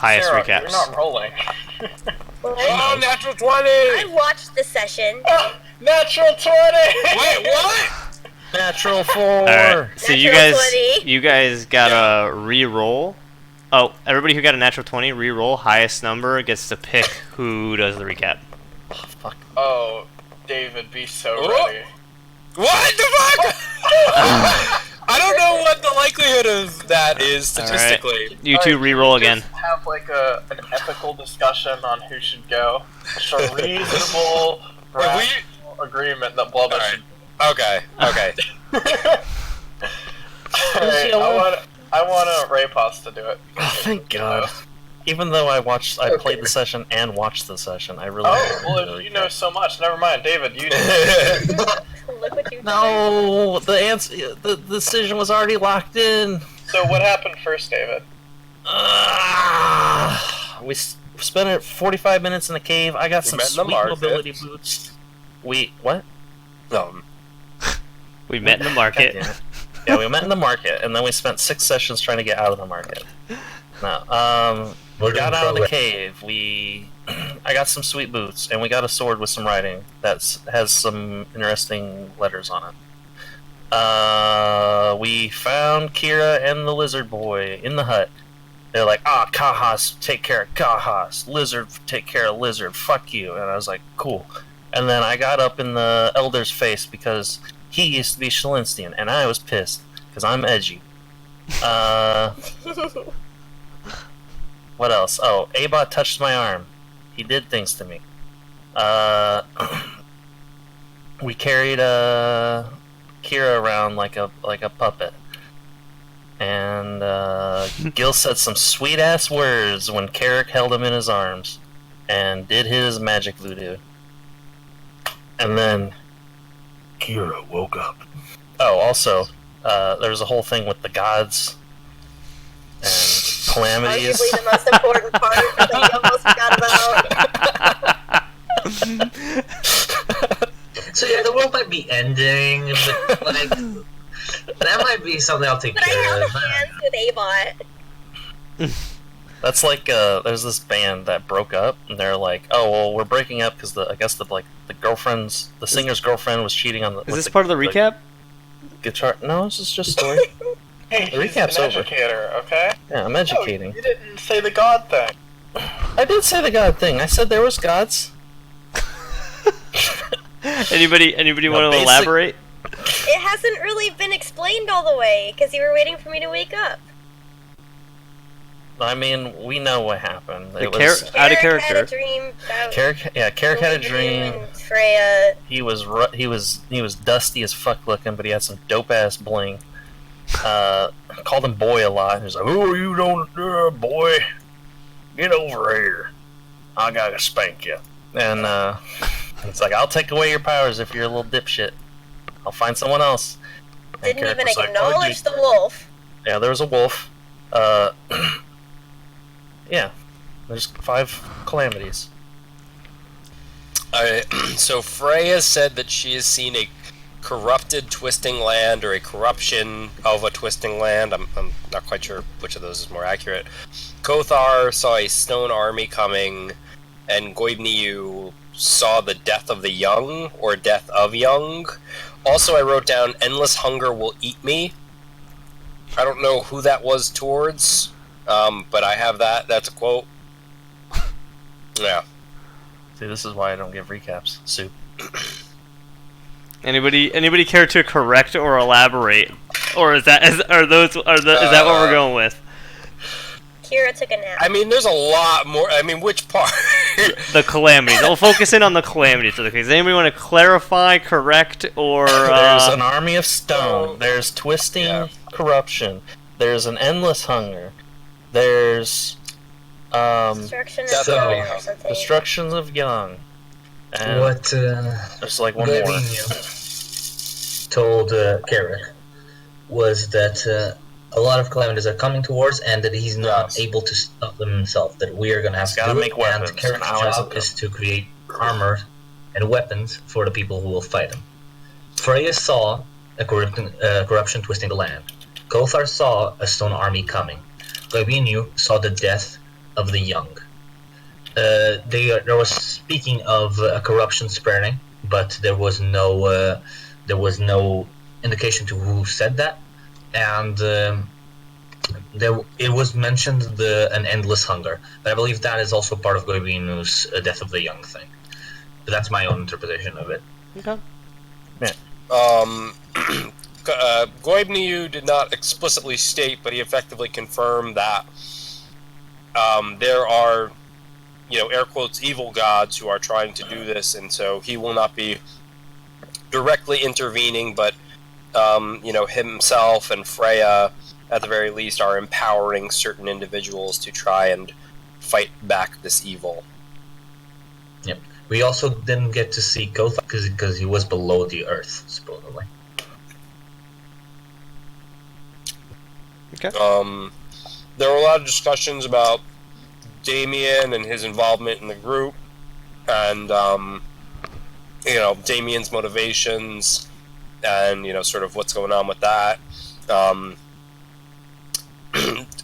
highest Sarah, recaps. You're not rolling. Oh, natural 20! I watched the session. Natural 20! Wait, what? Natural 4. Alright, so you Natural guys 20. you guys gotta re-roll. Oh, everybody who got a natural 20, re-roll. Highest number gets to pick who does the recap. Oh, fuck. Oh, David, be so Oh. ready. What the fuck? I don't know what the likelihood of that is statistically. You two re-roll again. Just have like an ethical discussion on who should go. Just a reasonable, rational agreement that Blubber Alright. should. Okay, okay. Alright, I want Raypos to do it. Oh, thank God. Even though I played the session and watched the session, I really. Oh, well, if you know so much, never mind. David, you do. Look what you've done. No, the decision was already locked in. So what happened first, David? We spent 45 minutes in the cave. I got some met in the sweet market. mobility boots. What? We met in the market. God damn it. Yeah, we met in the market, and then we spent 6 sessions trying to get out of the market. No, we got out of the cave. I got some sweet boots, and we got a sword with some writing that has some interesting letters on it. We found Kira and the lizard boy in the hut. They're like, Kahas, take care of Kahas. Lizard, take care of lizard. Fuck you. And I was like, cool. And then I got up in the elder's face because he used to be Shalinstian, and I was pissed because I'm edgy. What else? Oh, Abot touched my arm. He did things to me. We carried Kira around like a puppet, and Gil said some sweet ass words when Carrick held him in his arms, and did his magic voodoo. And then Kira woke up. Oh, also, there's a whole thing with the gods and calamities. Arguably the most important part that I almost forgot about. So yeah, the world might be ending, but like that might be something I'll take But I care held of. hands with Abot. That's like there's this band that broke up, and they're like, "Oh well, we're breaking up because I guess the singer's girlfriend was cheating on the." Is this part of the recap? Guitar? No, this is just story. Hey, The he's recap's an over. educator, okay? Yeah, I'm educating. Oh, you didn't say the god thing. I did say the god thing. I said there was gods. Anybody want to elaborate? It hasn't really been explained all the way because you were waiting for me to wake up. I mean, we know what happened. It The was out of Carrick had a character. dream about Carrick had a Lulu dream. and Freya. He was dusty as fuck looking, but he had some dope ass bling. Called him boy a lot. He was like, "Oh, you don't, boy, get over here. I gotta spank you." And it's like, "I'll take away your powers if you're a little dipshit. I'll find someone else." And Didn't Carrick even was like, acknowledge "Oh, the wolf. yeah, there was a wolf. Yeah, there's 5 calamities. So Freya said that she has seen a corrupted twisting land, or a corruption of a twisting land. I'm not quite sure which of those is more accurate. Kothar saw a stone army coming, and Goibniu saw the death of the young, or death of young. Also, I wrote down, endless hunger will eat me. I don't know who that was towards, but I have that. That's a quote. Yeah. See, this is why I don't give recaps. Soup. Anybody care to correct or elaborate, or is that what we're going with? Kira took a nap. I mean, there's a lot more. I mean, which part? The calamities. I'll focus in on the calamities of the case. Anybody want to clarify, correct, or There's an army of stone. Oh. There's twisting Yeah. corruption. There's an endless hunger. There's Destruction of Death of Young Young. or something. destructions of young. And What there's like one more. Gavino told Carrick was that a lot of calamities are coming towards, and that he's not able to stop them himself. That we are going to have He's to gotta do make it, weapons and Carrick's and allies job of is to create armor and weapons for the people who will fight him. Freya saw a corruption twisting the land. Kothar saw a stone army coming. Gavino saw the death of the young. There was speaking of a corruption spreading, but there was no indication to who said that, and it was mentioned an endless hunger. But I believe that is also part of Goibinu's Death of the Young thing. But that's my own interpretation of it. Okay. Goibniu did not explicitly state, but he effectively confirmed that there are, air quotes, evil gods who are trying to do this, and so he will not be directly intervening, but, himself and Freya, at the very least, are empowering certain individuals to try and fight back this evil. Yep. We also didn't get to see Kothar because he was below the earth, supposedly. Okay. There were a lot of discussions about Damien and his involvement in the group, and Damien's motivations, and sort of what's going on with that.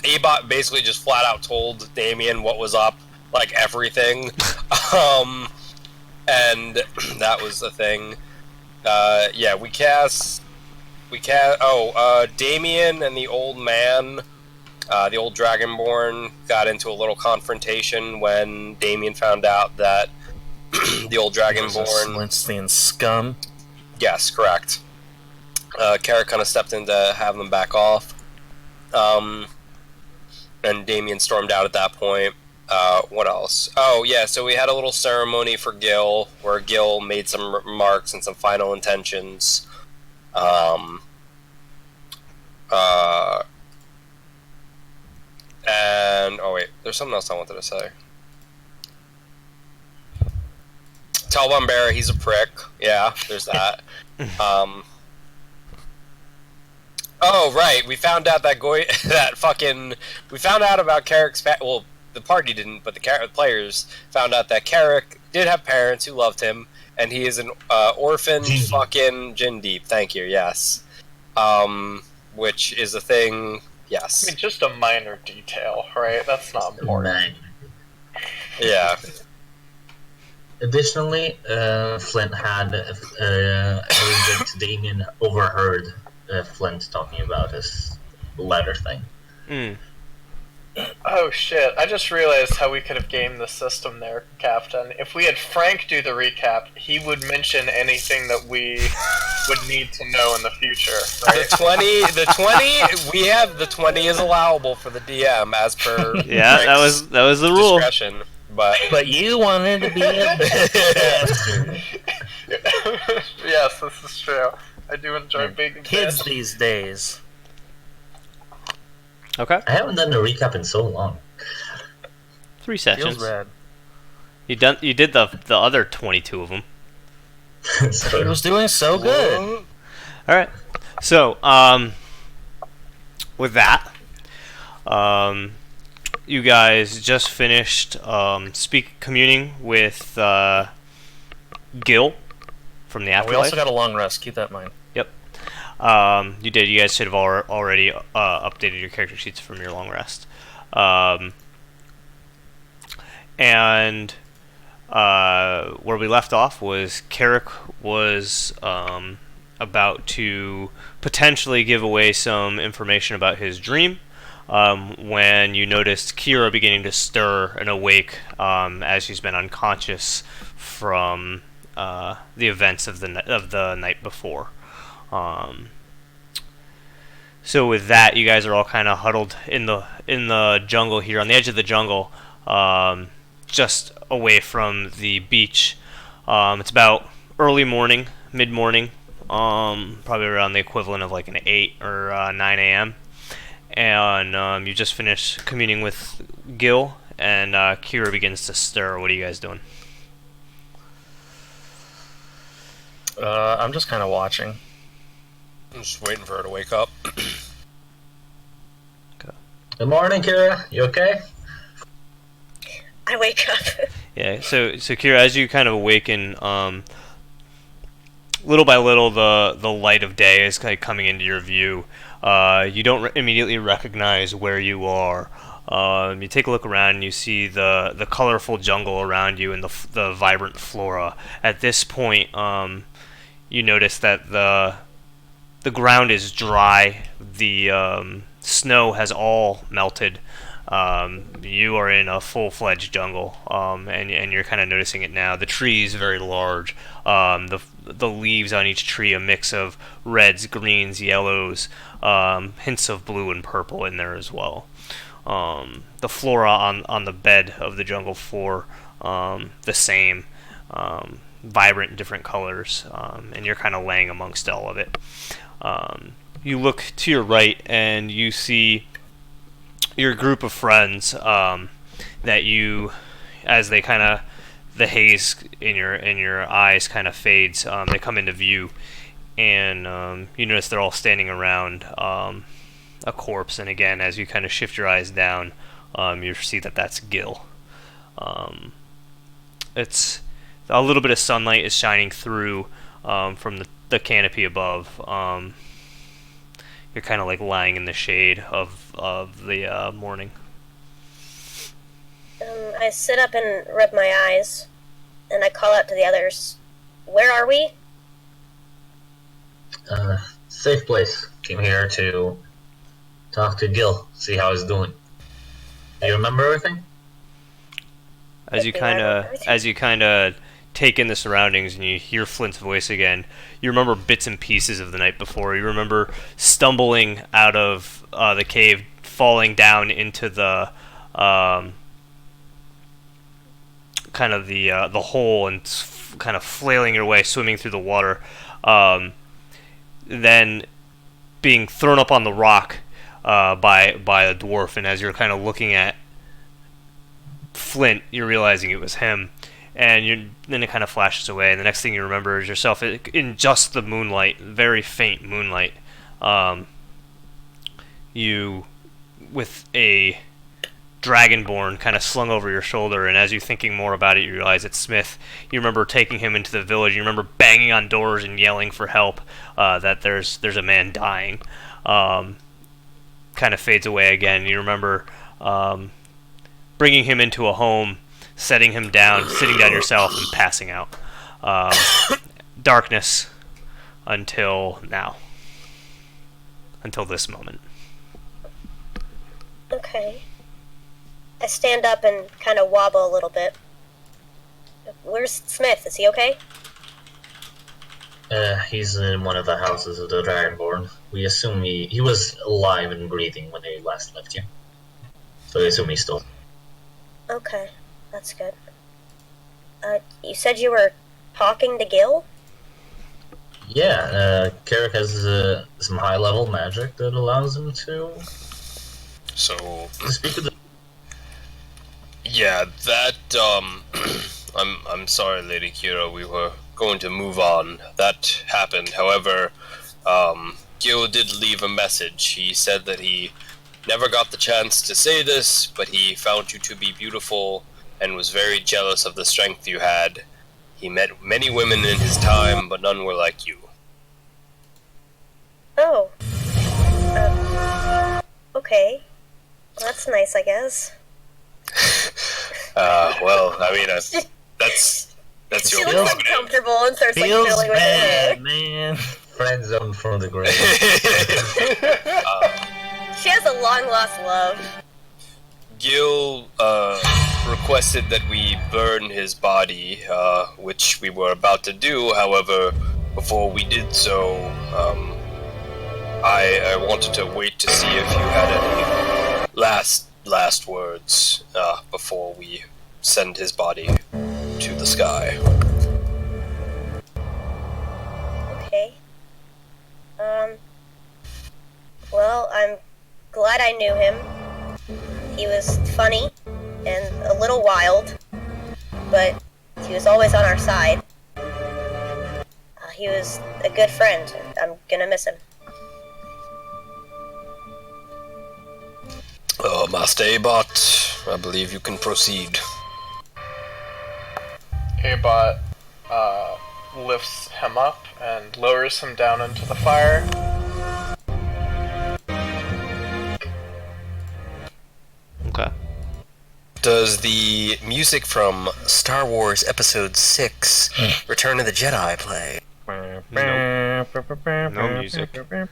Abot basically just flat out told Damien what was up, like everything, and that was the thing. Damien and the old man, the old Dragonborn, got into a little confrontation when Damien found out that the old Dragonborn... Linstein scum. Yes, correct. Kara kind of stepped in to have them back off. And Damien stormed out at that point. What else? Oh, yeah, so we had a little ceremony for Gil, where Gil made some remarks and some final intentions. There's something else I wanted to say. Tell Bombera he's a prick. Yeah, there's that. Oh, right, we found out that we found out about Carrick's well, the party didn't, but the players found out that Carrick did have parents who loved him, and he is an orphan fucking Jindeep. Thank you, yes. Which is a thing, yes. I mean, just a minor detail, right? That's not important. Yeah. Additionally, Flint had that Damien overheard Flint talking about his letter thing. Oh shit, I just realized how we could have gamed the system there, Captain. If we had Frank do the recap, he would mention anything that we would need to know in the future, right? The 20 is allowable for the DM as per Yeah, Frank's that was the rule. discretion, but you wanted to be a bastard. Yes, this is true. I do enjoy being a Kids bitch. these days. Okay. I haven't done a recap in so long. 3 sessions. Feels rad. You did the other 22 of them. He was doing so good. All right. So, with that, you guys just finished communing with Gil from the afterlife. We also got a long rest. Keep that in mind. Yep. You did. You guys should have already updated your character sheets from your long rest. And where we left off was Carrick was about to potentially give away some information about his dream when you noticed Kira beginning to stir and awake as she's been unconscious from the events of the night before. So with that, you guys are all kind of huddled in the jungle here, on the edge of the jungle, just away from the beach. It's about early morning, mid-morning, probably around the equivalent of like an 8 or 9 a.m. And you just finished communing with Gil, and Kira begins to stir. What are you guys doing? I'm just kind of watching. I'm just waiting for her to wake up. Good morning, Kira. You okay? I wake up. Yeah. So Kira, as you kind of awaken, little by little, the light of day is kind of coming into your view. You don't immediately recognize where you are. You take a look around and you see the colorful jungle around you and the vibrant flora. At this point, you notice that the ground is dry. The snow has all melted. You are in a full-fledged jungle, and you're kind of noticing it now. The tree is very large. The leaves on each tree a mix of reds, greens, yellows, hints of blue and purple in there as well. The flora on the bed of the jungle floor, the same, vibrant, different colors, and you're kind of laying amongst all of it. You look to your right and you see your group of friends that you, as they kind of, the haze in your eyes kind of fades. They come into view, and you notice they're all standing around a corpse. And again, as you kind of shift your eyes down, you see that that's Gil. It's a little bit of sunlight is shining through from the canopy above. You're kind of like lying in the shade of the morning. I sit up and rub my eyes, and I call out to the others. Where are we? Safe place. Came here to talk to Gil, see how he's doing. Do you remember everything? As you kind of take in the surroundings and you hear Flint's voice again, you remember bits and pieces of the night before. You remember stumbling out of the cave, falling down into the kind of the hole, and kind of flailing your way, swimming through the water. Then being thrown up on the rock by a dwarf, and as you're kind of looking at Flint, you're realizing it was him. And then it kind of flashes away, and the next thing you remember is yourself in just the moonlight, very faint moonlight. You, with a dragonborn kind of slung over your shoulder, and as you're thinking more about it, you realize it's Smith. You remember taking him into the village. You remember banging on doors and yelling for help, that there's a man dying. Kind of fades away again. You remember bringing him into a home, setting him down, sitting down yourself, and passing out. Darkness until now. Until this moment. Okay. I stand up and kind of wobble a little bit. Where's Smith? Is he okay? He's in one of the houses of the Dragonborn. We assume he was alive and breathing when they last left you. So we assume he's still. Okay, that's good. You said you were talking to Gil? Yeah, Carrick has some high-level magic that allows him to speak with the... Yeah, that, I'm sorry, Lady Kira, we were going to move on. That happened. However, Gil did leave a message. He said that he never got the chance to say this, but he found you to be beautiful and was very jealous of the strength you had. He met many women in his time, but none were like you. Oh. Okay. Well, that's nice, I guess. Well, I mean, that's She your looks prerogative. uncomfortable and starts like Feels fiddling with her hair. bad, man. Friend zone from the grave. She has a long-lost love. Gil requested that we burn his body, which we were about to do. However, before we did so, I wanted to wait to see if you had any last words before we send his body to the sky. Okay. Well, I'm glad I knew him. He was funny and a little wild, but he was always on our side. He was a good friend. I'm gonna miss him. Master Abot, I believe you can proceed. Abot lifts him up and lowers him down into the fire. Okay. Does the music from Star Wars Episode 6, Return of the Jedi, play? No music. God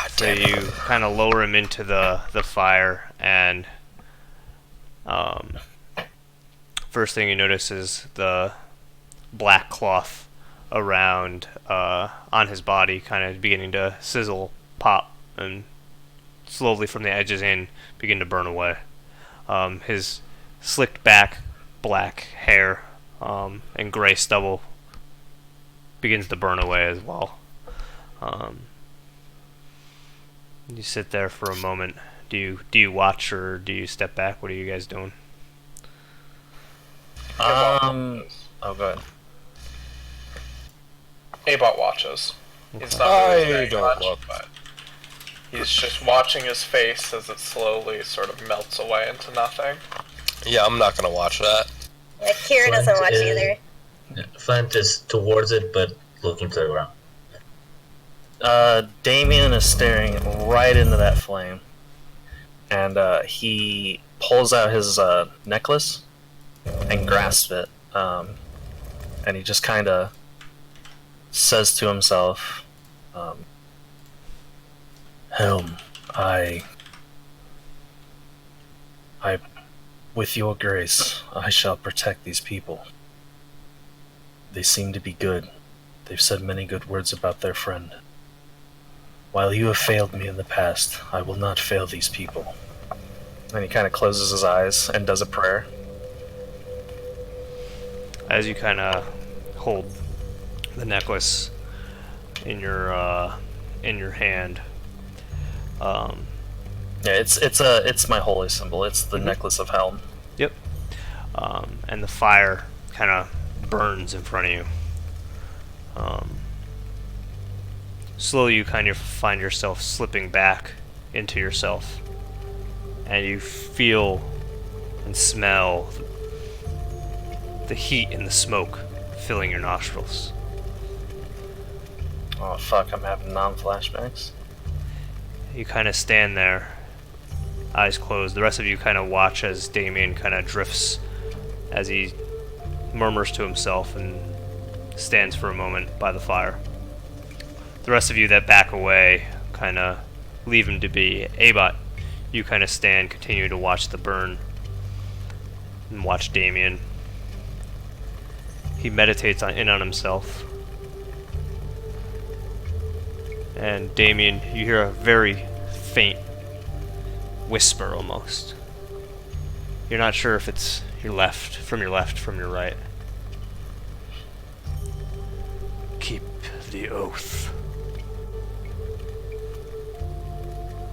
So damn it. you kind of lower him into the fire, and first thing you notice is the black cloth around on his body kind of beginning to sizzle, pop, and slowly from the edges in begin to burn away. His slicked back black hair and gray stubble begins to burn away as well. You sit there for a moment. Do you watch or do you step back? What are you guys doing? Oh, go ahead. Abot watches. He's not I really saying don't much, look. but he's just watching his face as it slowly sort of melts away into nothing. Yeah, I'm not gonna watch that. Yeah, Kira doesn't watch either. Flint is towards it, but looking to the ground. Damien is staring right into that flame, and he pulls out his necklace and grasps it, and he just kind of says to himself, Helm, with your grace, I shall protect these people. They seem to be good. They've said many good words about their friend. While you have failed me in the past, I will not fail these people. And he kind of closes his eyes and does a prayer. As you kind of hold the necklace in your hand, Yeah, it's my holy symbol. It's the necklace of Helm. yep, and the fire kind of burns in front of you. Slowly, you kind of find yourself slipping back into yourself, and you feel and smell the heat and the smoke filling your nostrils. Oh fuck, I'm having non-flashbacks. You kind of stand there, eyes closed. The rest of you kind of watch as Damien kind of drifts as he murmurs to himself and stands for a moment by the fire. The rest of you that back away kind of leave him to be. Abot, you kind of stand, continue to watch the burn and watch Damien. He meditates in on himself. And Damien, you hear a very faint whisper almost. You're not sure if it's your left, from your right. Keep the oath.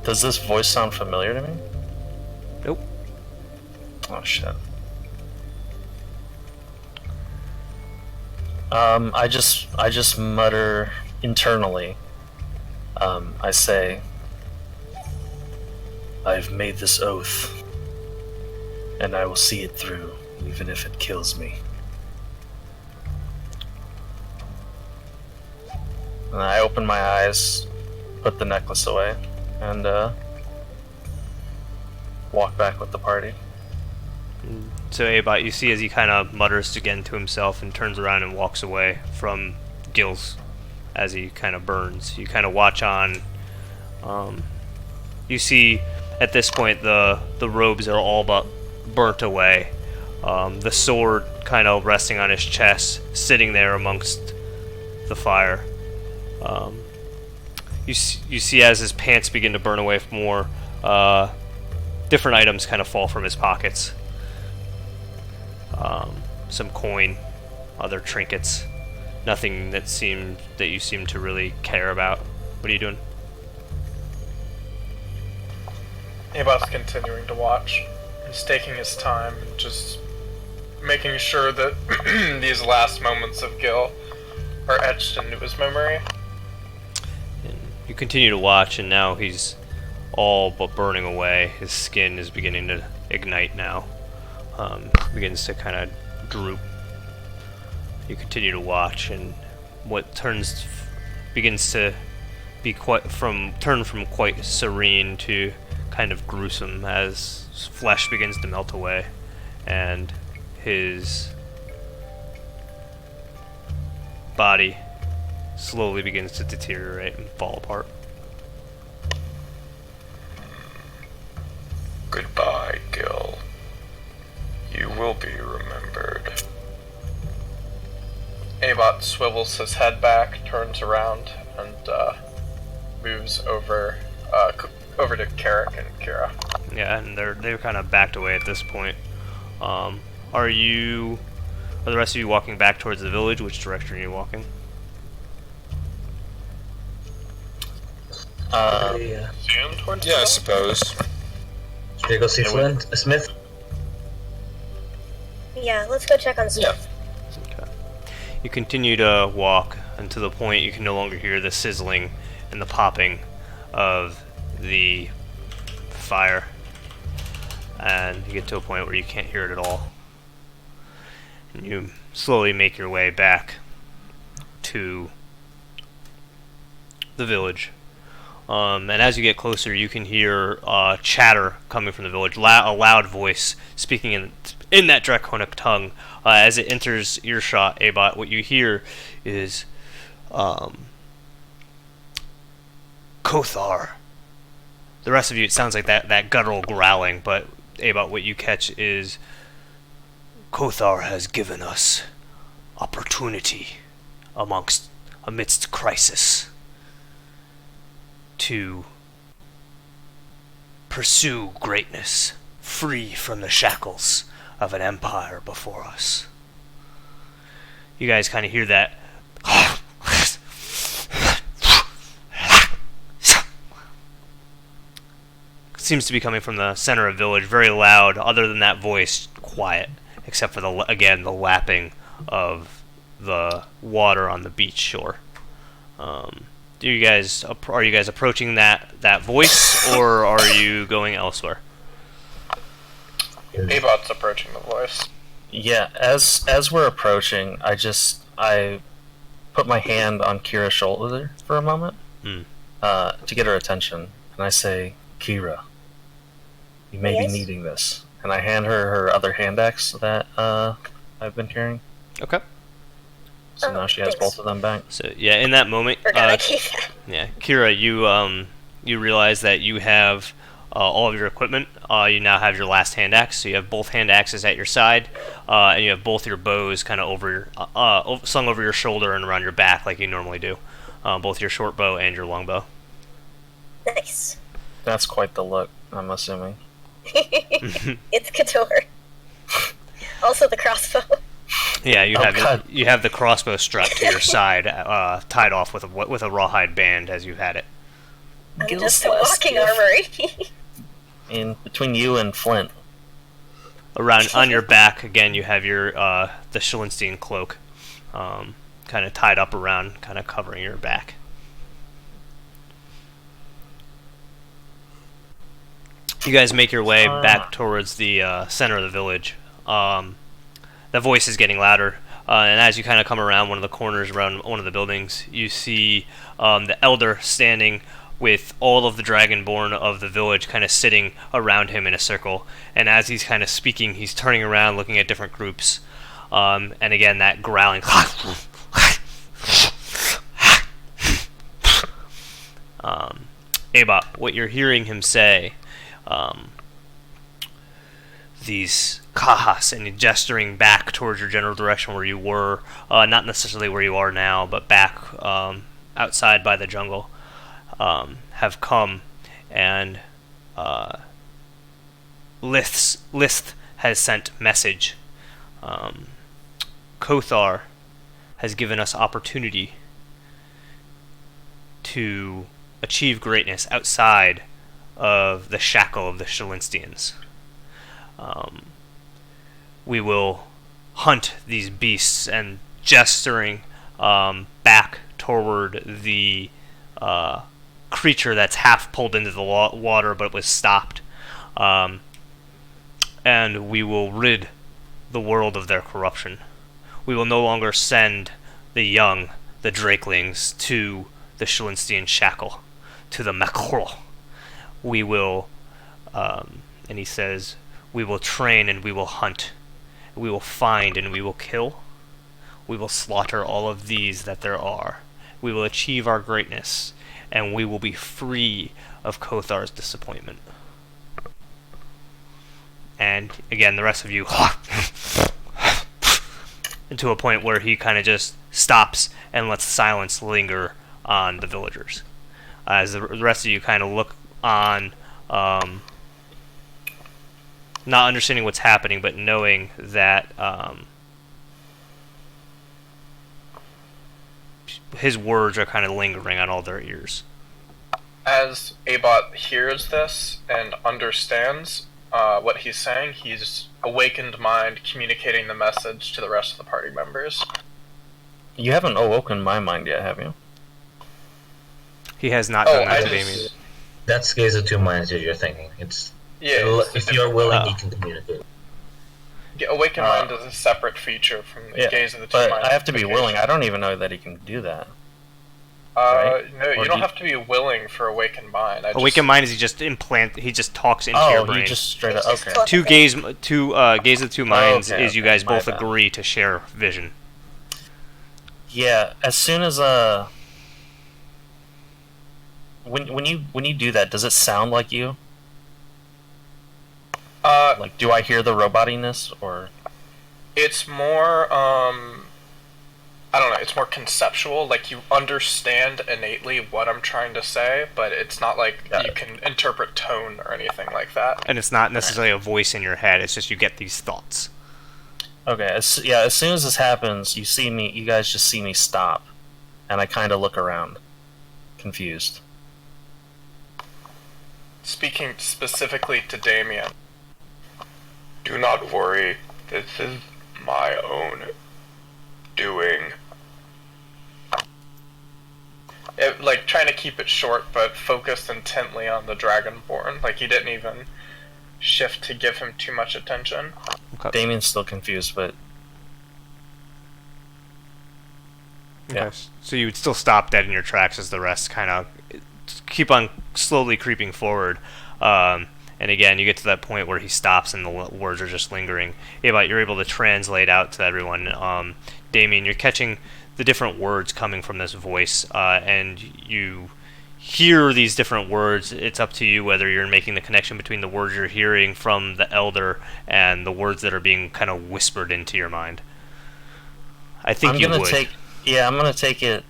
Does this voice sound familiar to me? Nope. Oh shit. I just mutter internally. I say, I've made this oath, and I will see it through, even if it kills me. And I open my eyes, put the necklace away, and walk back with the party. So Abot, you see as he kind of mutters again to himself and turns around and walks away from Gills as he kind of burns. You kind of watch on. You see at this point the robes are all but burnt away. The sword kind of resting on his chest, sitting there amongst the fire. You see as his pants begin to burn away more, different items kind of fall from his pockets. Some coin, other trinkets, nothing that you seem to really care about. What are you doing? Abot's continuing to watch. He's taking his time, just making sure that these last moments of Gil are etched into his memory. And you continue to watch, and now he's all but burning away. His skin is beginning to ignite now. Begins to kind of droop. You continue to watch, and what begins to be turn from quite serene to kind of gruesome as flesh begins to melt away, and his body slowly begins to deteriorate and fall apart. Goodbye, Gil. You will be remembered. Abot swivels his head back, turns around, and moves over to Carrick and Kira. Yeah, and they're kind of backed away at this point. Are the rest of you walking back towards the village? Which direction are you walking? Yeah. Yeah, I suppose. Should we go see Smith? Yeah, let's go check on Smith. Okay. You continue to walk, and to the point you can no longer hear the sizzling and the popping of the fire. And you get to a point where you can't hear it at all. And you slowly make your way back to the village. And as you get closer, you can hear chatter coming from the village. A loud voice speaking in that draconic tongue. As it enters earshot, Abot, what you hear is Kothar. The rest of you, it sounds like that guttural growling, but Abot, what you catch is Kothar has given us opportunity amidst crisis to pursue greatness, free from the shackles of an empire before us. You guys kind of hear that. Seems to be coming from the center of the village, very loud. Other than that voice, quiet, except for the lapping of the water on the beach shore. Are you guys approaching that voice, or are you going elsewhere? Abot's approaching the voice. Yeah, as we're approaching, I put my hand on Kira's shoulder for a moment to get her attention, and I say, "Kira, you may be needing this." And I hand her other hand axe that I've been carrying. Okay. So now she has both of them back. So yeah, in that moment, Forgot I gave that. yeah, Kira, you realize that you have all of your equipment. You now have your last hand axe, so you have both hand axes at your side, and you have both your bows kind of slung over your shoulder and around your back like you normally do. Both your short bow and your long bow. Nice. That's quite the look, I'm assuming. It's couture. Also the crossbow. Yeah, you have the crossbow strapped to your side, tied off with a rawhide band as you've had it. I'm just a walking armory. In between you and Flint. Around on your back again, you have your the Schlinstein cloak, kind of tied up around, kind of covering your back. You guys make your way back towards the center of the village. The voice is getting louder, and as you kind of come around one of the corners around one of the buildings, you see the elder standing with all of the dragonborn of the village kind of sitting around him in a circle. And as he's kind of speaking, he's turning around, looking at different groups. And again, that growling. Abot, what you're hearing him say, these kahas, and gesturing back towards your general direction where you were, not necessarily where you are now, but back outside by the jungle, have come, and Lith has sent message. Kothar has given us opportunity to achieve greatness outside of the shackle of the Schlinstians. We will hunt these beasts, and gesturing back toward the creature that's half pulled into the water but was stopped. And we will rid the world of their corruption. We will no longer send the young, the Drakelings, to the Schlinstian shackle, to the Makrol. We will, and he says, we will train and we will hunt We will find and we will kill. We will slaughter all of these that there are. We will achieve our greatness, and we will be free of Kothar's disappointment. And again, the rest of you into a point where he kind of just stops and lets silence linger on the villagers. As the rest of you kind of look on, not understanding what's happening, but knowing that his words are kind of lingering on all their ears. As Abot hears this and understands what he's saying, he's awakened mind communicating the message to the rest of the party members. You haven't awoken my mind yet, have you? He has not done that to Damien. That's gaze of two minds that you're thinking. It's if you're willing, he can communicate. Awakened mind is a separate feature from the gaze of the two but minds. I have to be willing. I don't even know that he can do that. No, you don't have to be willing for awakened mind. Awakened mind is he just talks into your brain. Oh, he just straight up. Okay. Gaze of two minds is you guys both agree to share vision. Yeah, as soon as when you do that, does it sound like you? Like, do I hear the robotiness, or? It's more, I don't know, it's more conceptual, like you understand innately what I'm trying to say, but it's not like you can interpret tone or anything like that. And it's not necessarily a voice in your head, it's just you get these thoughts. Okay, as soon as this happens, you guys just see me stop, and I kind of look around, confused. Speaking specifically to Damien, do not worry, this is my own doing. Like, trying to keep it short, but focused intently on the Dragonborn. Like, he didn't even shift to give him too much attention. Okay. Damien's still confused, but... Okay. Yeah. So you would still stop dead in your tracks as the rest kind of keep on slowly creeping forward. And again, you get to that point where he stops and the words are just lingering. But you're able to translate out to everyone. Damien, you're catching the different words coming from this voice, and you hear these different words. It's up to you whether you're making the connection between the words you're hearing from the Elder and the words that are being kind of whispered into your mind. I think you would. I'm going to take it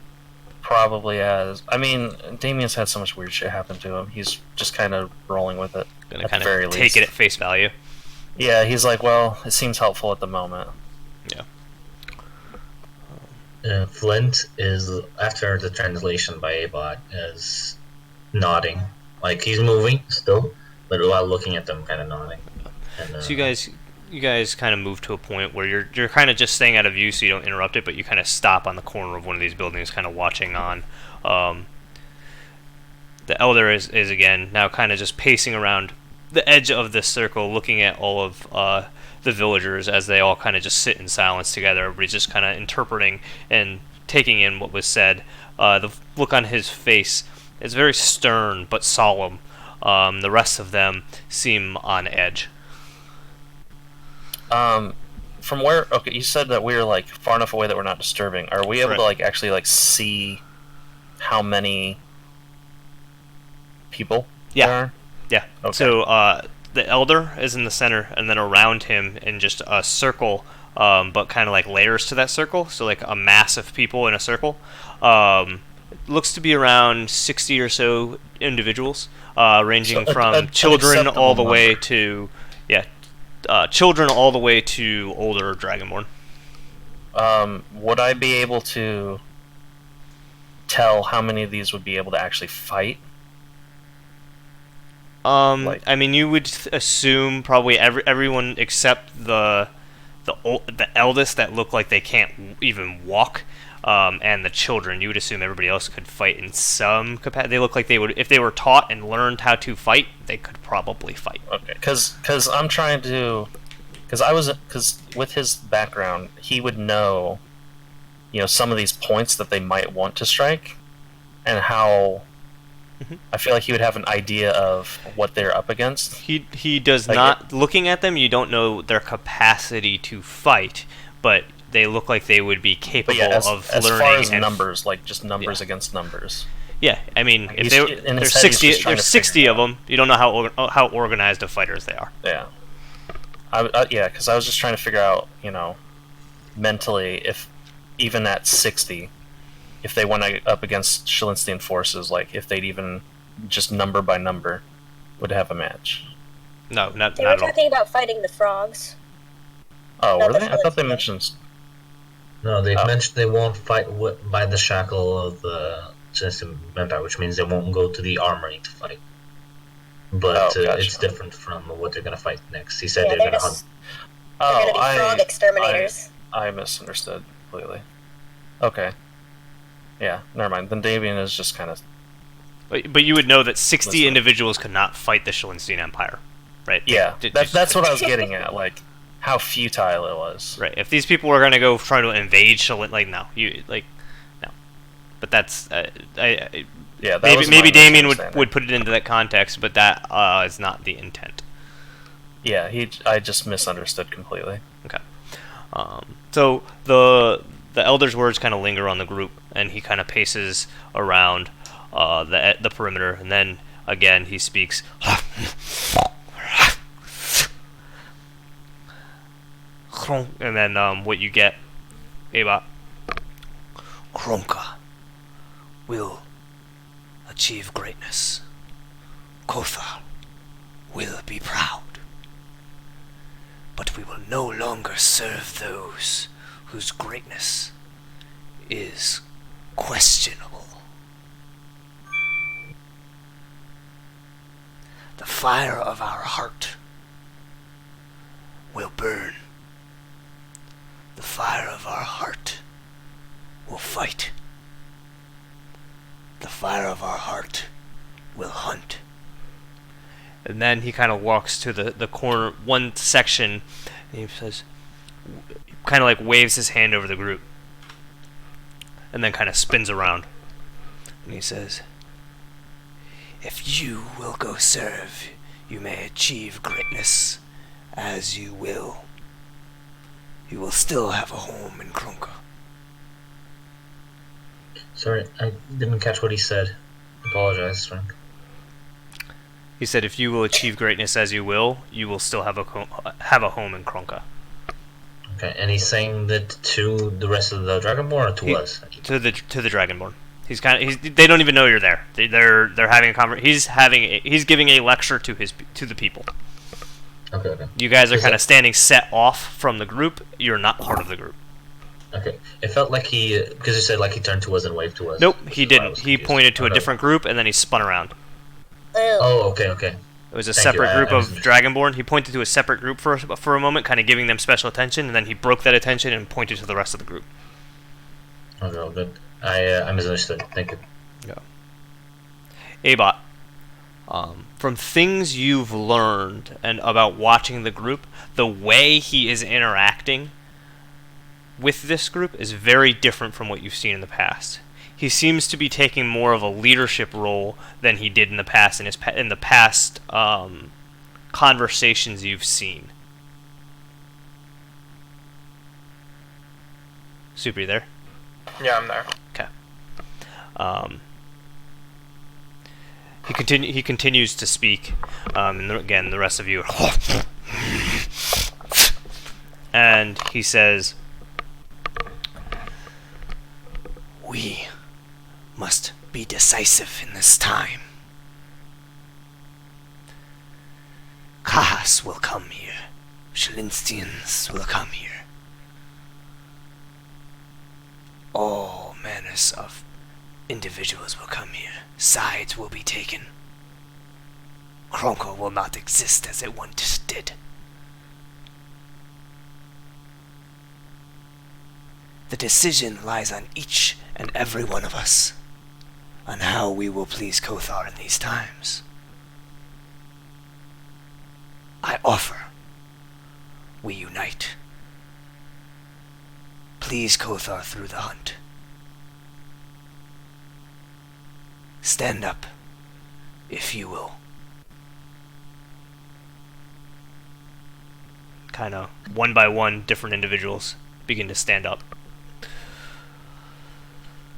probably as... I mean, Damien's had so much weird shit happen to him. He's just kind of rolling with it. Gonna kind of take it at face value. Yeah, he's like, well, it seems helpful at the moment. Yeah. Flint is, after the translation by Abot, is nodding. Like, he's moving still, but while looking at them, kind of nodding. And, so you guys kind of move to a point where you're kind of just staying out of view so you don't interrupt it, but you kind of stop on the corner of one of these buildings, kind of watching on. The Elder is again now kind of just pacing around the edge of this circle, looking at all of the villagers as they all kind of just sit in silence together. Everybody's just kind of interpreting and taking in what was said. The look on his face is very stern but solemn. The rest of them seem on edge. From where? Okay, you said that we were like far enough away that we're not disturbing. Are we able to like actually like see how many people there are? Yeah. Okay. So the Elder is in the center, and then around him in just a circle, but kind of like layers to that circle. So like a mass of people in a circle. Looks to be around 60 or so individuals, ranging from children all the way to children all the way to older Dragonborn. Would I be able to tell how many of these would be able to actually fight? I mean, you would assume probably everyone except the eldest that look like they can't even walk, and the children. You would assume everybody else could fight in some capacity. They look like they would, if they were taught and learned how to fight, they could probably fight. Okay, because I'm trying to, because with his background, he would know, some of these points that they might want to strike, and how I feel like he would have an idea of what they're up against. He does Like not. Looking at them, you don't know their capacity to fight, but they look like they would be But capable yeah, of as learning. far as and numbers, like just numbers Yeah. against numbers. Yeah, I mean, Like, if he's- in his there's head, he's 60, just trying there's to figure 60 it of out. them. You don't know how organized of fighters they are. Yeah. Yeah, because I was just trying to figure out, mentally, if even at 60, if they went up against Shalinstian forces, like if they'd even just number by number would have a match. No, not They were at all. talking about fighting the frogs. Oh, Not were the they? I thought they Shalinstian. mentioned. No, they Oh. mentioned they won't fight by the shackle of the Celestial Vampire, which means they won't go to the armory to fight. But Oh, gotcha. it's different from what they're gonna fight next. He said Yeah, they're they're gonna just Oh, they're gonna be frog exterminators. I misunderstood completely. Okay. Yeah, never mind. Then Davian is just kind of. But you would know that 60 Listen. individuals could not fight the Shalinstian Empire, right? Yeah, They that's what I was getting at. Like, how futile it was. Right. If these people were gonna go try to invade Shalin, no. But that's Yeah, that maybe was maybe my Damien would misunderstanding. put it into that context, but that is not the intent. Yeah, I just misunderstood completely. Okay. So the elder's words kind of linger on the group, and he kind of paces around the perimeter, and then again he speaks. And then what you get, Eba. Kronka will achieve greatness. Kothar will be proud. But we will no longer serve those whose greatness is questionable. The fire of our heart will burn. The fire of our heart will fight. The fire of our heart will hunt. And then he kind of walks to the corner, one section, and he says, kind of like waves his hand over the group, and then kind of spins around. And he says, if you will go serve, you may achieve greatness as you will. You will still have a home in Kronka. Sorry, I didn't catch what he said. Apologize, Frank. He said, if you will achieve greatness as you will still have a home in Kronka. Okay, and he's saying that to the rest of the Dragonborn or to us? To the Dragonborn. They don't even know you're there. They're having a conversation. He's giving a lecture to the people. Okay. You guys are Is kind that- of standing set off from the group. You're not part of the group. Okay. It felt like because you said like he turned to us and waved to us. Nope, which he is why I didn't. was He confused. pointed to a Okay. different group, and then he spun around. Ew. Oh, okay. It was a Thank you, separate I- group I of misunderstood. Dragonborn. He pointed to a separate group for a moment, kind of giving them special attention, and then he broke that attention and pointed to the rest of the group. Okay, well, good. I misunderstood. Thank you. Abot, from things you've learned and about watching the group, the way he is interacting with this group is very different from what you've seen in the past. He seems to be taking more of a leadership role than he did in the past in the past conversations you've seen. Super, you there? Yeah, I'm there. Okay. He continues to speak, and again, the rest of you, and he says, "We must be decisive in this time. Kahas will come here. Shalinstians will come here. All manners of individuals will come here. Sides will be taken. Kronka will not exist as it once did. The decision lies on each and every one of us, on how we will please Kothar in these times. I offer we unite. Please Kothar through the hunt. Stand up if you will. Kind of one by one, different individuals begin to stand up.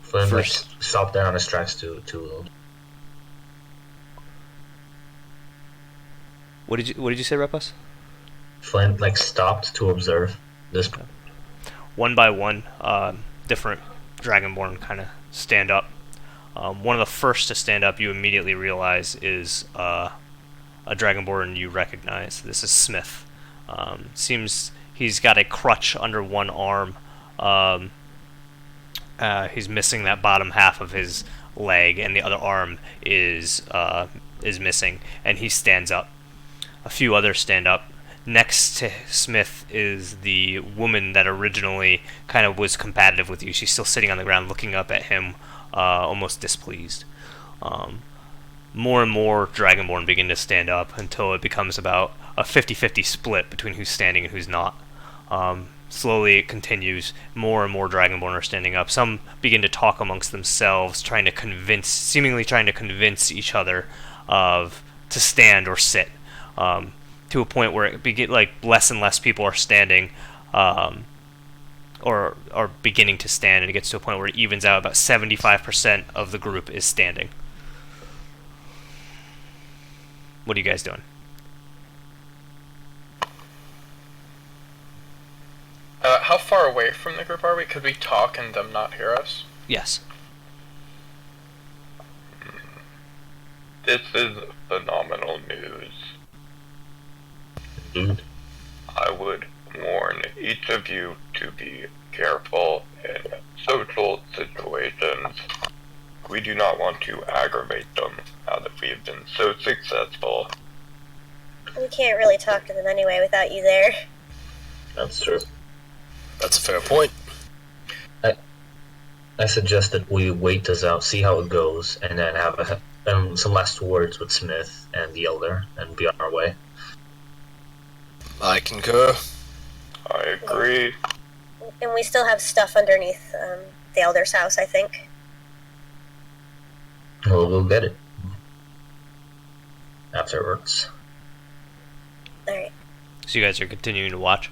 Flynn like First, stopped there on his tracks to what did you say, Repus? Flynn like stopped to observe this. One by one, different Dragonborn kind of stand up. One of the first to stand up, you immediately realize is a Dragonborn you recognize. This is Smith. Seems he's got a crutch under one arm. He's missing that bottom half of his leg, and the other arm is missing. And he stands up. A few others stand up. Next to Smith is the woman that originally kind of was combative with you. She's still sitting on the ground, looking up at him, almost displeased. More and more Dragonborn begin to stand up until it becomes about a 50-50 split between who's standing and who's not. Slowly it continues. More and more Dragonborn are standing up. Some begin to talk amongst themselves, seemingly trying to convince each other to stand or sit. To a point where less and less people are standing, or are beginning to stand, and it gets to a point where it evens out. About 75% of the group is standing. What are you guys doing? How far away from the group are we? Could we talk and them not hear us? Yes. This is phenomenal news. Dude. I would warn each of you to be careful in social situations. We do not want to aggravate them now that we have been so successful. We can't really talk to them anyway without you there. That's true. That's a fair point. I suggest that we wait this out, see how it goes, and then have some last words with Smith and the Elder, and be on our way. I concur. I agree. And we still have stuff underneath the Elder's house, I think. We'll go get it afterwards. Alright. So you guys are continuing to watch?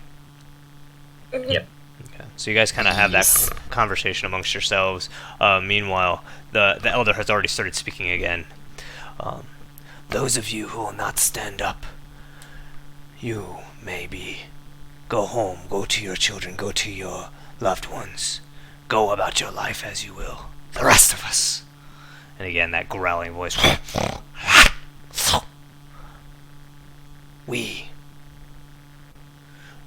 Mm-hmm. Yep. Okay. So you guys kind of have that conversation amongst yourselves. Meanwhile, the Elder has already started speaking again. Those of you who will not stand up, you maybe go home, go to your children, go to your loved ones. Go about your life as you will. The rest of us. And again, that growling voice. We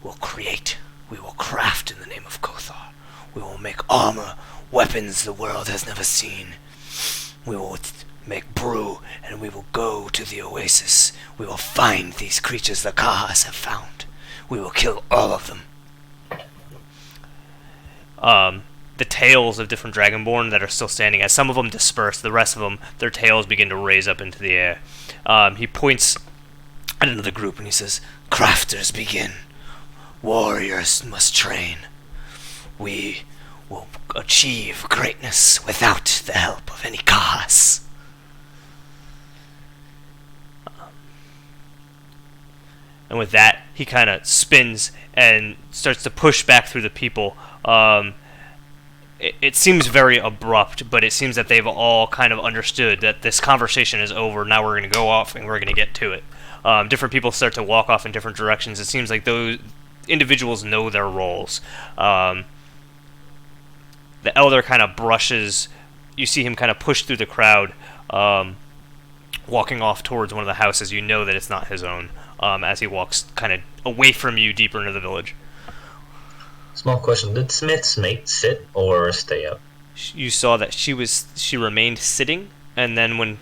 will create. We will craft in the name of Kothar. We will make armor, weapons the world has never seen. We will make brew, and we will go to the oasis. We will find these creatures the Kahas have found. We will kill all of them. The tails of different Dragonborn that are still standing, as some of them disperse, the rest of them, their tails begin to raise up into the air. He points at another group and he says, "Crafters begin. Warriors must train. We will achieve greatness without the help of any Kahas." And with that, he kind of spins and starts to push back through the people. It seems very abrupt, but it seems that they've all kind of understood that this conversation is over. Now we're going to go off and we're going to get to it. Different people start to walk off in different directions. It seems like those individuals know their roles. The Elder kind of brushes. You see him kind of push through the crowd, walking off towards one of the houses. You know that it's not his own, as he walks kind of away from you deeper into the village. Small question: did Smith's mate sit or stay up? You saw that she remained sitting, and then when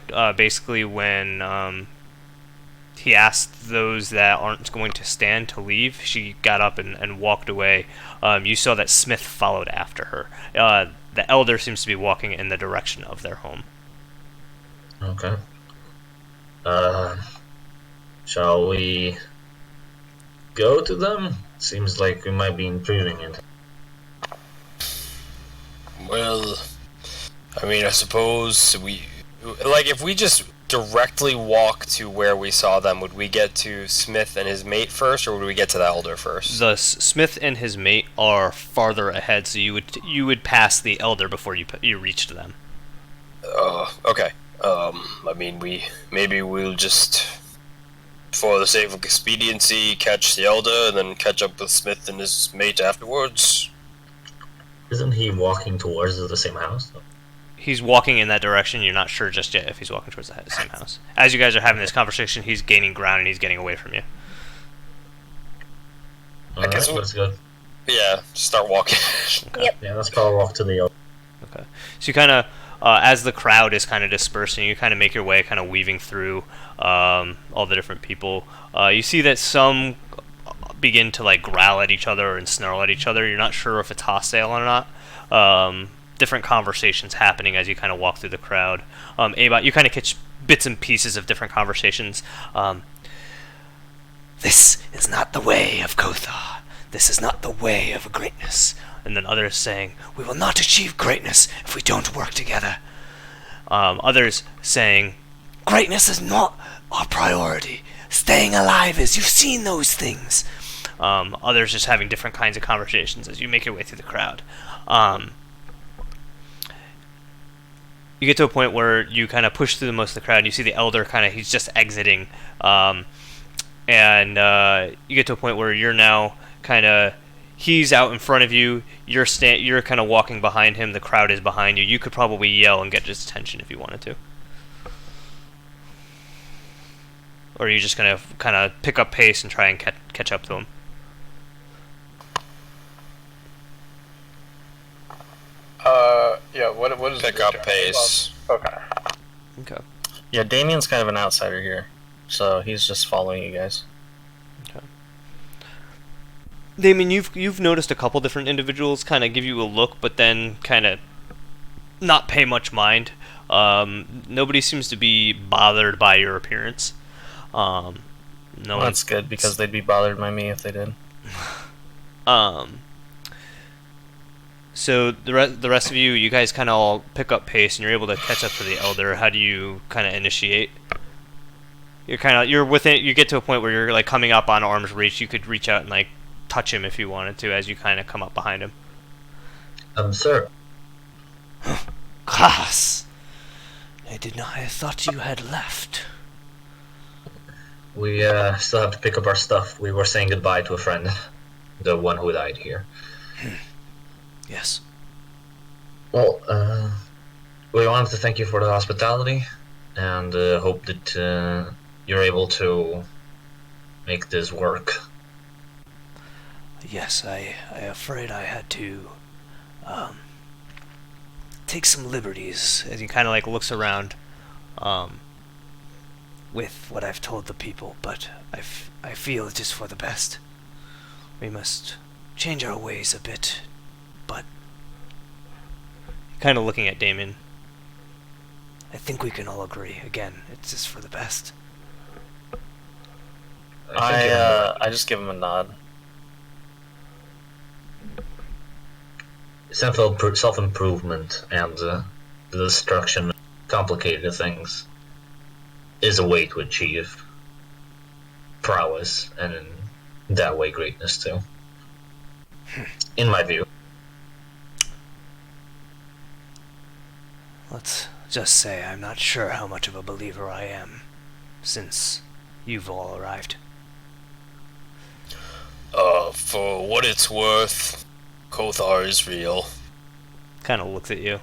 he asked those that aren't going to stand to leave, she got up and walked away. You saw that Smith followed after her. The Elder seems to be walking in the direction of their home. Okay. Shall we go to them? Seems like we might be intruding it. Well, I mean, I suppose if we just directly walk to where we saw them, would we get to Smith and his mate first, or would we get to the elder first? The Smith and his mate are farther ahead, so you would pass the elder before you reached them. Okay. I mean, we'll just, for the sake of expediency, catch the elder and then catch up with Smith and his mate afterwards. Isn't he walking towards the same house? He's walking in that direction. You're not sure just yet if he's walking towards the same house. As you guys are having this conversation, he's gaining ground and he's getting away from you. Alright, guess let's go. Yeah, start walking. Okay. Yep. Yeah, let's probably walk to the elder. Okay. So you kind of, as the crowd is kind of dispersing, you kind of make your way, kind of weaving through all the different people. You see that some begin to like growl at each other and snarl at each other. You're not sure if it's hostile or not. Different conversations happening as you kind of walk through the crowd. Abot, you kind of catch bits and pieces of different conversations. This is not the way of Kothar. This is not the way of greatness. And then others saying, we will not achieve greatness if we don't work together. Others saying, greatness is not our priority. Staying alive is. You've seen those things. Others just having different kinds of conversations as you make your way through the crowd. You get to a point where you kind of push through the most of the crowd, and you see the elder he's just exiting. And you get to a point where you're now he's out in front of you, you're kind of walking behind him, the crowd is behind you. You could probably yell and get his attention if you wanted to. Or are you just going to kind of pick up pace and try and catch up to him? Yeah, what is Pick the up general pace. about? Okay. Okay. Yeah, Damien's kind of an outsider here, so he's just following you guys. Damien, you've noticed a couple different individuals kind of give you a look, but then kind of not pay much mind. Nobody seems to be bothered by your appearance. No Well, that's good, because they'd be bothered by me if they did. So the rest of you guys kind of all pick up pace, and you're able to catch up to the elder. How do you kind of initiate? You're within. You get to a point where you're like coming up on arm's reach. You could reach out and like touch him if you wanted to, as you kind of come up behind him. Sir. Class. I thought you had left. We still have to pick up our stuff. We were saying goodbye to a friend, the one who died here. Yes. Well, we wanted to thank you for the hospitality, and hope that you're able to make this work. Yes, I afraid I had to take some liberties as he kind of like looks around with what I've told the people, but I feel it is for the best. We must change our ways a bit, but kind of looking at Damon, I think we can all agree, again, it's just for the best. I just give him a nod. Self-improvement and the destruction of complicated things is a way to achieve prowess, and in that way greatness too. In my view. Let's just say I'm not sure how much of a believer I am, since you've all arrived. For what it's worth, Kothar is real. Kind of looks at you.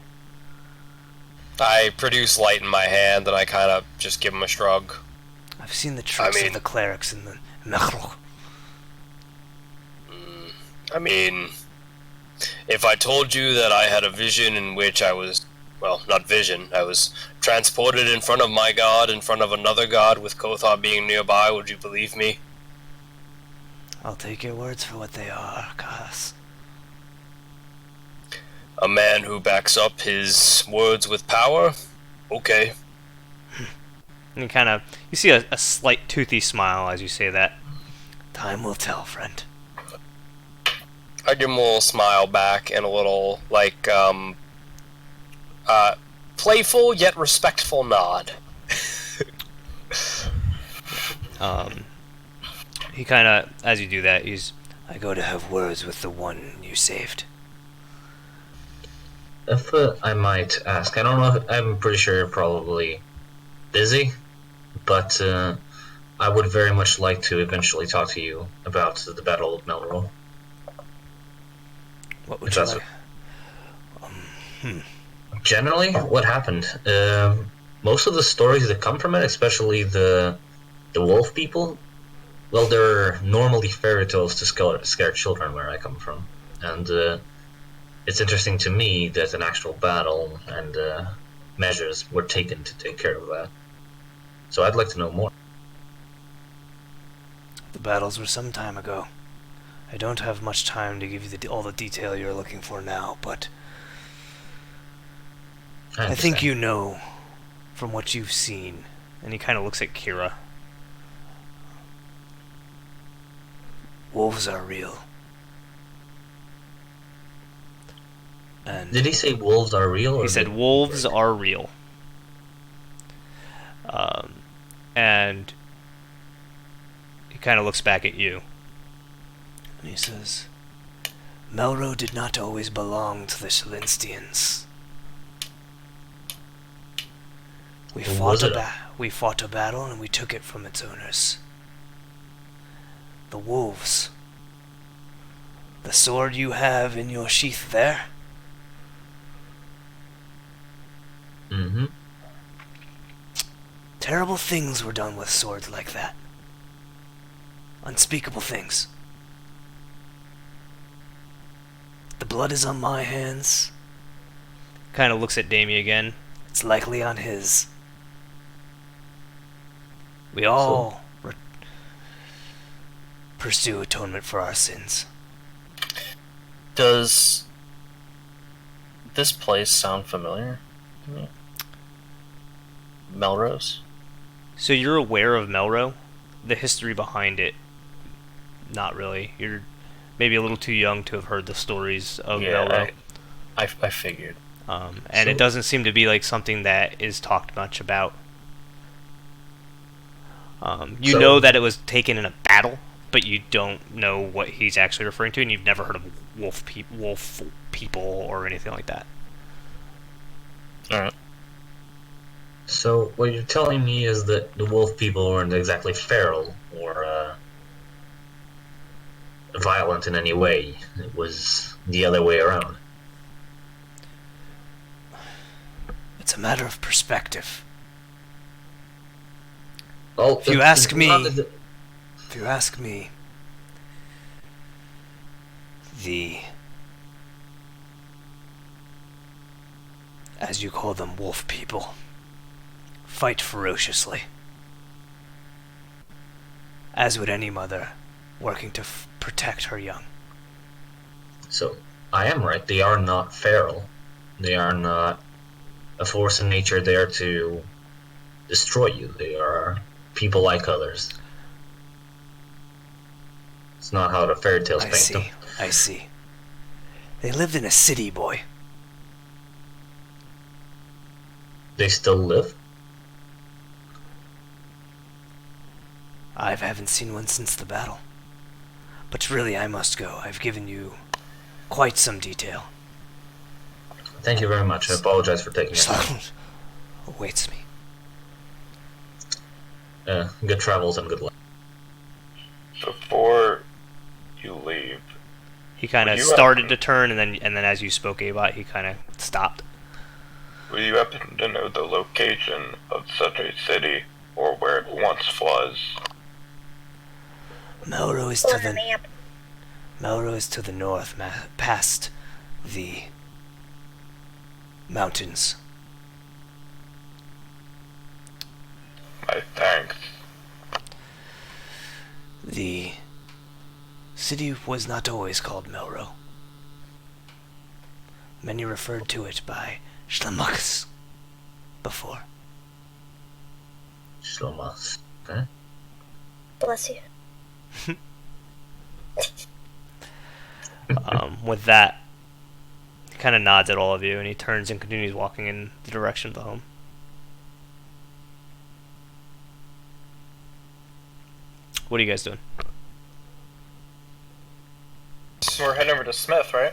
I produce light in my hand, and I kind of just give him a shrug. I've seen the tricks of the clerics in the Mechrol. I mean, if I told you that I had a vision in which I was, well, not vision, I was transported in front of my god, in front of another god, with Kothar being nearby, would you believe me? I'll take your words for what they are, Kas. A man who backs up his words with power? Okay. And you see a slight toothy smile as you say that. Time will tell, friend. I give him a little smile back and a little, playful yet respectful nod. Um, he kind of, as you do that, I go to have words with the one you saved. If I might ask, I don't know. I'm pretty sure you're probably busy, but I would very much like to eventually talk to you about the Battle of Melrose. What If would you that's like? generally what happened. Most of the stories that come from it, especially the wolf people, well, they're normally fairy tales to scare children where I come from, and it's interesting to me that an actual battle and measures were taken to take care of that. So I'd like to know more. The battles were some time ago. I don't have much time to give you all the detail you're looking for now, but I think understand. you know from what you've seen. And he kind of looks at Kira. Wolves are real. And Did he say wolves are real? Or he said did- wolves are real. And he kind of looks back at you. And he says, Melro did not always belong to the Shalinstians. We fought a battle and we took it from its owners. The wolves. The sword you have in your sheath there. Mm-hmm. Terrible things were done with swords like that. Unspeakable things. The blood is on my hands. Kind of looks at Damie again. It's likely on his. We all pursue atonement for our sins. Does this place sound familiar to me? Melrose? So you're aware of Melro? The history behind it, not really. You're maybe a little too young to have heard the stories of Melro. I figured. And it doesn't seem to be like something that is talked much about. You know that it was taken in a battle, but you don't know what he's actually referring to, and you've never heard of wolf people or anything like that. Alright. So what you're telling me is that the wolf people weren't exactly feral or violent in any way. It was the other way around. It's a matter of perspective. Well, If you ask me, the, as you call them, wolf people, fight ferociously. As would any mother working to protect her young. So I am right. They are not feral. They are not a force in nature there to destroy you. They are people like others. It's not how the fairy tales paint them. I see. They lived in a city, boy. They still live? I haven't seen one since the battle. But really, I must go. I've given you quite some detail. Thank you very much. I apologize for taking it. Awaits me. Good travels and good luck. Before you leave, He kind of You started to turn, and then as you spoke, Abot, he kind of stopped. will you happen to know the location of such a city, or where it once was? Melrose is On to the the map. Melrose to the north, past the mountains. My thanks. The city was not always called Melro. Many referred to it by Schlamax before. Shlomas. Okay. Bless you. With that, he kind of nods at all of you, and he turns and continues walking in the direction of the home. What are you guys doing? We're heading over to Smith, right?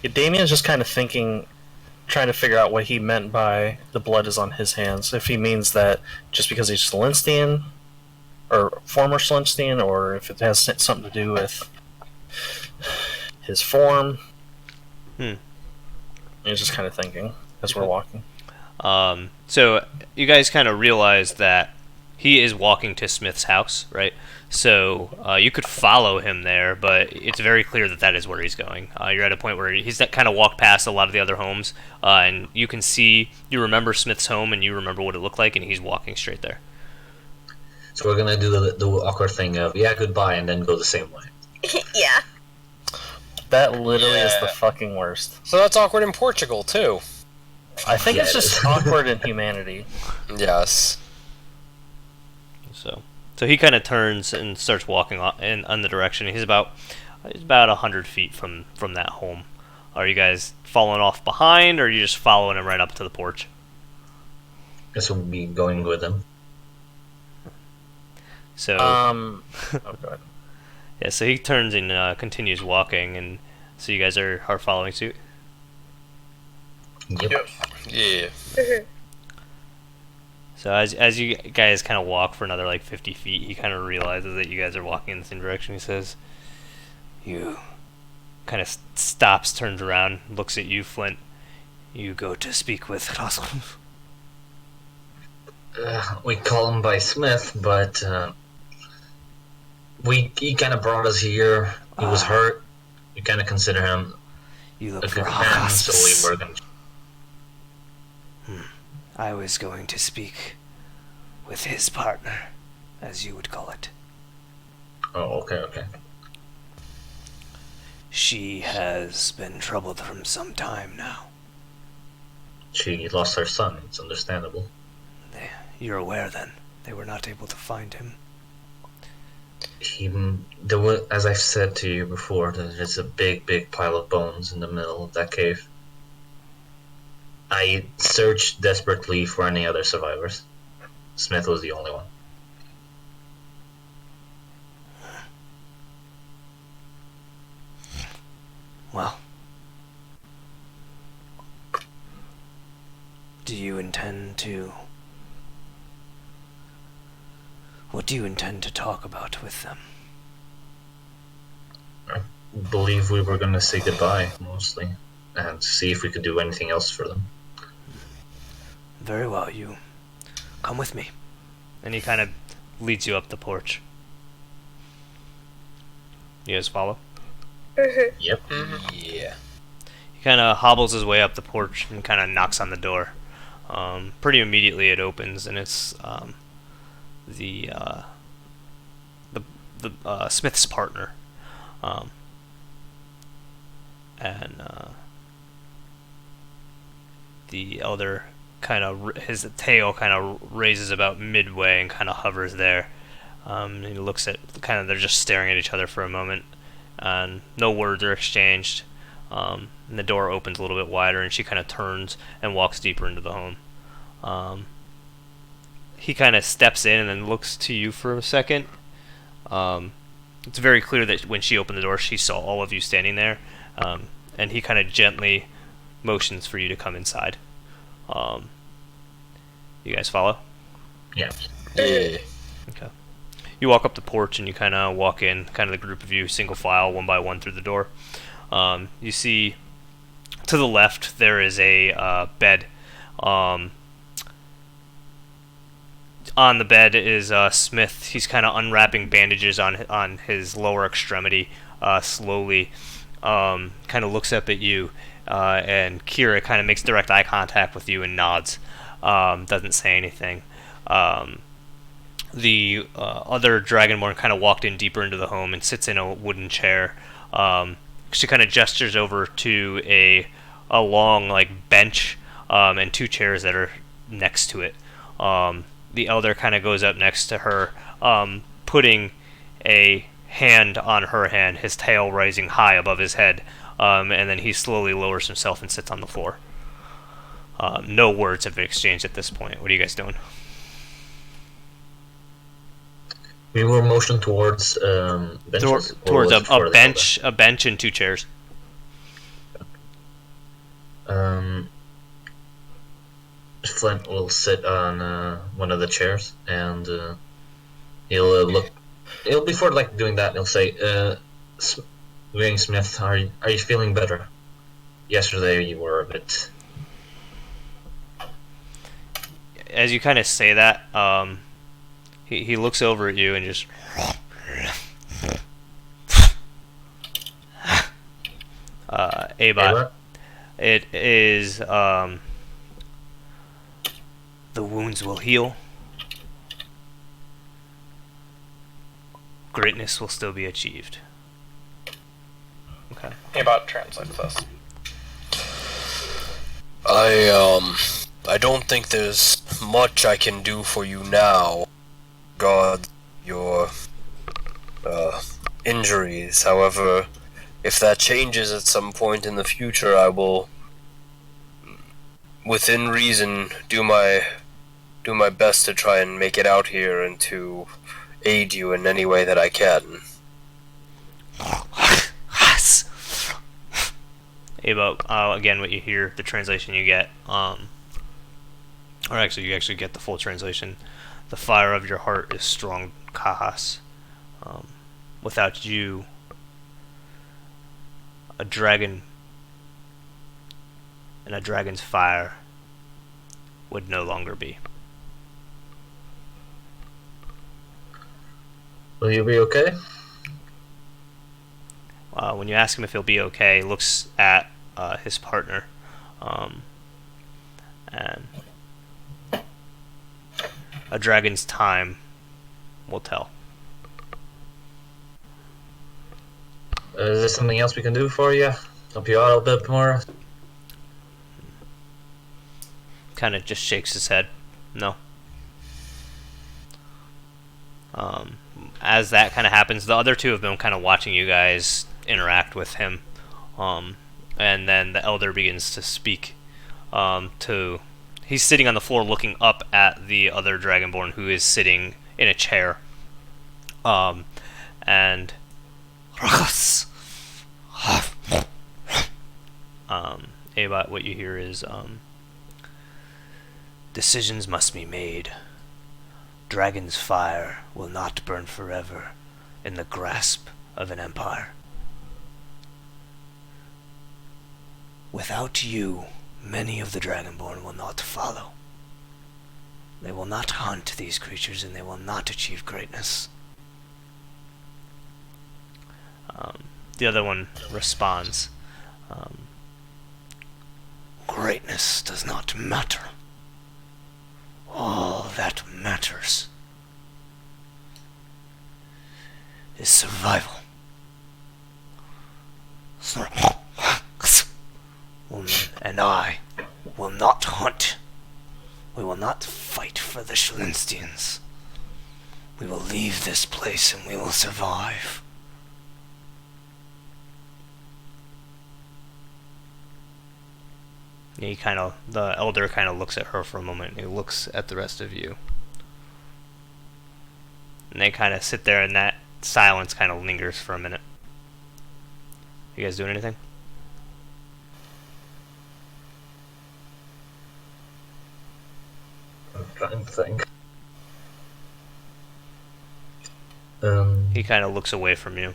Damien's just kind of thinking, trying to figure out what he meant by the blood is on his hands. If he means that just because he's Celestian, or former Celestian, or if it has something to do with his form. He's just kind of thinking as we're walking. So you guys kind of realize that he is walking to Smith's house, right? So you could follow him there, but it's very clear that that is where he's going. You're at a point where he's kind of walked past a lot of the other homes, and you can see, you remember Smith's home, and you remember what it looked like, and he's walking straight there. So we're gonna do the awkward thing of goodbye, and then go the same way. Yeah. That literally is the fucking worst. So that's awkward in Portugal, too. I think Yeah, it's it just is. awkward in humanity. Yes. So he kind of turns and starts walking in the direction. He's about 100 feet from that home. Are you guys following off behind, or are you just following him right up to the porch? Guess we'll be going with them. So Oh, God. yeah, so he turns and continues walking, and so you guys are following suit. Yep. Yeah. So as you guys kind of walk for another like 50 feet, he kind of realizes that you guys are walking in the same direction. He says, "You," kind of stops, turns around, looks at you, Flint. "You go to speak with Russell." We call him by Smith, but he kind of brought us here. He was hurt. We kind of consider him You a look good for man, so hospice. we were gonna. I was going to speak with his partner, as you would call it. Oh, okay. She has been troubled from some time now. She lost her son. It's understandable. You're aware, then, they were not able to find him. There was, as I've said to you before, there's a big pile of bones in the middle of that cave. I searched desperately for any other survivors. Smith was the only one. Well, do you intend to... What do you intend to talk about with them? I believe we were going to say goodbye, mostly, and see if we could do anything else for them. Very well, you come with me. And he kind of leads you up the porch. You guys follow? Yep. Yeah. He kind of hobbles his way up the porch and kind of knocks on the door. Pretty immediately it opens, and it's the Smith's partner. And the elder kind of, his tail kind of raises about midway and kind of hovers there. And he looks at, they're just staring at each other for a moment, and no words are exchanged. And the door opens a little bit wider, and she kind of turns and walks deeper into the home. He kind of steps in and then looks to you for a second. It's very clear that when she opened the door, she saw all of you standing there, and he kind of gently motions for you to come inside. You guys follow? Yeah. Yeah. Okay. You walk up the porch and you kind of walk in, kind of the group of you, single file, one by one through the door. You see to the left there is a bed. On the bed is Smith. He's kind of unwrapping bandages on his lower extremity slowly. Kind of looks up at you, and Kira kind of makes direct eye contact with you and nods. Doesn't say anything. The other Dragonborn kind of walked in deeper into the home and sits in a wooden chair. She kind of gestures over to a long bench and two chairs that are next to it. The elder kind of goes up next to her, putting a hand on her hand, his tail rising high above his head, and then he slowly lowers himself and sits on the floor. No words have been exchanged at this point. What are you guys doing? We were motioned towards benches, or Towards was it for the elder? a bench and 2 chairs. Flint will sit on one of the chairs, and he'll look. He'll before like doing that. He'll say, "Wayne Smith, are you feeling better? Yesterday you were a bit." As you kind of say that, he looks over at you and just. Abot. It is, the wounds will heal. Greatness will still be achieved. Okay. Abot translates this. I don't think there's much I can do for you now. God, your injuries. However, if that changes at some point in the future, I will, within reason, do my best to try and make it out here and to aid you in any way that I can. Abo, again, what you hear, the translation you get, or actually, you actually get the full translation. The fire of your heart is strong, Kahas. Without you, a dragon and a dragon's fire would no longer be. Will you be okay? When you ask him if he'll be okay, he looks at his partner, and a dragon's time will tell. Is there something else we can do for you? Help you out a bit more? Kind of just shakes his head. No. As that kind of happens, the other 2 have been kind of watching you guys interact with him, and then the elder begins to speak. He's sitting on the floor, looking up at the other dragonborn, who is sitting in a chair. And Abot, what you hear is, decisions must be made. Dragon's fire will not burn forever in the grasp of an empire. Without you, many of the Dragonborn will not follow. They will not hunt these creatures, and they will not achieve greatness. The other one responds, greatness does not matter. All that matters is survival. And I will not hunt. We will not fight for the Shalinstians. We will leave this place and we will survive. The elder kind of looks at her for a moment, and he looks at the rest of you. And they kind of sit there, and that silence kind of lingers for a minute. You guys doing anything? I'm trying to think. He kind of looks away from you,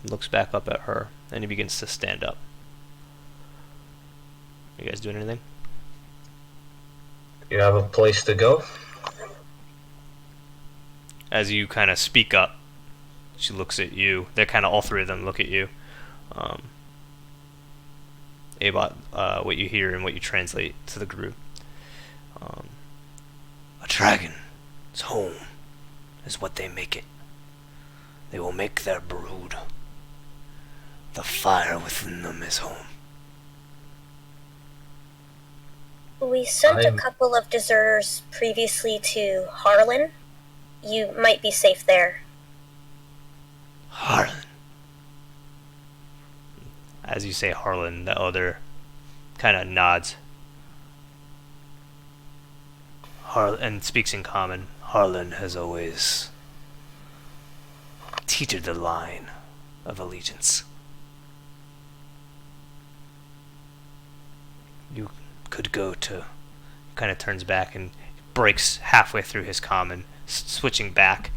looks back up at her, and he begins to stand up. You guys doing anything? You have a place to go? As you kind of speak up, she looks at you. They're kind of, all 3 of them look at you. Abot, what you hear and what you translate to the group. A dragon's home is what they make it. They will make their brood. The fire within them is home. We sent a couple of deserters previously to Harlan. You might be safe there. Harlan. As you say Harlan, the elder kind of nods. And speaks in common. Harlan has always teeter the line of allegiance. You could go to... Kind of turns back and breaks halfway through his common, switching back.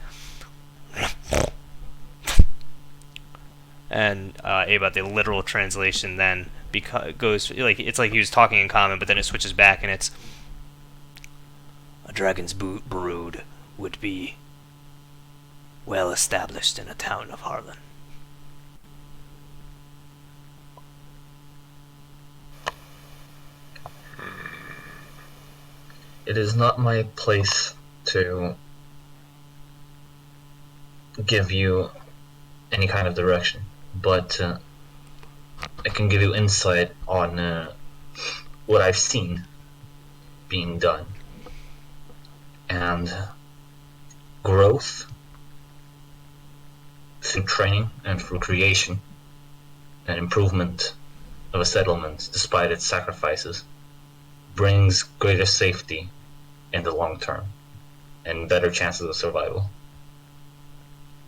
And about the literal translation then goes like it's like he was talking in common, but then it switches back and it's a dragon's brood would be well established in a town of Harlan. It is not my place to give you any kind of direction, but I can give you insight on what I've seen being done. And growth through training and through creation and improvement of a settlement, despite its sacrifices, brings greater safety in the long term and better chances of survival.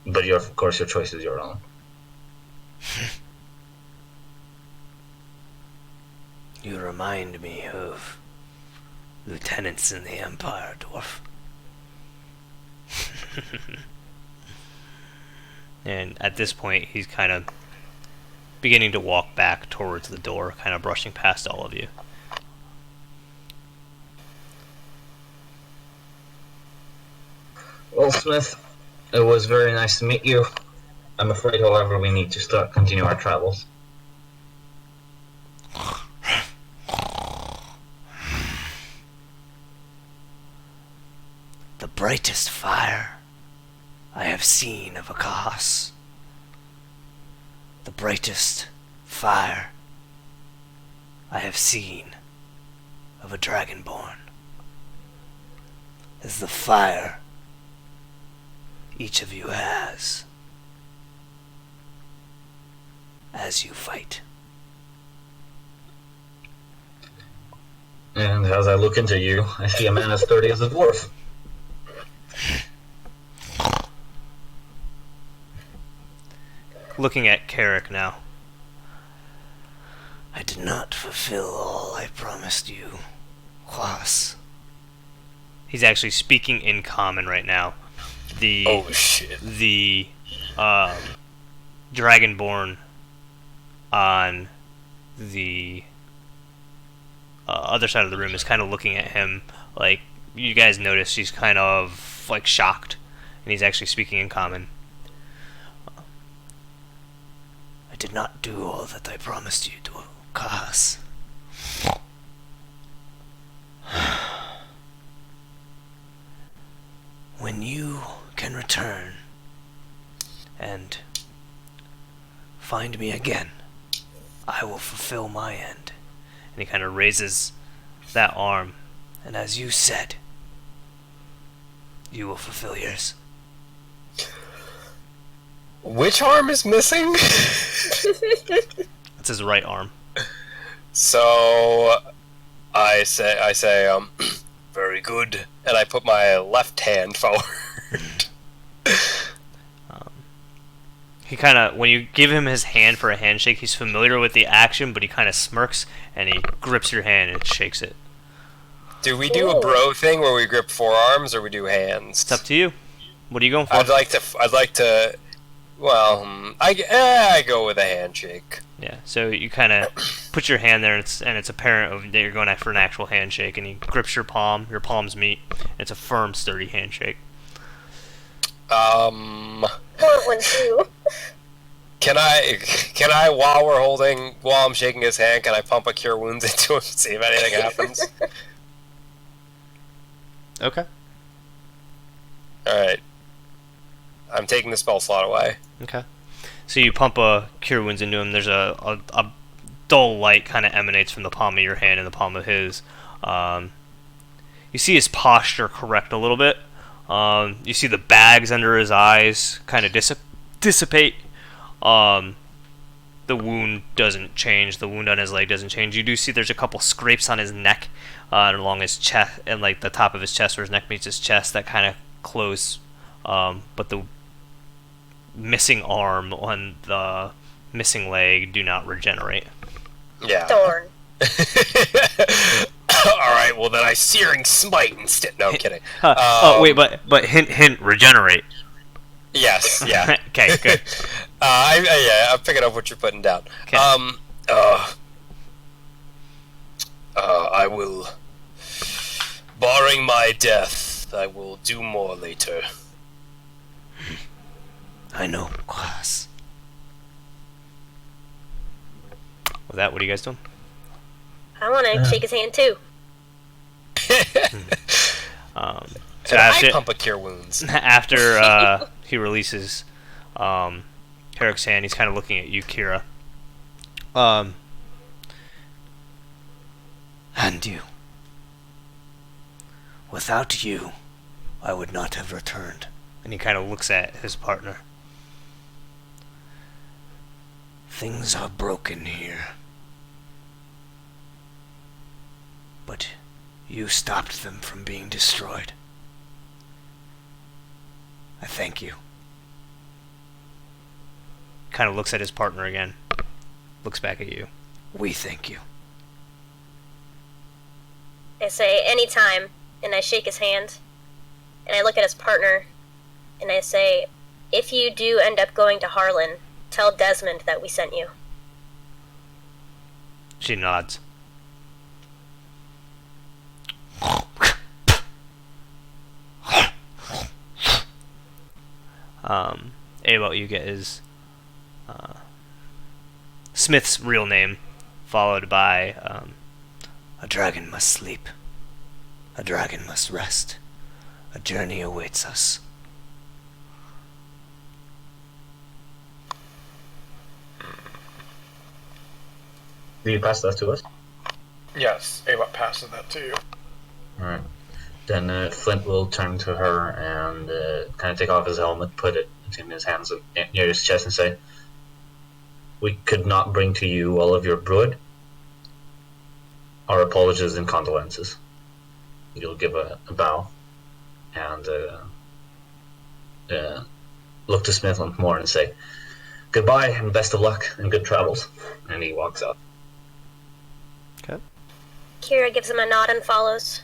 But of course your choice is your own. You remind me of lieutenants in the Empire, dwarf. And at this point, he's kind of beginning to walk back towards the door, kind of brushing past all of you. Well, Smith, it was very nice to meet you. I'm afraid, however, we need to continue our travels. The brightest fire I have seen of a Kahas. The brightest fire I have seen of a Dragonborn is the fire each of you has as you fight. And as I look into you, I see a man as sturdy as a dwarf. Looking at Carrick now. I did not fulfill all I promised you, Quas. He's actually speaking in common right now. Oh shit. The Dragonborn on the other side of the room is kind of looking at him like, you guys notice he's kind of like shocked, and he's actually speaking in common. I did not do all that I promised you, Kahas. When you can return and find me again, I will fulfill my end. And he kind of raises that arm, and as you said, you will fulfill yours. Which arm is missing? That's his right arm. So I say, very good, and I put my left hand forward. He kind of, when you give him his hand for a handshake, he's familiar with the action, but he kind of smirks, and he grips your hand and shakes it. Do we do a bro thing where we grip forearms, or we do hands? It's up to you. What are you going for? I'd like to. Well, I go with a handshake. Yeah. So you kind of put your hand there, and it's apparent that you're going for an actual handshake, and he grips your palm. Your palms meet. It's a firm, sturdy handshake. I want one too. Can I while I'm shaking his hand, can I pump a cure wounds into him and see if anything happens? Okay. Alright. I'm taking the spell slot away. Okay. So you pump a cure wounds into him. There's a dull light kind of emanates from the palm of your hand and the palm of his. You see his posture correct a little bit. You see the bags under his eyes kind of dissipate. The wound doesn't change. The wound on his leg doesn't change. You do see there's a couple scrapes on his neck and along his chest, and like the top of his chest where his neck meets his chest, that kind of close. But the missing arm and the missing leg do not regenerate. Yeah. Darn. Alright, well then I Searing Smite instead. No, I'm kidding. Wait, but hint, regenerate. Yes, yeah. Okay, good. I'm picking up what you're putting down. Okay. I will, barring my death, I will do more later. I know, class. With that, what are you guys doing? I want to shake his hand too. So I pump a cure wounds. after he releases Herrick's hand, he's kind of looking at you, Kira. And you. Without you, I would not have returned. And he kind of looks at his partner. Things are broken here. But you stopped them from being destroyed. I thank you. Kind of looks at his partner again. Looks back at you. We thank you. I say, anytime, and I shake his hand, and I look at his partner, and I say, if you do end up going to Harlan, tell Desmond that we sent you. She nods. What you get is Smith's real name, followed by a dragon must sleep, a dragon must rest, a journey awaits us. Do you pass that to us? Yes, Ava passes that to you. Alright. Then Flint will turn to her and kind of take off his helmet, put it in his hands near his chest and say, "We could not bring to you all of your brood. Our apologies and condolences." You'll give a bow and look to Smith once more and say, "Goodbye and best of luck and good travels." And he walks out. Okay. Kira gives him a nod and follows.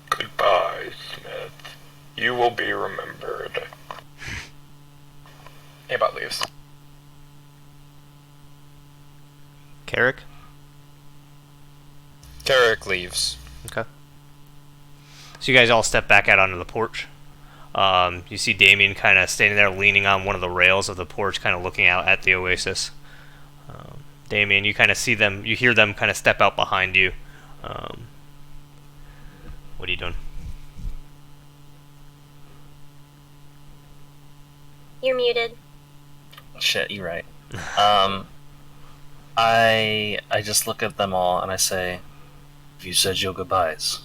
Goodbye, Smith. You will be remembered. Ava leaves. Carrick? Carrick leaves. Okay. So you guys all step back out onto the porch. You see Damien kind of standing there leaning on one of the rails of the porch, kind of looking out at the oasis. Damien, you kind of see them, you hear them kind of step out behind you. What are you doing? You're muted. Shit, you're right. I just look at them all and I say, "Have you said your goodbyes?"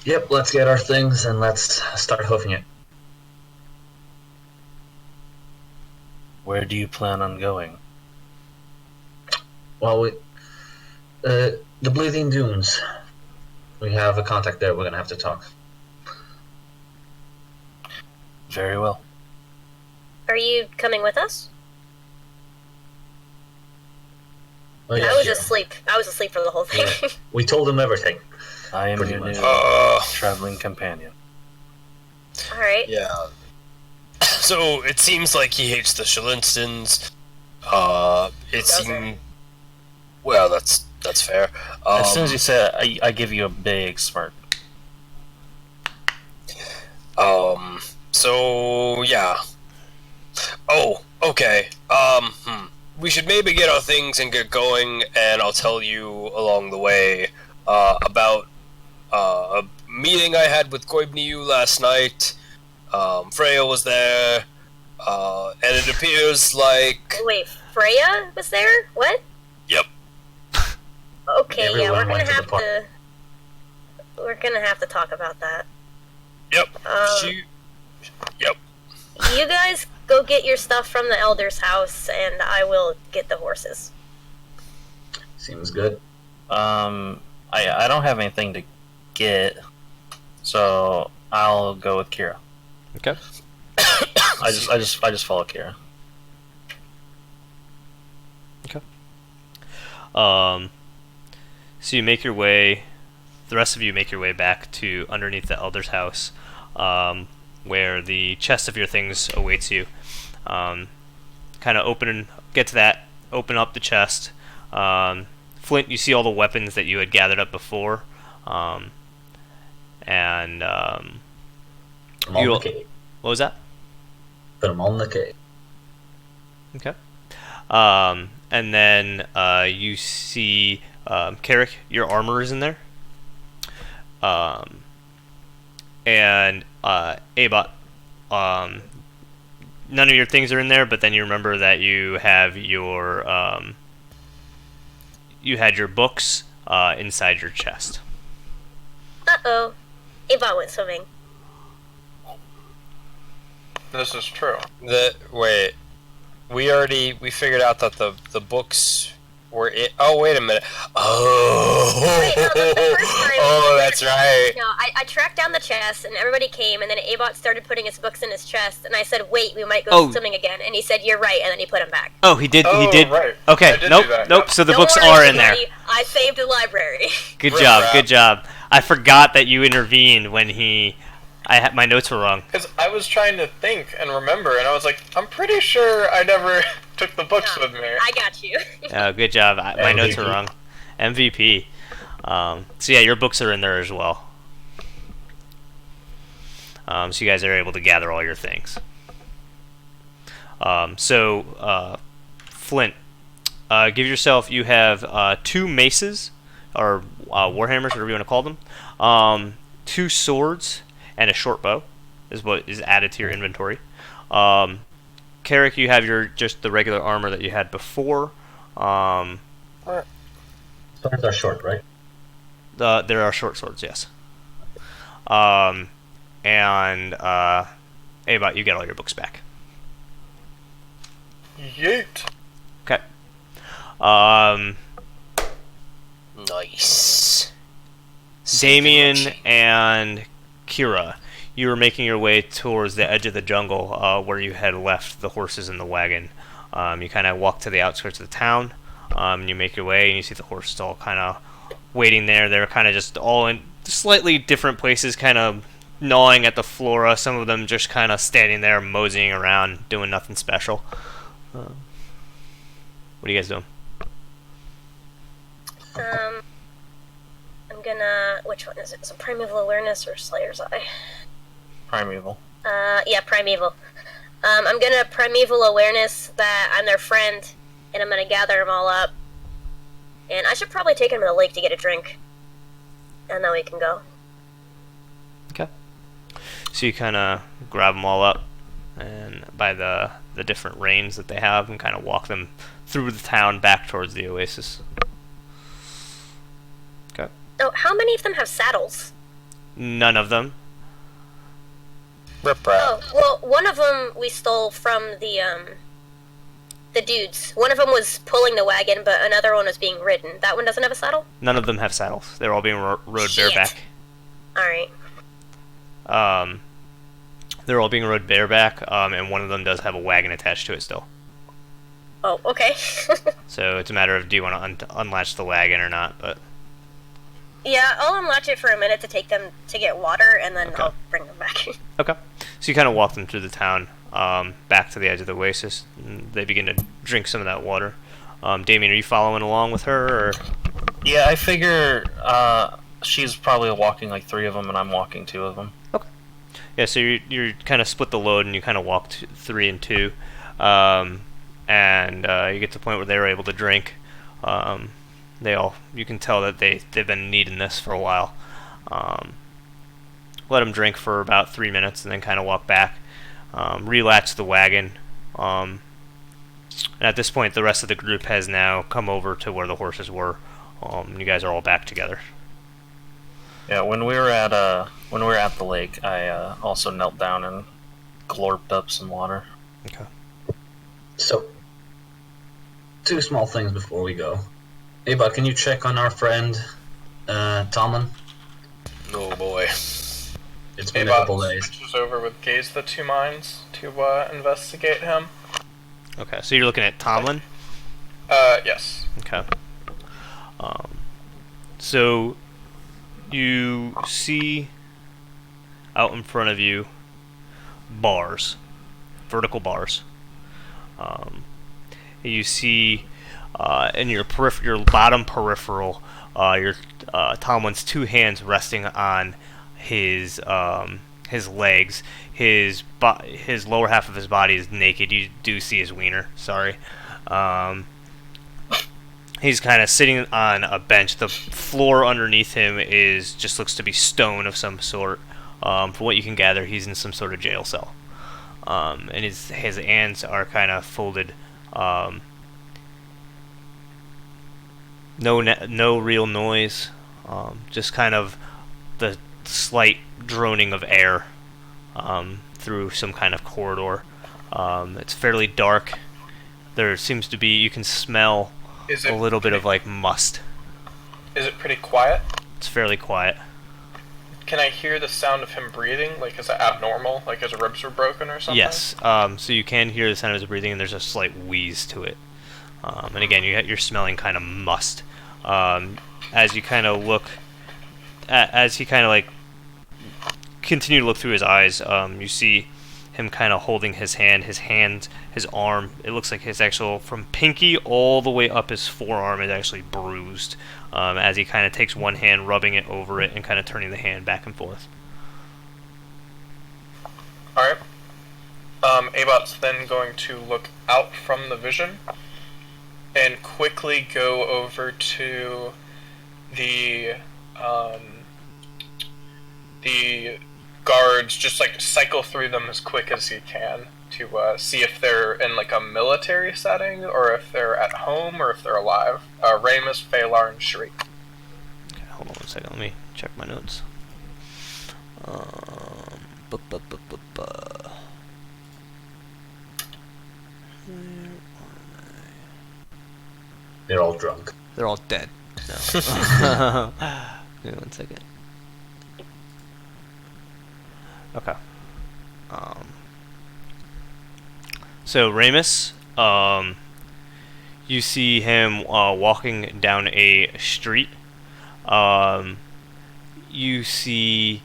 Yep, let's get our things and let's start hoofing it. Where do you plan on going? Well, the Bleeding Dunes. We have a contact there. We're gonna have to talk. Very well. Are you coming with us? Oh, yeah, I was sure. asleep. I was asleep for the whole thing. Yeah. We told him everything. I am Pretty your much. new traveling companion. Alright. Yeah. So it seems like he hates the Shalinsons. It seemed. Well, that's fair. As soon as you say it, I give you a big smirk. So yeah. Oh, okay. We should maybe get our things and get going, and I'll tell you along the way about a meeting I had with Koibniu last night. Freya was there, and it appears like... Wait, Freya was there? What? Yep. Okay, yeah, Everyone we're went gonna to the have park. to... We're gonna have to talk about that. Yep. Yep. You guys go get your stuff from the Elder's house, and I will get the horses. Seems good. I don't have anything to get, so I'll go with Kira. Okay. I just follow Kira. So you make your way. The rest of you make your way back to underneath the elder's house, where the chest of your things awaits you. Kind of get to that. Open up the chest. Flint, you see all the weapons that you had gathered up before, and Put 'em on the cake. what was that? Put 'em on the cake. Okay. And then you see Carrick, your armor is in there. And Abot, none of your things are in there, but then you remember that you have your you had your books inside your chest. Uh-oh. Ava went swimming. This is true. Wait. We figured out that the books were it. Oh, wait a minute. Oh. Wait, no, the first time- Oh, that's right. No, I tracked down the chest, and everybody came, and then Abot started putting his books in his chest, and I said, wait, we might go swimming again, and he said, you're right, and then he put them back. Oh, he did. Oh, he did. right. Okay. I did Nope. do that, Nope. yep. So the Don't books worry, are in there. everybody, I saved the library. Good Rip job. rap. Good job. I forgot that you intervened when my notes were wrong. Because I was trying to think and remember, and I was like, I'm pretty sure I never took the books No, with me. I got you. Good job. My notes were MVP. wrong. MVP. So yeah, your books are in there as well. So you guys are able to gather all your things. Flint, give yourself. You have 2 maces or warhammers, whatever you want to call them. 2 swords and a short bow is what is added to your inventory. Carrick, you have just the regular armor that you had before. Swords are short, right? There are short swords, yes. And Abot, you get all your books back. Yeet. Okay. Nice. Damien and Kira, you were making your way towards the edge of the jungle where you had left the horses in the wagon. You kind of walk to the outskirts of the town. And you make your way, and you see the horses all kind of waiting there. They're kind of just all in slightly different places, kind of gnawing at the flora. Some of them just kind of standing there, moseying around, doing nothing special. What are you guys doing? I'm gonna... Which one is it? Is it Primeval Awareness or Slayer's Eye? Primeval. Yeah, Primeval. I'm gonna Primeval Awareness that I'm their friend, and I'm gonna gather them all up. And I should probably take them to the lake to get a drink. And then we can go. Okay. So you kind of grab them all up, and by the different reins that they have, and kind of walk them through the town back towards the oasis. Okay. Oh, how many of them have saddles? None of them. Rip rap. Oh, well, one of them we stole from the dudes. One of them was pulling the wagon, but another one was being ridden. That one doesn't have a saddle? None of them have saddles. They're all being rode Shit. bareback. Alright. They're all being rode bareback, and one of them does have a wagon attached to it still. Oh, okay. So it's a matter of do you want to unlatch the wagon or not, but... Yeah, I'll unlatch it for a minute to take them to get water, and then Okay. I'll bring them back. Okay. So you kind of walk them through the town, back to the edge of the oasis, and they begin to drink some of that water. Damien, are you following along with her, or...? Yeah, I figure she's probably walking like 3 of them, and I'm walking 2 of them. Yeah, so you're kind of split the load, and you kind of walk 3 and 2, and you get to the point where they were able to drink. You can tell that they've been needing this for a while. Let them drink for about 3 minutes, and then kind of walk back, relatch the wagon. And at this point, the rest of the group has now come over to where the horses were. You guys are all back together. Yeah, when we were at the lake, I also knelt down and glorped up some water. Okay. So, 2 small things before we go. Ava, can you check on our friend, Tomlin? Oh boy. It's been a couple Abot days. switches over with Gaze the Two Minds to investigate him. Okay, so you're looking at Tomlin? Yes. Okay. So you see out in front of you bars, vertical bars. You see in your your bottom peripheral, your Tomlin's two hands resting on his legs. His lower half of his body is naked. You do see his wiener. Sorry. He's kind of sitting on a bench. The floor underneath him just looks to be stone of some sort. From what you can gather, he's in some sort of jail cell. And his hands are kind of folded. No real noise. Just kind of the slight droning of air through some kind of corridor. It's fairly dark. There seems to be, you can smell a little bit of like must. Is it pretty quiet? It's fairly quiet. Can I hear the sound of him breathing? Like, is it abnormal? Like his ribs were broken or something? Yes. So you can hear the sound of his breathing, and there's a slight wheeze to it. And again, you're smelling kind of must. As you kind of look, as he kind of like continue to look through his eyes, you see him kind of holding his hand, his arm. It looks like his actual, from pinky all the way up his forearm, is actually bruised. As he kind of takes one hand, rubbing it over it, and kind of turning the hand back and forth. Alright. Abot's then going to look out from the vision and quickly go over to the guards, just like cycle through them as quick as he can to see if they're in like a military setting, or if they're at home, or if they're alive. Ramus, Phalar, and Shriek. Okay, hold on one second. Let me check my notes. They're all drunk. They're all dead. No. Give me one second. Okay. So Ramus, you see him walking down a street. You see,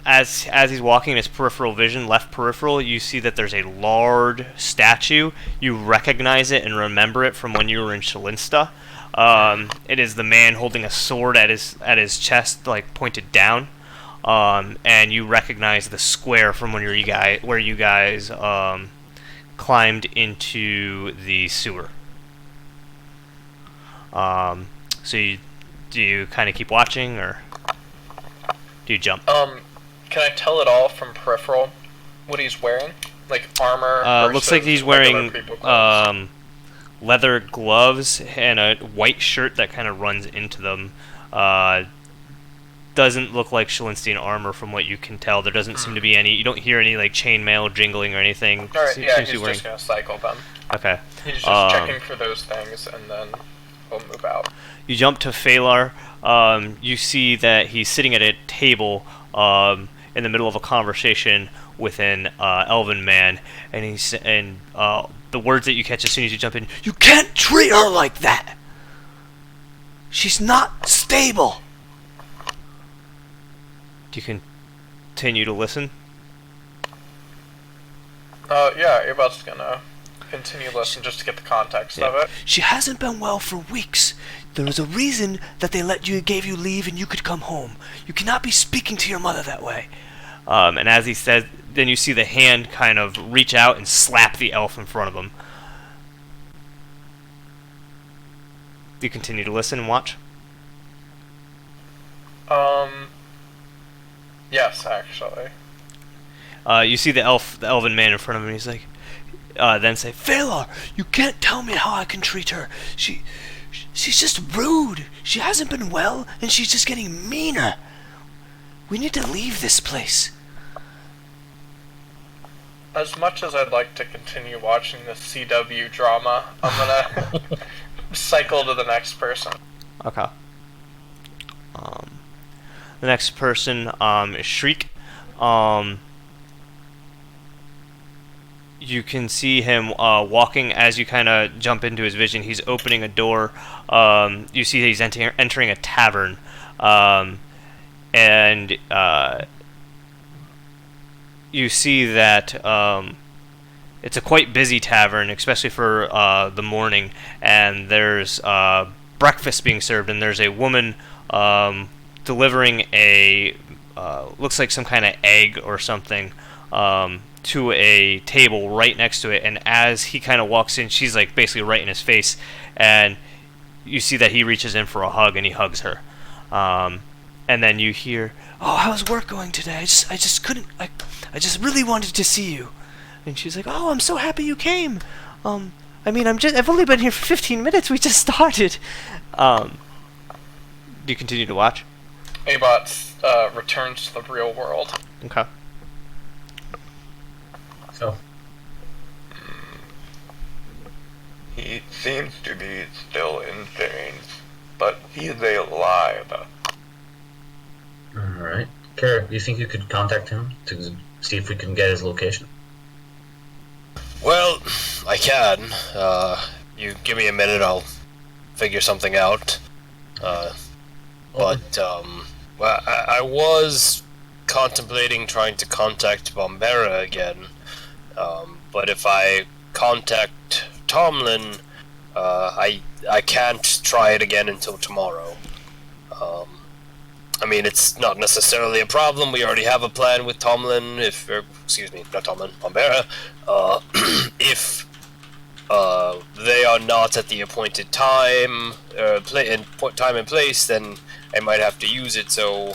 as he's walking in his peripheral vision, left peripheral, you see that there's a large statue. You recognize it and remember it from when you were in Shalinsta. It is the man holding a sword at his chest, like pointed down. And you recognize the square from when where you guys climbed into the sewer. So do you kind of keep watching, or do you jump? Can I tell it all from peripheral what he's wearing? Like armor? Looks like he's wearing leather gloves and a white shirt that kind of runs into them. Doesn't look like Shalinstian armor from what you can tell. There doesn't seem to be any. You don't hear any like chainmail jingling or anything. Alright, yeah, he's just gonna cycle them. Okay. He's just checking for those things, and then we'll move out. You jump to Phalar. You see that he's sitting at a table in the middle of a conversation with an elven man, and the words that you catch as soon as you jump in: "You can't treat her like that. She's not stable." Do you continue to listen? Yeah, Abot's gonna continue to listen just to get the context of it. She hasn't been well for weeks. There was a reason that they gave you leave and you could come home. You cannot be speaking to your mother that way. And as he says, then you see the hand kind of reach out and slap the elf in front of him. Do you continue to listen and watch? Yes, actually. You see the elven man in front of him, and he's like, then say, "Phalar, you can't tell me how I can treat her. She's just rude. She hasn't been well, and she's just getting meaner. We need to leave this place." As much as I'd like to continue watching the CW drama, I'm gonna cycle to the next person. Okay. The next person is Shriek. You can see him walking as you kind of jump into his vision. He's opening a door. You see he's entering a tavern, and you see that it's a quite busy tavern, especially for the morning. And there's breakfast being served, and there's a woman delivering a looks like some kind of egg or something. To a table right next to it, and as he kind of walks in, she's like basically right in his face, and you see that he reaches in for a hug, and he hugs her, and then you hear, "Oh, how's work going today? I just couldn't. I just really wanted to see you," and she's like, "Oh, I'm so happy you came. I mean, I've only been here for 15 minutes. We just started." Do you continue to watch? Abot returns to the real world. Okay. So, He seems to be still in chains, but he's alive. alright. Kara, do you think you could contact him to see if we can get his location? Well, I can. You give me a minute, I'll figure something out. But well, I was contemplating trying to contact Bombera again. But if I contact Tomlin, I can't try it again until tomorrow. I mean, it's not necessarily a problem. We already have a plan with Tomlin. Excuse me, not Tomlin, Bombera. If they are not at the appointed time, time and place, then I might have to use it. So,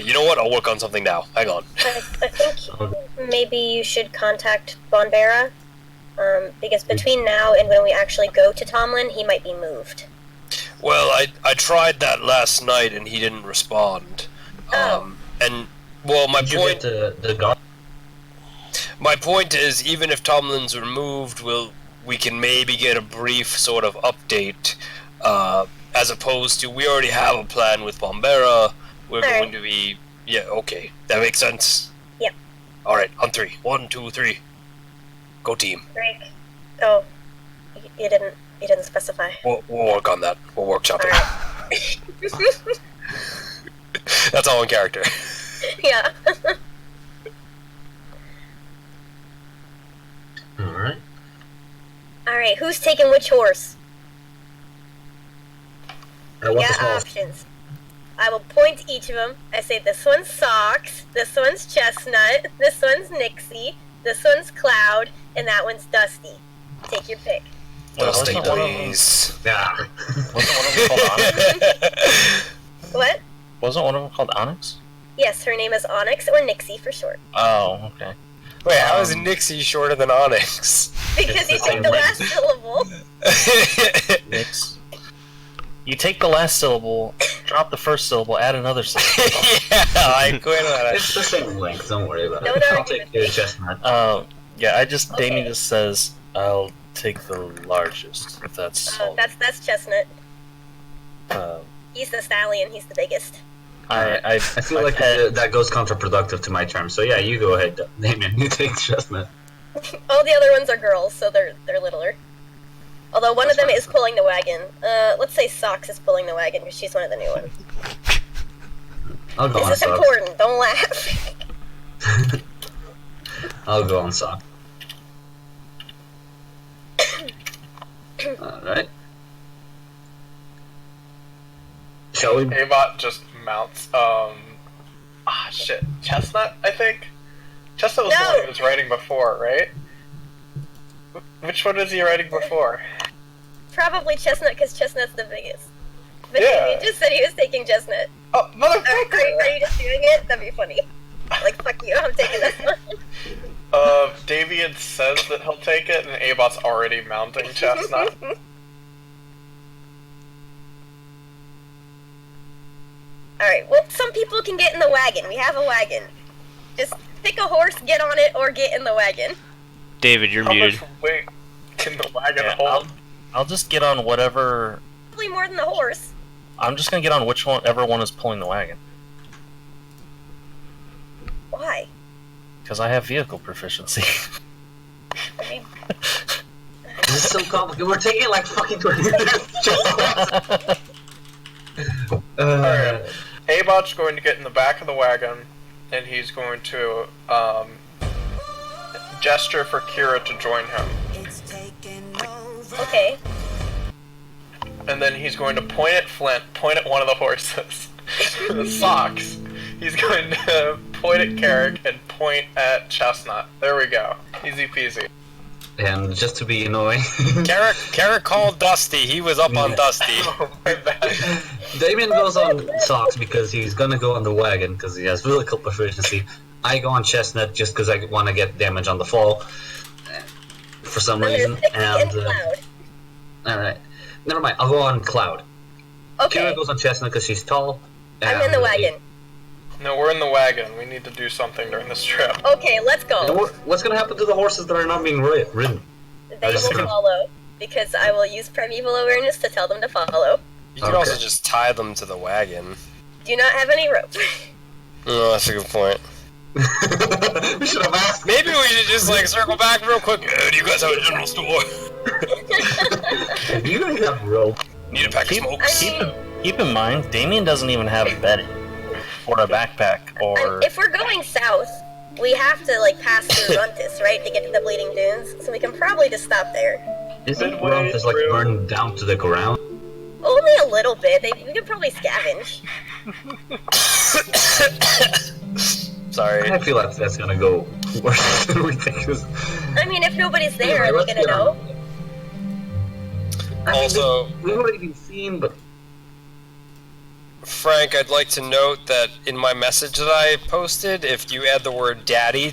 you know what? I'll work on something now. Hang on. I think maybe you should contact Bonbera, because between now and when we actually go to Tomlin, he might be moved. Well, I tried that last night and he didn't respond. And well, my Did you point. get the guard? My point is, even if Tomlin's removed, we can maybe get a brief sort of update, as opposed to we already have a plan with Bombera. We're going to be okay. That makes sense. Yep. All right, on 3. 1, 2, 3. Go team. Break. Oh, you didn't specify. We'll work on that. We'll workshop it. Alright. That's all in character. Yeah. Alright. Alright, who's taking which horse? What's Yeah, his horse? options. I will point to each of them. I say, this one's Socks, this one's Chestnut, this one's Nixie, this one's Cloud, and that one's Dusty. Take your pick. Dusty, wasn't one of them- please. Yeah. Wasn't one of them called Onyx? What? Wasn't one of them called Onyx? Yes, her name is Onyx, or Nixie for short. Oh, okay. Wait, how is Nixie shorter than Onyx? Because you take the last syllable. Nix. You take the last syllable, drop the first syllable, add another syllable. Yeah, I quit on that. It's the same length, don't worry about it. Don't I'll argue take with me. your chestnut. Yeah, Damien Okay. just says, I'll take the largest, if that's all. That's Chestnut. Uh, He's the stallion. He's the biggest. I feel like that goes counterproductive to my term, so yeah, you go ahead, Damien. You take the chestnut. All the other ones are girls, so they're littler. Although one of them is pulling the wagon. Let's say Socks is pulling the wagon because she's one of the new ones. I'll go on This is sock. important. Don't laugh. I'll go on sock. Alright. Shall we? Abot just mounts, shit. Chestnut, I think? Chestnut was the No. one he was riding before, right? Which one was he riding before? Probably Chestnut because Chestnut's the biggest. But Yeah. he just said he was taking Chestnut. Oh, Are motherfucker! you just doing it? That'd be funny. Like, fuck you, I'm taking this one. Davian says that he'll take it, and Abot's already mounting Chestnut. Alright, well, some people can get in the wagon. We have a wagon. Just pick a horse, get on it, or get in the wagon. David, you're How muted. much weight can the wagon yeah, hold? I'll just get on whatever. Probably more than the horse. I'm just gonna get on whichever one is pulling the wagon. Why? Because I have vehicle proficiency. I mean, This is so complicated. We're taking like fucking 20 minutes. Alright. Abot's going to get in the back of the wagon, and he's going to gesture for Kira to join him. okay. And then he's going to point at Flint, point at one of the horses. The socks. He's going to point at Carrick and point at Chestnut. There we go. Easy peasy. And just to be annoying, Carrick called Dusty. He was up on Dusty. Oh, my bad. Damien goes on Socks because he's gonna go on the wagon because he has vehicle proficiency. I go on Chestnut just because I want to get damage on the fall for some reason. And Cloud. alright, never mind. I'll go on Cloud. Okay. Kira goes on Chestnut because she's tall. I'm in the wagon. No, we're in the wagon. We need to do something during this trip. Okay, let's And go. what's gonna happen to the horses that are not being ridden? They will follow, because I will use primeval awareness to tell them to follow. You can also just tie them to the wagon. Do not have any rope. Oh, that's a good point. We should have asked. Maybe we should just like circle back real quick. Do you guys have a general store? You don't have rope. Need a pack of smokes? Keep in mind, Damien doesn't even have bedding or a backpack or. If we're going south, we have to like pass through Runtus, right, to get to the Bleeding Dunes. So we can probably just stop there. Isn't Runtus like burned down to the ground? Only a little bit. We could probably scavenge. Sorry. I feel like that's gonna go worse than we think. I mean, if nobody's there, are Anyway, they gonna know? Also, we've already been seen, but Frank, I'd like to note that in my message that I posted, if you add the word daddy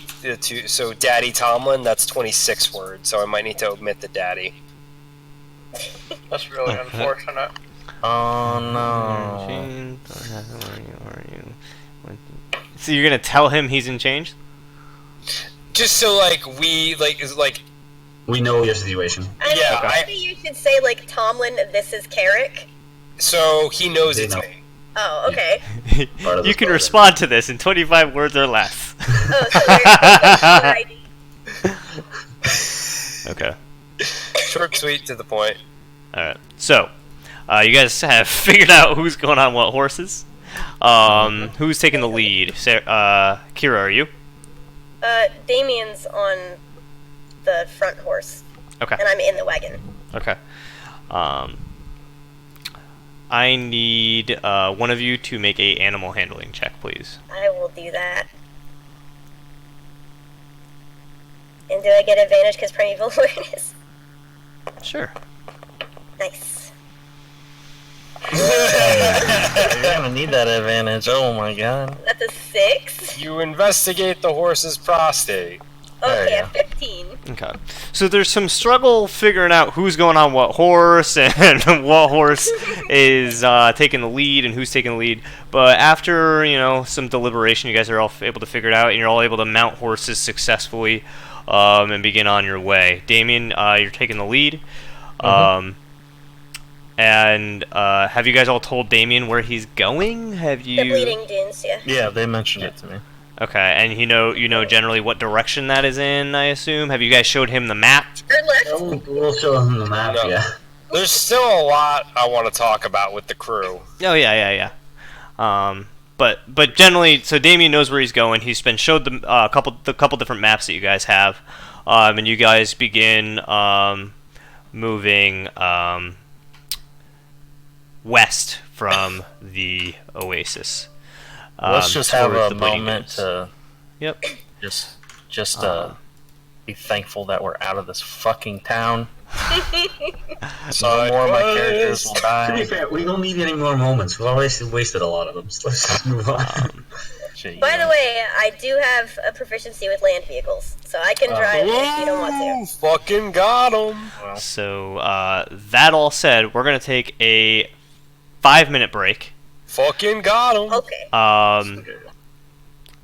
so Daddy Tomlin, that's 26 words, so I might need to omit the daddy. That's really unfortunate. Oh no. So you're gonna tell him he's in change? Just so we we know your situation. I mean, Yeah, maybe you should say like Tomlin, this is Carrick. so he knows They it's know. me. Oh, okay. Part of the You can story. respond to this in 25 words or less. Oh, so there's ID. Okay. Short, sweet, to the point. Alright. So, you guys have figured out who's going on what horses. Who's taking the lead? Kira, are you? Damien's on the front horse, Okay. and I'm in the wagon. Okay. I need one of you to make a animal handling check, please. I will do that. And do I get advantage because primeval awareness? Sure. Nice. You're gonna need that advantage. Oh my god. That's a 6. You investigate the horse's prostate. Okay, you a 15. Okay. So there's some struggle figuring out who's going on what horse and what horse is taking the lead and who's taking the lead. But after, some deliberation, you guys are all able to figure it out, and you're all able to mount horses successfully and begin on your way. Damien, you're taking the lead. And have you guys all told Damien where he's going? Have you? The Bleeding Dunes, yeah. Yeah, they mentioned it to me. Okay, and you know generally what direction that is in, I assume? Have you guys showed him the map? Or left. We'll show him the map, No. yeah. There's still a lot I want to talk about with the crew. Oh, yeah. But generally, so Damien knows where he's going. He's been showed the couple different maps that you guys have, and you guys begin moving west from the oasis. Let's just have towards a the Bleeding moment Dunes. to Yep. just be thankful that we're out of this fucking town. No more of my characters will To be die. fair, we don't need any more moments. We've already wasted a lot of them, so let's just move on. Shit, By yeah. the way, I do have a proficency with land vehicles, so I can drive if you don't want to. Fucking got him. So that all said, we're gonna take a 5-minute break. Fucking got him. Okay.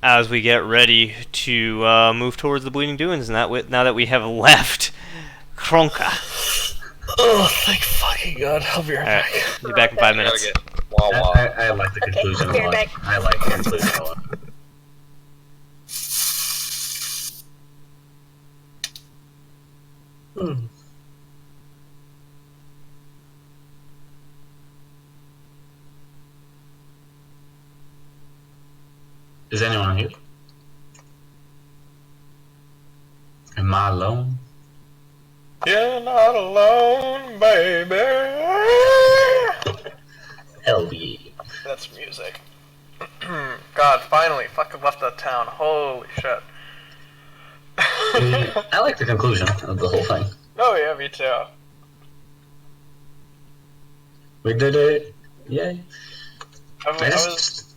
As we get ready to move towards the Bleeding Dunes, and now that we have left Kronka. Oh, thank fucking God. I'll be right Alright, back. be back in 5 I gotta minutes. get Wawa. I like the Okay, conclusion I'll be a right lot. back. I like the conclusion a lot. Hmm. Is anyone here? Am I alone? You're not alone, baby. Hell yeah. That's music. God, finally, fucking left that town. Holy shit. I like the conclusion of the whole thing. Oh yeah, me too. We did it. Yay. I was.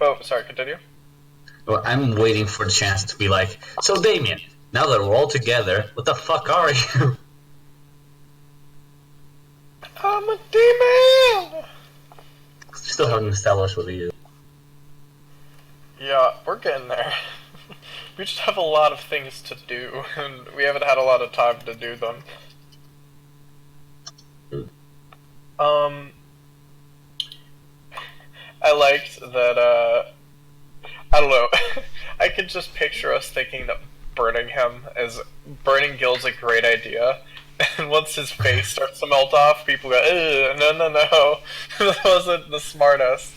Oh, sorry. Continue. Well, I'm waiting for the chance to be like, so Damien, now that we're all together, what the fuck are you? I'm a demon. Still haven't established what he is. Yeah, we're getting there. We just have a lot of things to do, and we haven't had a lot of time to do them. I liked that, I don't know, I could just picture us thinking that burning Gil's a great idea, and once his face starts to melt off, people go, no, that wasn't the smartest.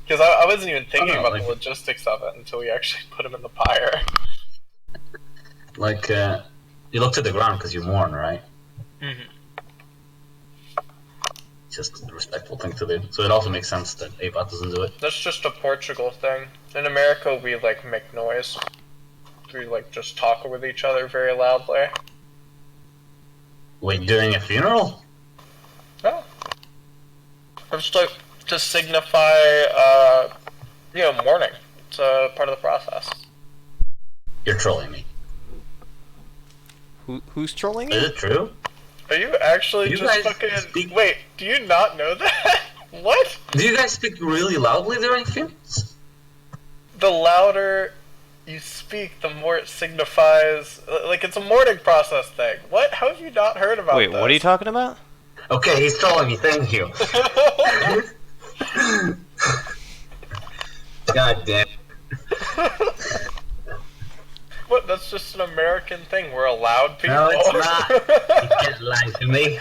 Because I wasn't even thinking about the logistics of it until we actually put him in the pyre. Like, you look to the ground because you mourn, right? Mm-hmm. Just a respectful thing to do. So it also makes sense that Abot doesn't do it. That's just a Portugal thing. In America, we, like, make noise. We, like, just talk with each other very loudly. Wait, during a funeral? No. It's just, like, to signify, mourning. It's a part of the process. You're trolling me. Who's trolling Is you? it true? Are you actually You just guys fucking... speak- Wait, do you not know that? What? Do you guys speak really loudly during funerals? The louder you speak, the more it signifies... Like, it's a mourning process thing. What? How have you not heard about Wait, this? what are you talking about? Okay, he's trolling me, thank you. God damn. What? That's just an American thing. We're allowed people. No, it's not. You can't lie to me.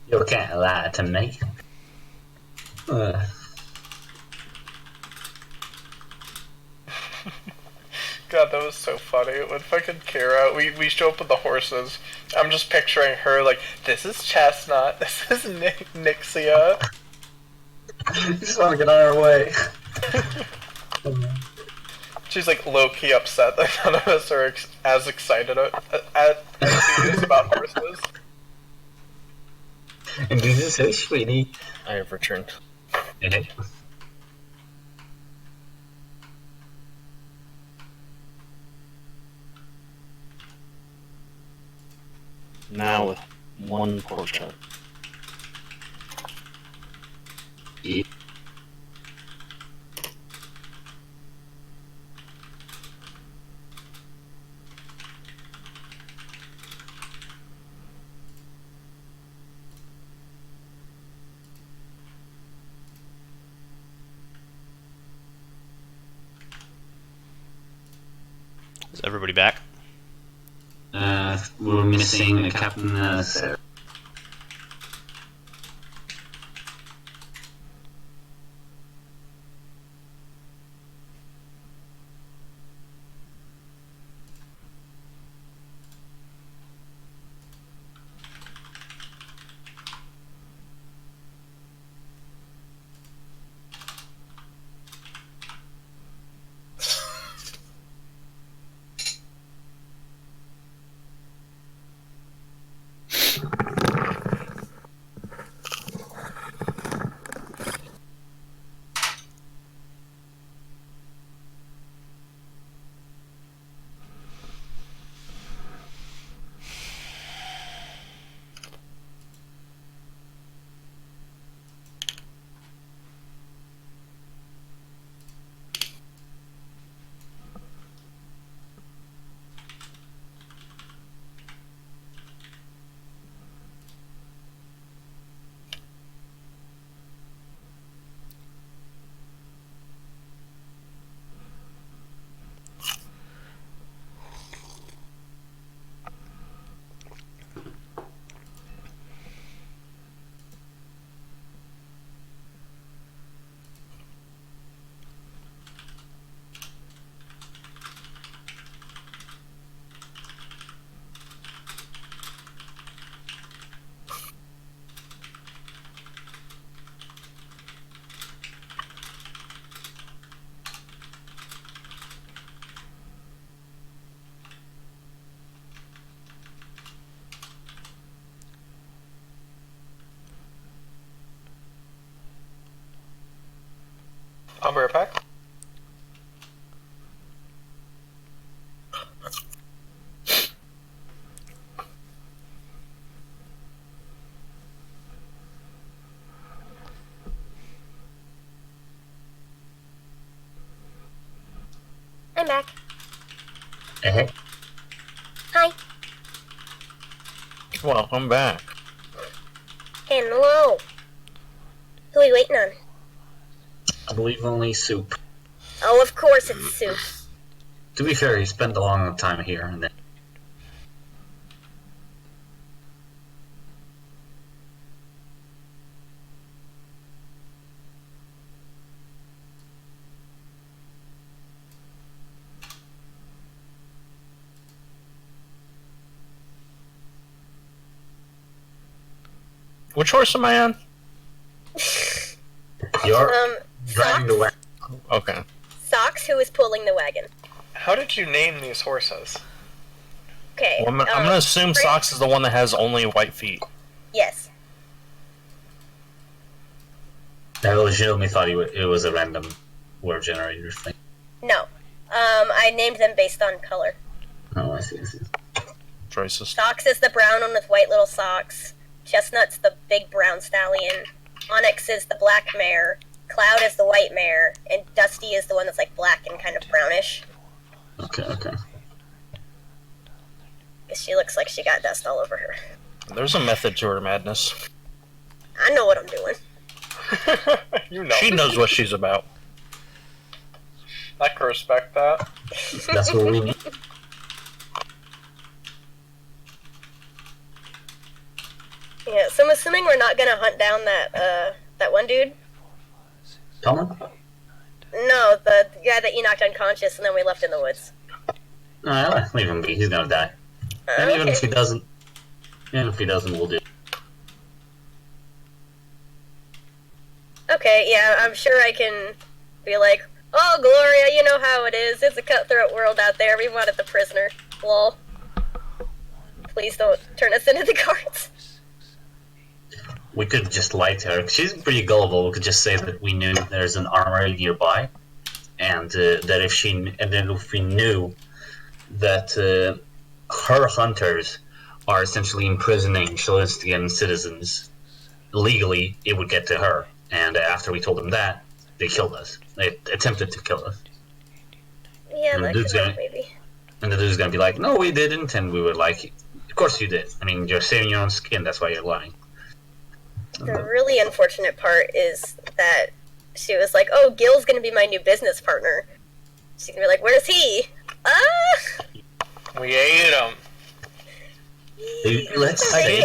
You can't lie to me. God, that was so funny. When fucking Kira, we show up with the horses. I'm just picturing her like, this is Chestnut, this is Nixia. You just want to get on our way. She's like low-key upset that none of us are as excited as she is about horses. And this is so sweetie. I have returned. Now with one pork chop. Yeah. Is everybody back? We're missing Captain Sarah. I'll be right back. I'm back. Eh? Hi. Welcome back. Hello. Who are we waiting on? I believe only Soup. Oh, of course it's Soup. To be fair, he spent a long time here, and then Which horse am I on? you're driving the Socks? wagon. Okay. Socks, who is pulling the wagon? How did you name these horses? Okay. Well, I'm gonna assume Frank- Socks is the one that has only white feet. Yes. I legitimately thought it was a random word generator thing. No. I named them based on color. Oh, I see. Choices. Socks is the brown one with white little socks. Chestnut's the big brown stallion. Onyx is the black mare. Cloud is the white mare. And Dusty is the one that's like black and kind of brownish. Okay. Because she looks like she got dust all over her. There's a method to her madness. I know what I'm doing. You know. She knows what she's about. I can respect that. That's what we need. Yeah, so I'm assuming we're not gonna hunt down that one dude. Colin? No, the guy that you knocked unconscious and then we left in the woods. Leave him be. He's gonna die. And even if Okay. he doesn't, we'll do. Okay, yeah, I'm sure I can be like, oh, Gloria, you know how it is. It's a cutthroat world out there. We wanted the prisoner. Lol. Please don't turn us into the guards. We could just lie to her. She's pretty gullible. We could just say that we knew there's an armory nearby, and that if we knew that her hunters are essentially imprisoning Shalistian citizens legally, it would get to her. And after we told them that, they killed us. They attempted to kill us. Yeah, And that dude's could gonna- work, maybe. And the dude's gonna be like, "No, we didn't," and we were like, "Of course you did. I mean, you're saving your own skin. That's why you're lying." The really unfortunate part is that she was like, oh, Gil's gonna be my new business partner. She's gonna be like, where's he? Ah! We ate them. Let's I say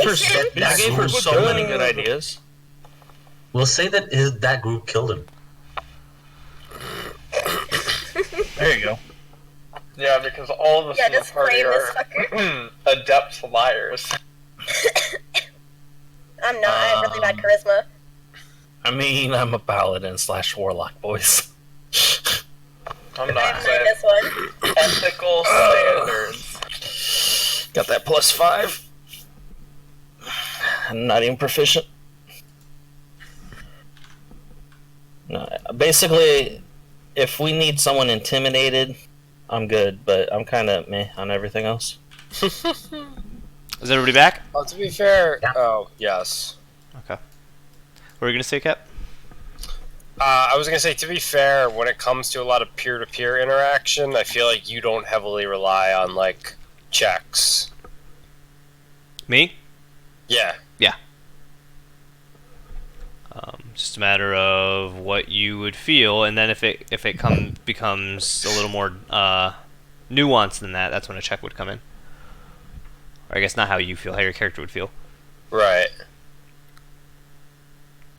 gave her so many good ideas. we'll say that that group killed him. There you go. Yeah, because all of us Yeah, in the just party frame this are adept liars. I'm not. I have really bad charisma. I mean, I'm a paladin / warlock, boys. I'm I not have saying this one. ethical standards. Got that +5. I'm not even proficient. No, basically, if we need someone intimidated, I'm good, but I'm kind of meh on everything else. Is everybody back? Well, to be fair, Yeah. oh, yes. Okay. What were you gonna say, Cap? I was going to say, to be fair, when it comes to a lot of peer-to-peer interaction, I feel like you don't heavily rely on, like, checks. Me? Yeah. Just a matter of what you would feel, and then if it becomes a little more nuanced than that, that's when a check would come in. Or I guess not how you feel, how your character would feel. Right.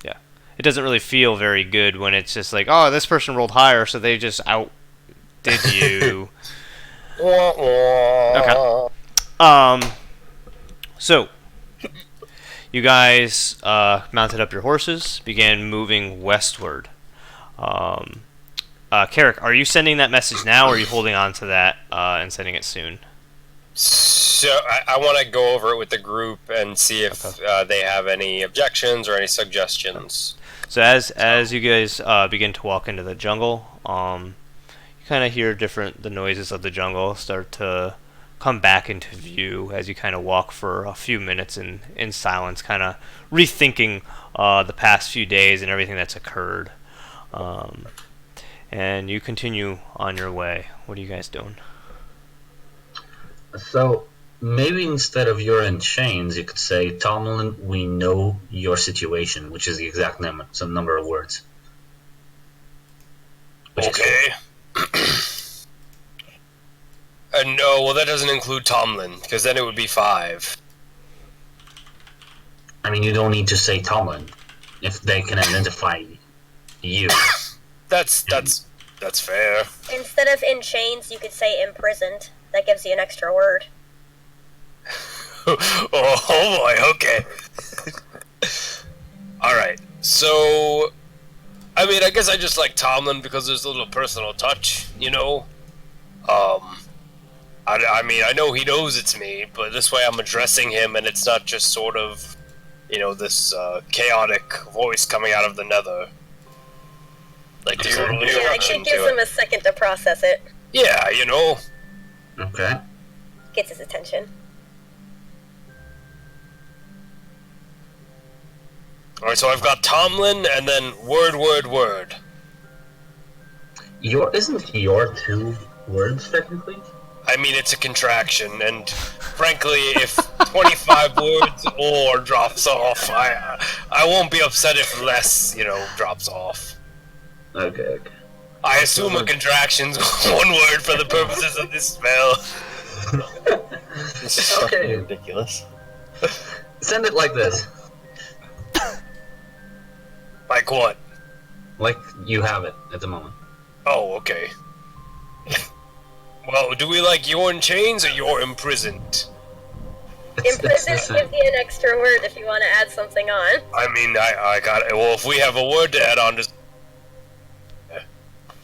Yeah. It doesn't really feel very good when it's just like, oh, this person rolled higher, so they just outdid you. Okay. So you guys mounted up your horses, began moving westward. Carrick, are you sending that message now, or are you holding on to that and sending it soon? So I want to go over it with the group and see if they have any objections or any suggestions. So as you guys begin to walk into the jungle, you kind of hear the noises of the jungle start to come back into view as you kind of walk for a few minutes in silence, kind of rethinking the past few days and everything that's occurred. And you continue on your way. What are you guys doing? So maybe instead of you're in chains, you could say, Tomlin, we know your situation, which is the exact number of words. Okay. No, well, that doesn't include Tomlin, because then it would be 5. I mean, you don't need to say Tomlin if they can identify you. That's fair. Instead of in chains, you could say imprisoned. That gives you an extra word. Oh boy, okay. Alright, so... I mean, I guess I just like Tomlin because there's a little personal touch, you know? I mean, I know he knows it's me, but this way I'm addressing him and it's not just sort of, you know, this chaotic voice coming out of the nether. Like, totally Yeah, it gives him a second to process it. Yeah, you know. Okay. Gets his attention. Alright, so I've got Tomlin and then word. Isn't your 2 words, technically? I mean, it's a contraction, and frankly, if 25 words or drops off, I won't be upset if less, you know, drops off. Okay. I assume a contraction's 1 word for the purposes of this spell. This is so Okay. ridiculous. Send it like this. Like what? Like you have it at the moment. Oh, okay. Well, do we like you're in chains or you're imprisoned? Imprisoned gives you an extra word if you want to add something on. I mean, I got it. Well, if we have a word to add on, just...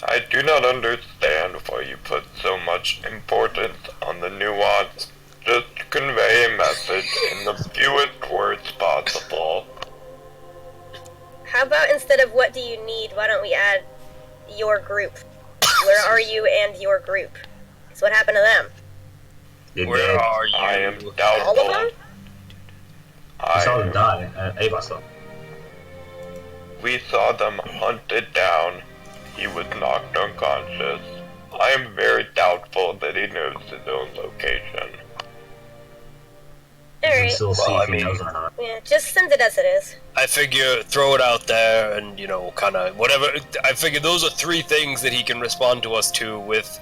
I do not understand why you put so much importance on the nuance. Just convey a message in the fewest words possible. How about instead of what do you need, why don't we add your group? Where are you and your group? So what happened to them? You're Where dead. are you? I am All of doubtful. them? I saw them I, die at Abaslo. we saw them hunted down. He was knocked unconscious. I am very doubtful that he knows his own location. You can Alright, still see Well, if I he mean- knows or not. yeah, just send it as it is. I figure throw it out there and, you know, kind of whatever. I figure those are 3 things that he can respond to us to with,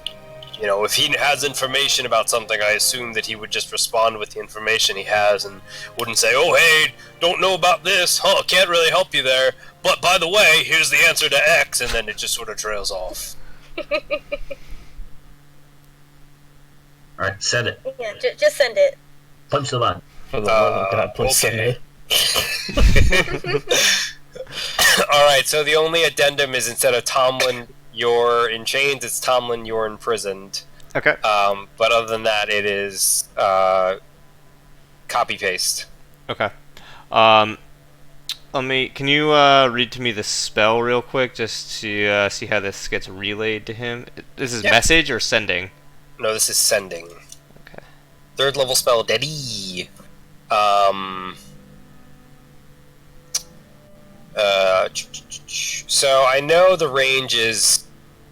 you know, if he has information about something, I assume that he would just respond with the information he has and wouldn't say, oh, hey, don't know about this, huh, can't really help you there, but by the way, here's the answer to X, and then it just sort of trails off. Alright, send it. Yeah, just send it. Punch the button. For the love of God, please send okay. it. Alright, so the only addendum is instead of Tomlin, you're in chains, it's Tomlin, you're imprisoned. Okay. But other than that, it is copy-paste. Okay. Can you read to me the spell real quick, just to see how this gets relayed to him? This is Yeah. message or sending? No, this is sending. Okay. 3rd level spell, Daddy. So I know the range is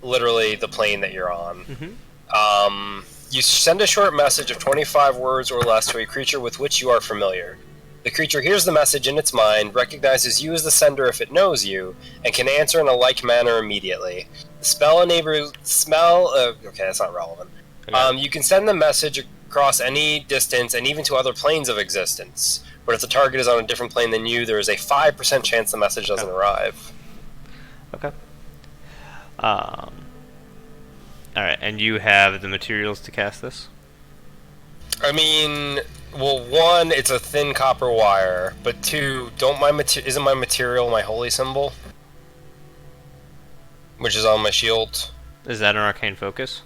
literally the plane that you're on. Mm-hmm. You send a short message of 25 words or less to a creature with which you are familiar. The creature hears the message in its mind, recognizes you as the sender if it knows you, and can answer in a like manner immediately. The spell enables okay, that's not relevant. Okay. You can send the message across any distance and even to other planes of existence. But if the target is on a different plane than you, there is a 5% chance the message doesn't arrive. Okay. Alright, and you have the materials to cast this? I mean, well, 1, it's a thin copper wire, but 2, isn't my material my holy symbol? Which is on my shield. Is that an arcane focus?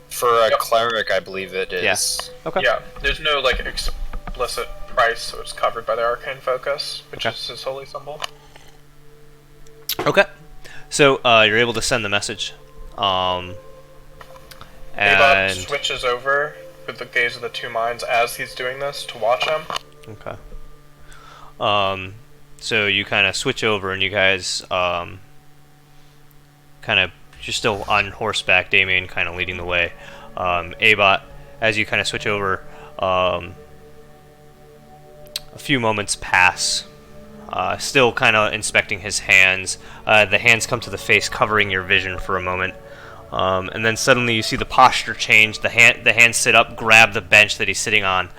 For a Yep. cleric, I believe it is. Okay. Yeah, there's no like explicit price, so it's covered by the arcane focus, which Okay. is his holy symbol. Okay. So you're able to send the message. Abot And switches over with the gaze of the two minds as he's doing this to watch him. okay. So you kind of switch over, and you guys kind of, you're still on horseback. Damien kind of leading the way. Abot, as you kind of switch over, a few moments pass. Still kind of inspecting his hands. The hands come to the face, covering your vision for a moment. And then suddenly you see the posture change. The hands sit up, grab the bench that he's sitting on.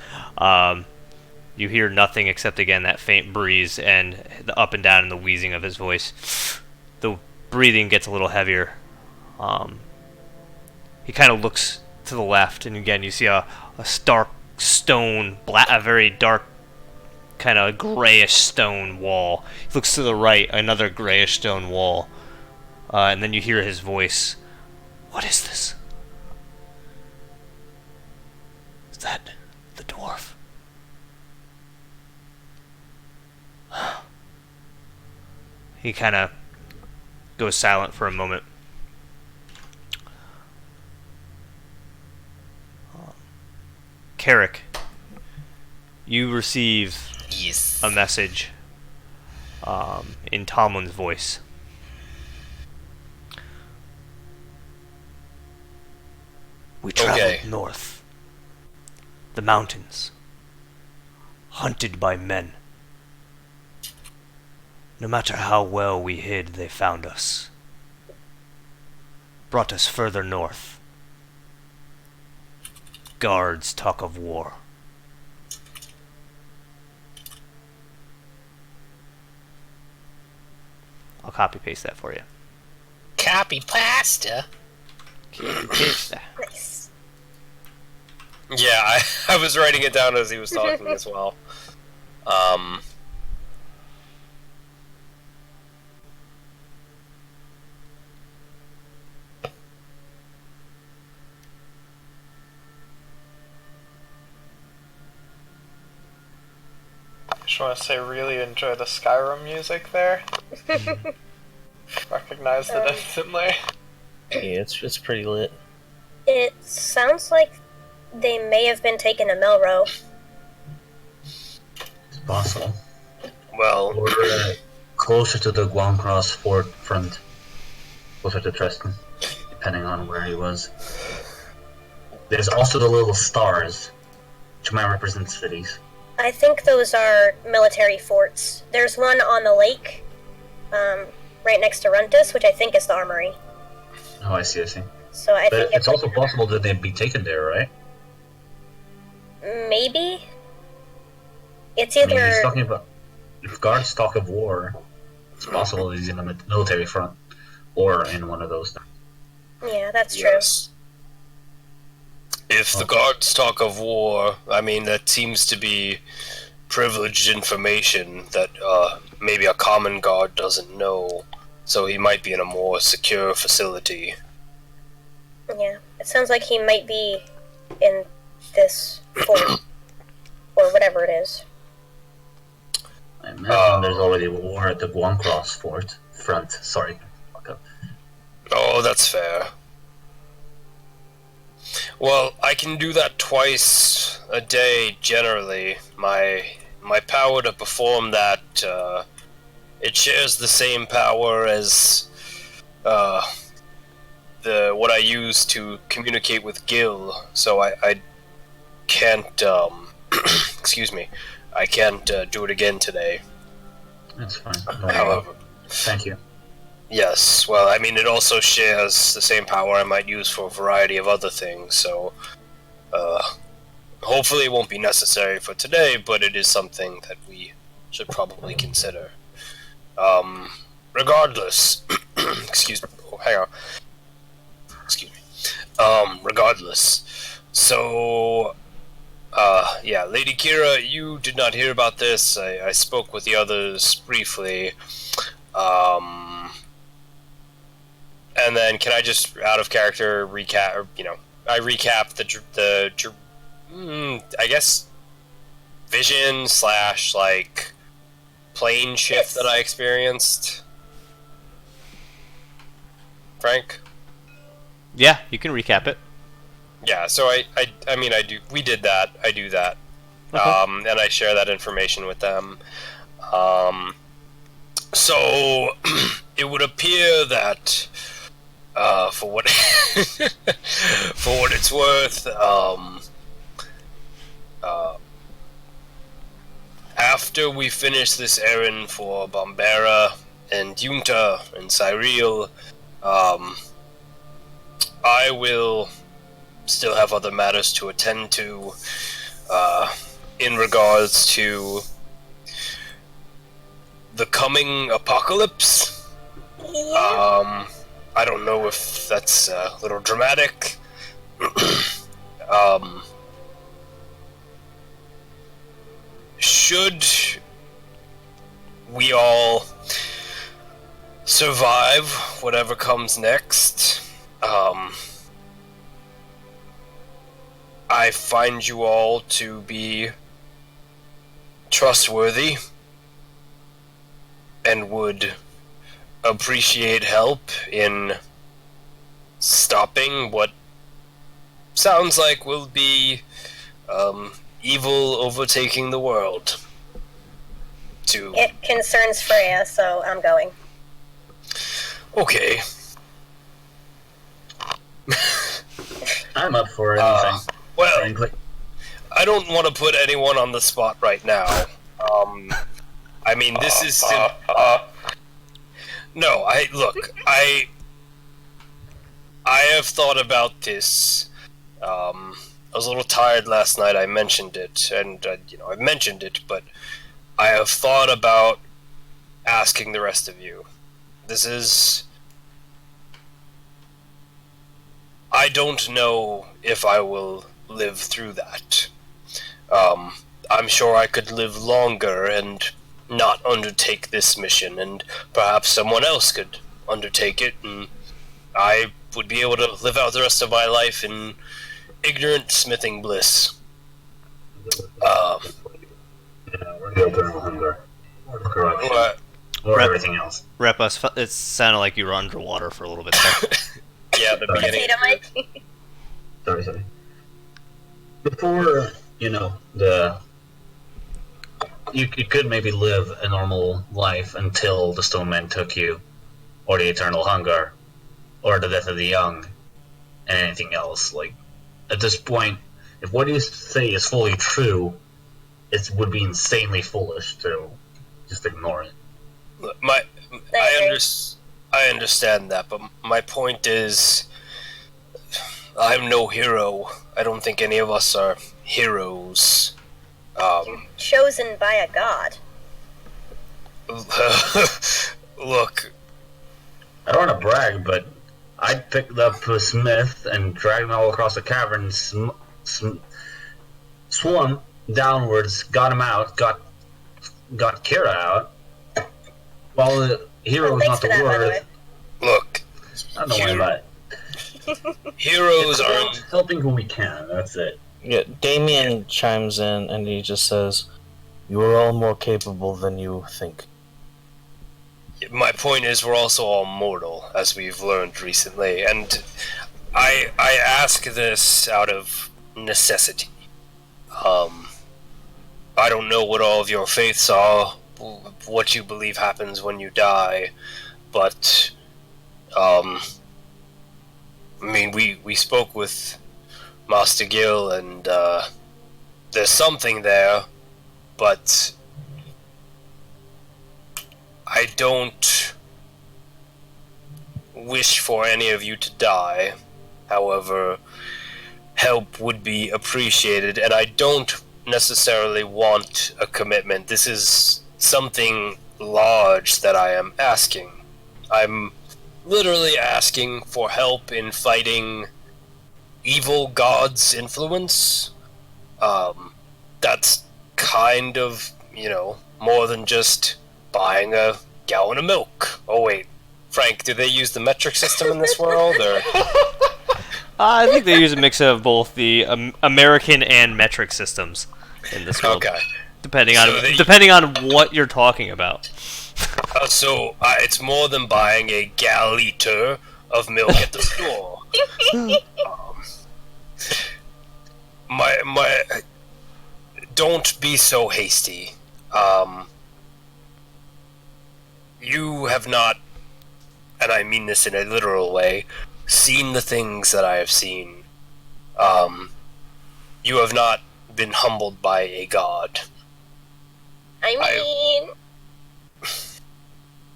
You hear nothing except, again, that faint breeze and the up and down and the wheezing of his voice. The breathing gets a little heavier. He kind of looks to the left, and again you see a stark stone, a very dark, kind of grayish stone wall. He looks to the right, another grayish stone wall. And then you hear his voice. What is this? Is that the dwarf? He kind of goes silent for a moment. Carrick, you receive Yes. a message in Tomlin's voice. We traveled north. The mountains. Hunted by men. No matter how well we hid, they found us. Brought us further north. Guards talk of war. I'll copy paste that for you. Copy pasta. Copy paste that. Nice. Yeah, I was writing it down as he was talking as well. I just want to say, really enjoy the Skyrim music there. Recognized it instantly. Yeah, it's pretty lit. It sounds like they may have been taken to Melrose. It's possible. Well, Or closer to the Guancross Fort front. Closer to Tristan, depending on where he was. There's also the little stars, which might represent cities. I think those are military forts. There's one on the lake, right next to Runtus, which I think is the armory. Oh, I see. So I But think it's also possible that they'd be taken there, right? maybe it's I mean, either. he's talking about... If guards talk of war, it's possible he's in the military front. Or in one of those. Yeah, that's yes. If the guards talk of war, I mean, that seems to be privileged information that maybe a common guard doesn't know, so he might be in a more secure facility. true. Yeah, it sounds like he might be in this fort or whatever it is. I imagine there's already a war at the Guancross Fort front. Sorry. Okay. Oh, that's fair. Well, I can do that twice a day, generally. My power to perform that, it shares the same power as what I use to communicate with Gil, so I can't, excuse me, I can't do it again today. That's fine. No However, problem. Thank you. yes, well, I mean, it also shares the same power I might use for a variety of other things, so hopefully it won't be necessary for today, but it is something that we should probably consider. Regardless, excuse me, oh, hang on. Excuse me. Regardless, so, yeah, Lady Kira, you did not hear about this. I spoke with the others briefly. And then can I just, out of character, recap, or, I recap I guess, vision / like, plane shift Yes. that I experienced? Frank? Yeah, you can recap it. Yeah, so I mean, I do. We did that. I do that, Okay. and I share that information with them. So it would appear that, for what for what it's worth, after we finish this errand for Bombera and Junta and Cyril, I will still have other matters to attend to, in regards to the coming apocalypse. Yeah. I don't know if that's a little dramatic. Should we all survive whatever comes next, I find you all to be trustworthy and would appreciate help in stopping what sounds like will be evil overtaking the world. It concerns Freya, so I'm going. Okay. I'm up for anything. Well, frankly. I don't want to put anyone on the spot right now. I mean, this is still... No, I have thought about this. I was a little tired last night. I mentioned it, and I mentioned it, but I have thought about asking the rest of you. This is... I don't know if I will live through that. I'm sure I could live longer and not undertake this mission, and perhaps someone else could undertake it, and I would be able to live out the rest of my life in ignorant smithing bliss. Yeah, we're the eternal hunger. Or the corruption. Or Rep- everything else. Rep us. It sounded like you were underwater for a little bit there. Yeah, the beginning. Potato Mike? Sorry. Before, you could maybe live a normal life until the Stone Men took you, or the Eternal Hunger, or the Death of the Young, and anything else. Like, at this point, if what you say is fully true, it would be insanely foolish to just ignore it. I understand that, but my point is, I'm no hero. I don't think any of us are heroes. Chosen by a god. Look, I don't want to brag, but I picked up a smith and dragged him all across the cavern, swung downwards, got him out, got Kira out. While the hero was not the word. look, I don't worry about it. heroes It's are... about helping who we can. That's it. Yeah, Damien chimes in and he just says, "You are all more capable than you think." My point is, we're also all mortal, as we've learned recently, and I ask this out of necessity. I don't know what all of your faiths are, what you believe happens when you die, but I mean, we spoke with Master Gil, and there's something there, but I don't wish for any of you to die. However, help would be appreciated, and I don't necessarily want a commitment. This is something large that I am asking. I'm literally asking for help in fighting evil god's influence. That's kind of, more than just buying a gallon of milk. Oh wait, Frank, do they use the metric system in this world, or? I think they use a mix of both the American and metric systems in this world. Okay. Depending So on what you're talking about. So it's more than buying a galliter of milk at the store. My, don't be so hasty. You have not, and I mean this in a literal way, seen the things that I have seen. You have not been humbled by a god. I mean...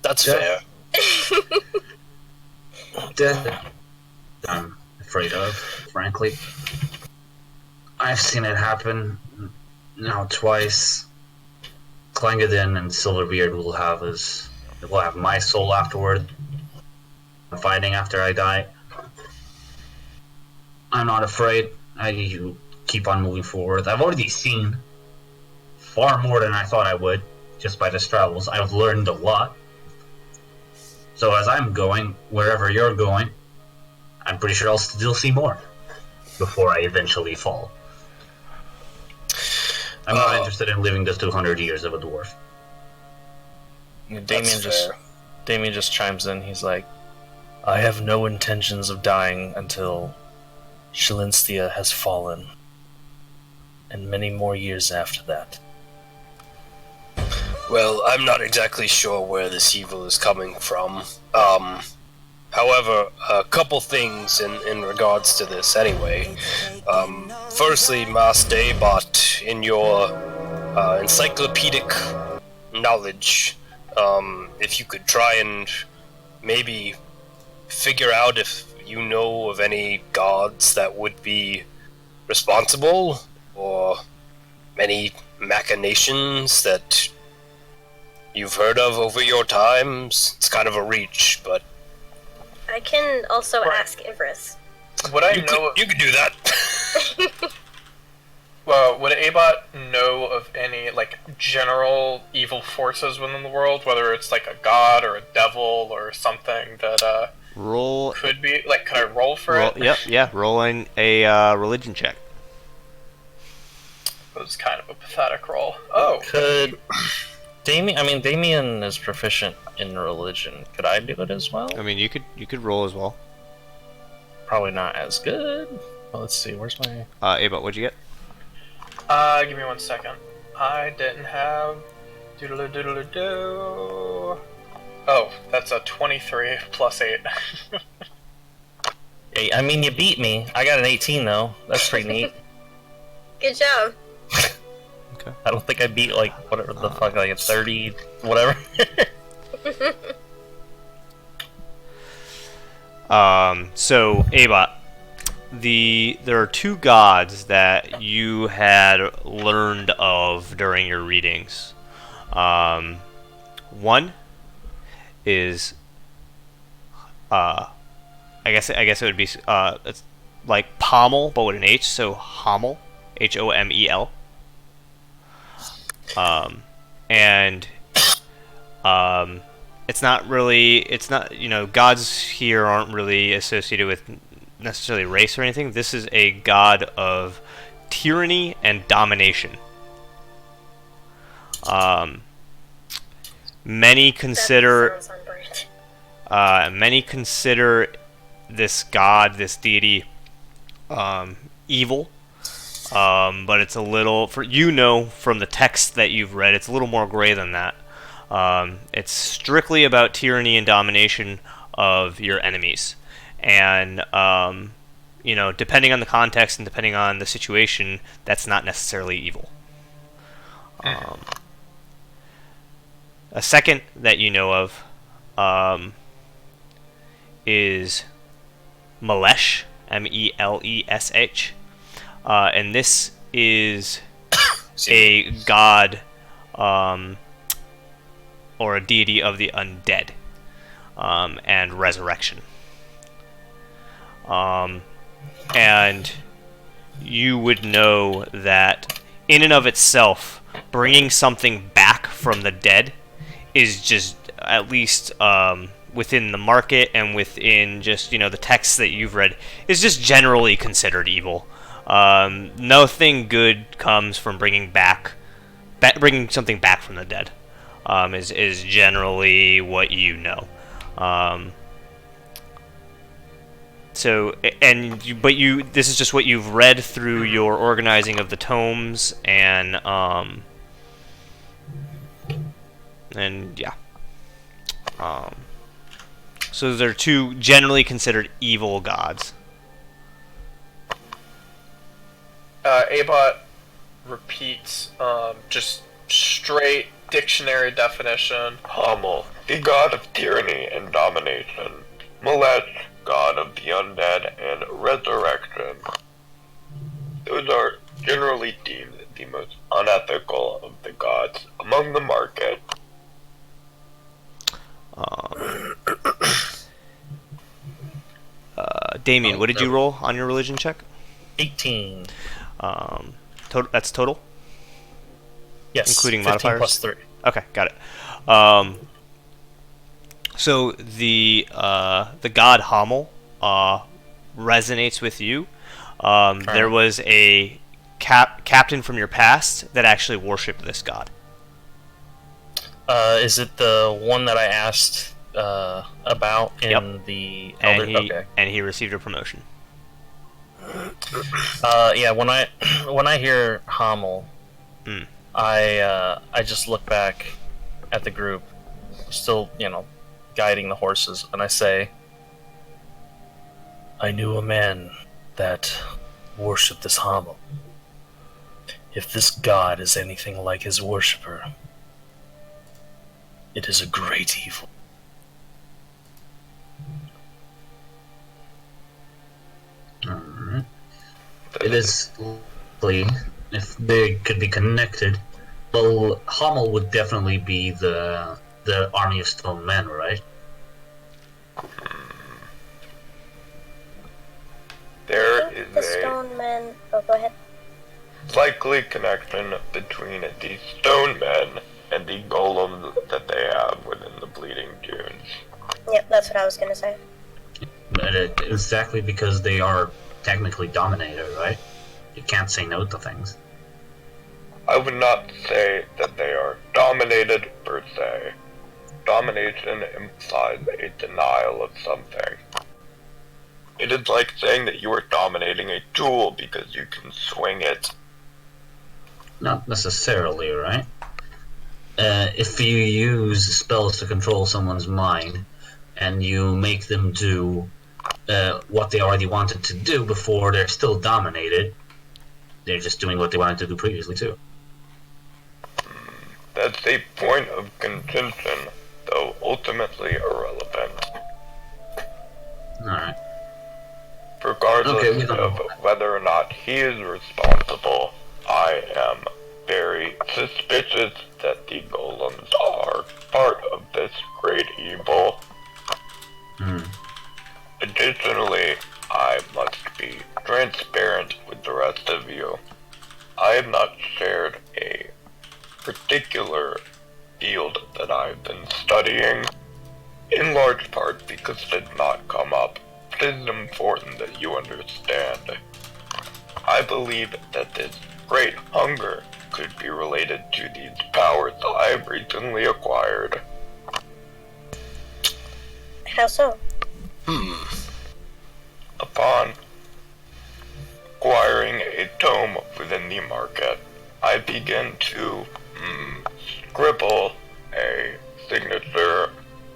That's Yeah. fair. Death I'm afraid of, frankly. I've seen it happen now twice. Clangadin and Silverbeard will have my soul afterward. Fighting after I die. I'm not afraid. I keep on moving forward. I've already seen far more than I thought I would, just by this travels. I've learned a lot. So as I'm going, wherever you're going, I'm pretty sure I'll still see more before I eventually fall. I'm not interested in living the 200 years of a dwarf. Damien just chimes in. He's like, I have no intentions of dying until Shalinstia has fallen, and many more years after that. Well, I'm not exactly sure where this evil is coming from. However, a couple things in regards to this anyway. Firstly, Master Daybot, in your encyclopedic knowledge, if you could try and maybe figure out if you know of any gods that would be responsible, or any machinations that you've heard of over your times. It's kind of a reach, but I can also ask Ivris. Would I you know? could do that. Well, would Abot know of any like general evil forces within the world, whether it's like a god or a devil or something that Roll. could be like? Could I roll for Roll, it? yep, yeah. Rolling a religion check. It was kind of a pathetic roll. Oh, Could Damien is proficient in religion. Could I do it as well? I mean, you could roll as well. Probably not as good. Well, let's see. Where's my? Abot, what'd you get? give me 1 second. I didn't have doodle doodle doo. Oh, that's a 23 plus 8. Hey, I mean, you beat me. I got an 18 though. That's pretty neat. Good job. I don't think I beat like whatever the fuck, like a 30, whatever. So Abot, there are two gods that you had learned of during your readings. One is, I guess it would be it's like Pommel, but with an H, so Hommel, Homel. And it's not, gods here aren't really associated with necessarily race or anything. This is a god of tyranny and domination. Many consider this god, this deity, evil. But it's a little, from the text that you've read, it's a little more gray than that. It's strictly about tyranny and domination of your enemies. And, depending on the context and depending on the situation, that's not necessarily evil. A second that you know of is Melesh, Melesh. And this is a god or a deity of the undead and resurrection. And you would know that in and of itself, bringing something back from the dead is just, at least within the market and within just, the texts that you've read, is just generally considered evil. Nothing good comes from bringing something back from the dead. Is generally what you know. So, but this is just what you've read through your organizing of the tomes, and yeah. So they're two generally considered evil gods. Abot repeats just straight dictionary definition. Hamel, the god of tyranny and domination. Malesh, god of the undead and resurrection. Those are generally deemed the most unethical of the gods among the market. Damien, what did you roll on your religion check? 18. That's total? Yes. Including 15 modifiers? plus 3. Okay, got it. So the god Hamel resonates with you. There was a captain from your past that actually worshipped this god. Is it the one that I asked about in the Elder? Okay. And he received a promotion. Yeah. When I hear Hamel, I just look back at the group, still guiding the horses, and I say, I knew a man that worshipped this Hamel. If this god is anything like his worshipper, it is a great evil. Alright. It is likely, if they could be connected, well, Hamel would definitely be the army of stone men, right? There I think is the a stone men. Oh, go ahead. likely connection between the stone men and the golems that they have within the Bleeding Dunes. Yep, that's what I was gonna say. But exactly because they are technically dominated, right? You can't say no to things. I would not say that they are dominated per se. Domination implies a denial of something. It is like saying that you are dominating a tool because you can swing it. Not necessarily, right? If you use spells to control someone's mind, and you make them do what they already wanted to do before they're still dominated, they're just doing what they wanted to do previously too. That's a point of contention, though ultimately irrelevant. Alright. Regardless of whether or not he is responsible, I am very suspicious that the golems are part of this great evil. Additionally, I must be transparent with the rest of you. I have not shared a particular field that I've been studying, in large part because it did not come up. It is important that you understand. I believe that this great hunger could be related to these powers I have recently acquired. How so? Upon acquiring a tome within the market, I begin to scribble a signature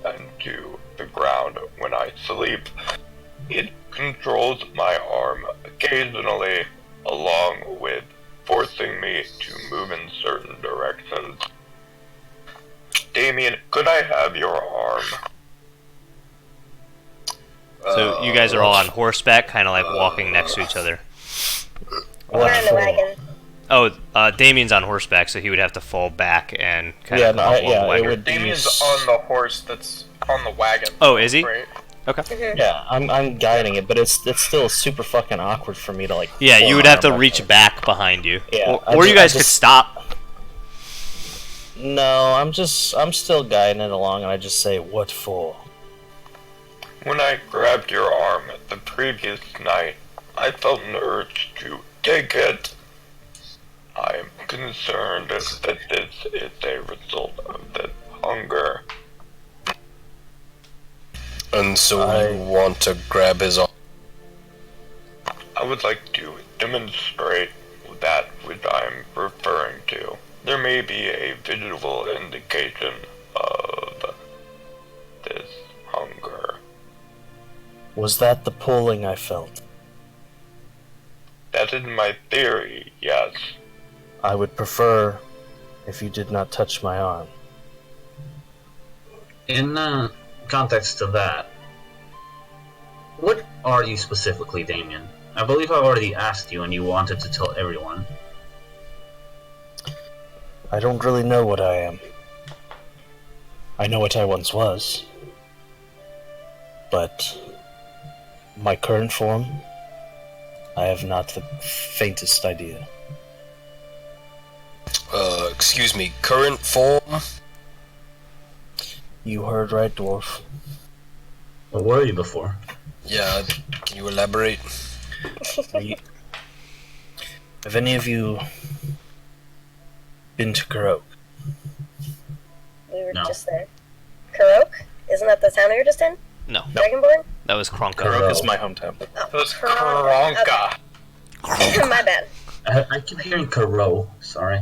into the ground when I sleep. It controls my arm occasionally, along with forcing me to move in certain directions. Damien, could I have your arm? So you guys are all on horseback, kind of like walking next to each other. We're in the wagon. Oh, Damien's on horseback, so he would have to fall back and kind of come up along the wagon. Damien's on the horse that's on the wagon. Oh, is he? Right? Okay. Yeah, I'm guiding it, but it's still super fucking awkward for me to like. Yeah, pull you would my have to arm up reach there. back behind you. Yeah, Or you guys could stop. No, I'm still guiding it along, and I just say, "What for?" When I grabbed your arm the previous night, I felt an urge to take it. I am concerned that this is a result of this hunger. And so you want to grab his arm I would like to demonstrate that which I'm referring to. There may be a visual indication of this hunger. Was that the pulling I felt? That is my theory, yes. I would prefer if you did not touch my arm. In context to that, what are you specifically, Damien? I believe I've already asked you and you wanted to tell everyone. I don't really know what I am. I know what I once was. But my current form, I have not the faintest idea. Excuse me, current form? You heard right, dwarf. What were you before? Yeah, can you elaborate? Have any of you been to Karok? We were No. just there. Karok? Isn't that the town we were just in? No, Dragonborn? that was Kronka. Karok is my hometown. Oh, That was Karok. Kronka. Okay. My bad. I keep hearing Karo, sorry.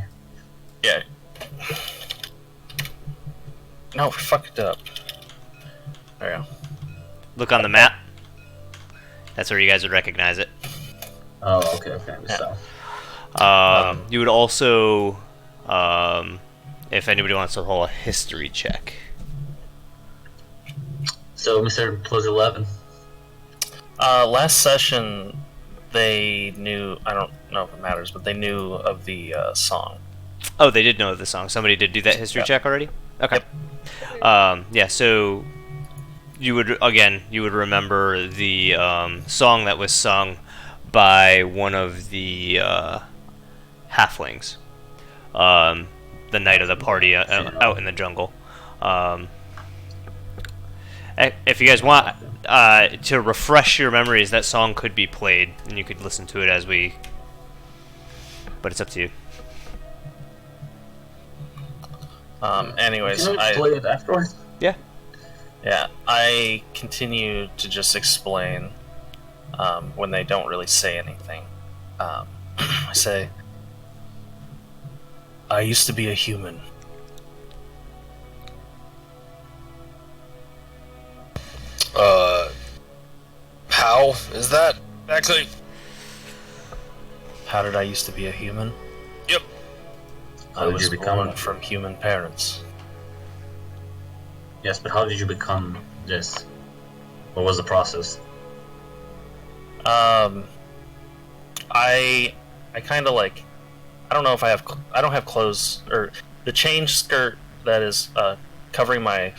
Yeah. No, we fucked it up. There you go. Look on the map. That's where you guys would recognize it. Oh, okay, so. You would also, if anybody wants to roll a history check. So, Mr. Plus 11. Last session, they knew, I don't know if it matters, but they knew of the song. Oh, they did know the song. Somebody did do that history Yeah. check already? Okay. Yeah, so you would remember the song that was sung by one of the halflings the night of the party out in the jungle. If you guys want to refresh your memories, that song could be played, and you could listen to it as we... But it's up to you. Anyways, Can I play it afterwards? Yeah. Yeah, I continue to just explain when they don't really say anything. I say, I used to be a human. How is that? Actually, How did I used to be a human? yep. How I did was you become born one? from human parents. Yes, but how did you become this? What was the process? I kind of like, I don't know if I don't have clothes, or the change skirt that is covering my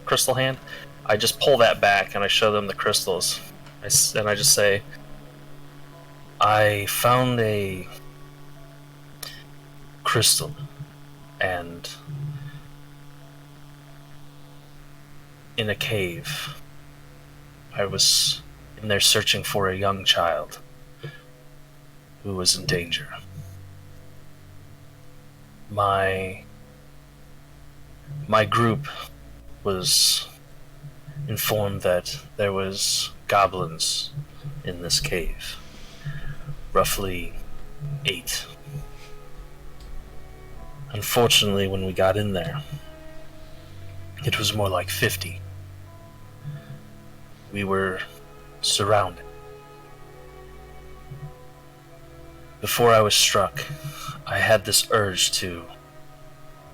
crystal hand. I just pull that back and I show them the crystals. And I just say, I found a crystal, and in a cave. I was in there searching for a young child who was in danger. My group was informed that there was goblins in this cave. Roughly 8. Unfortunately, when we got in there, it was more like 50. We were surrounded. Before I was struck, I had this urge to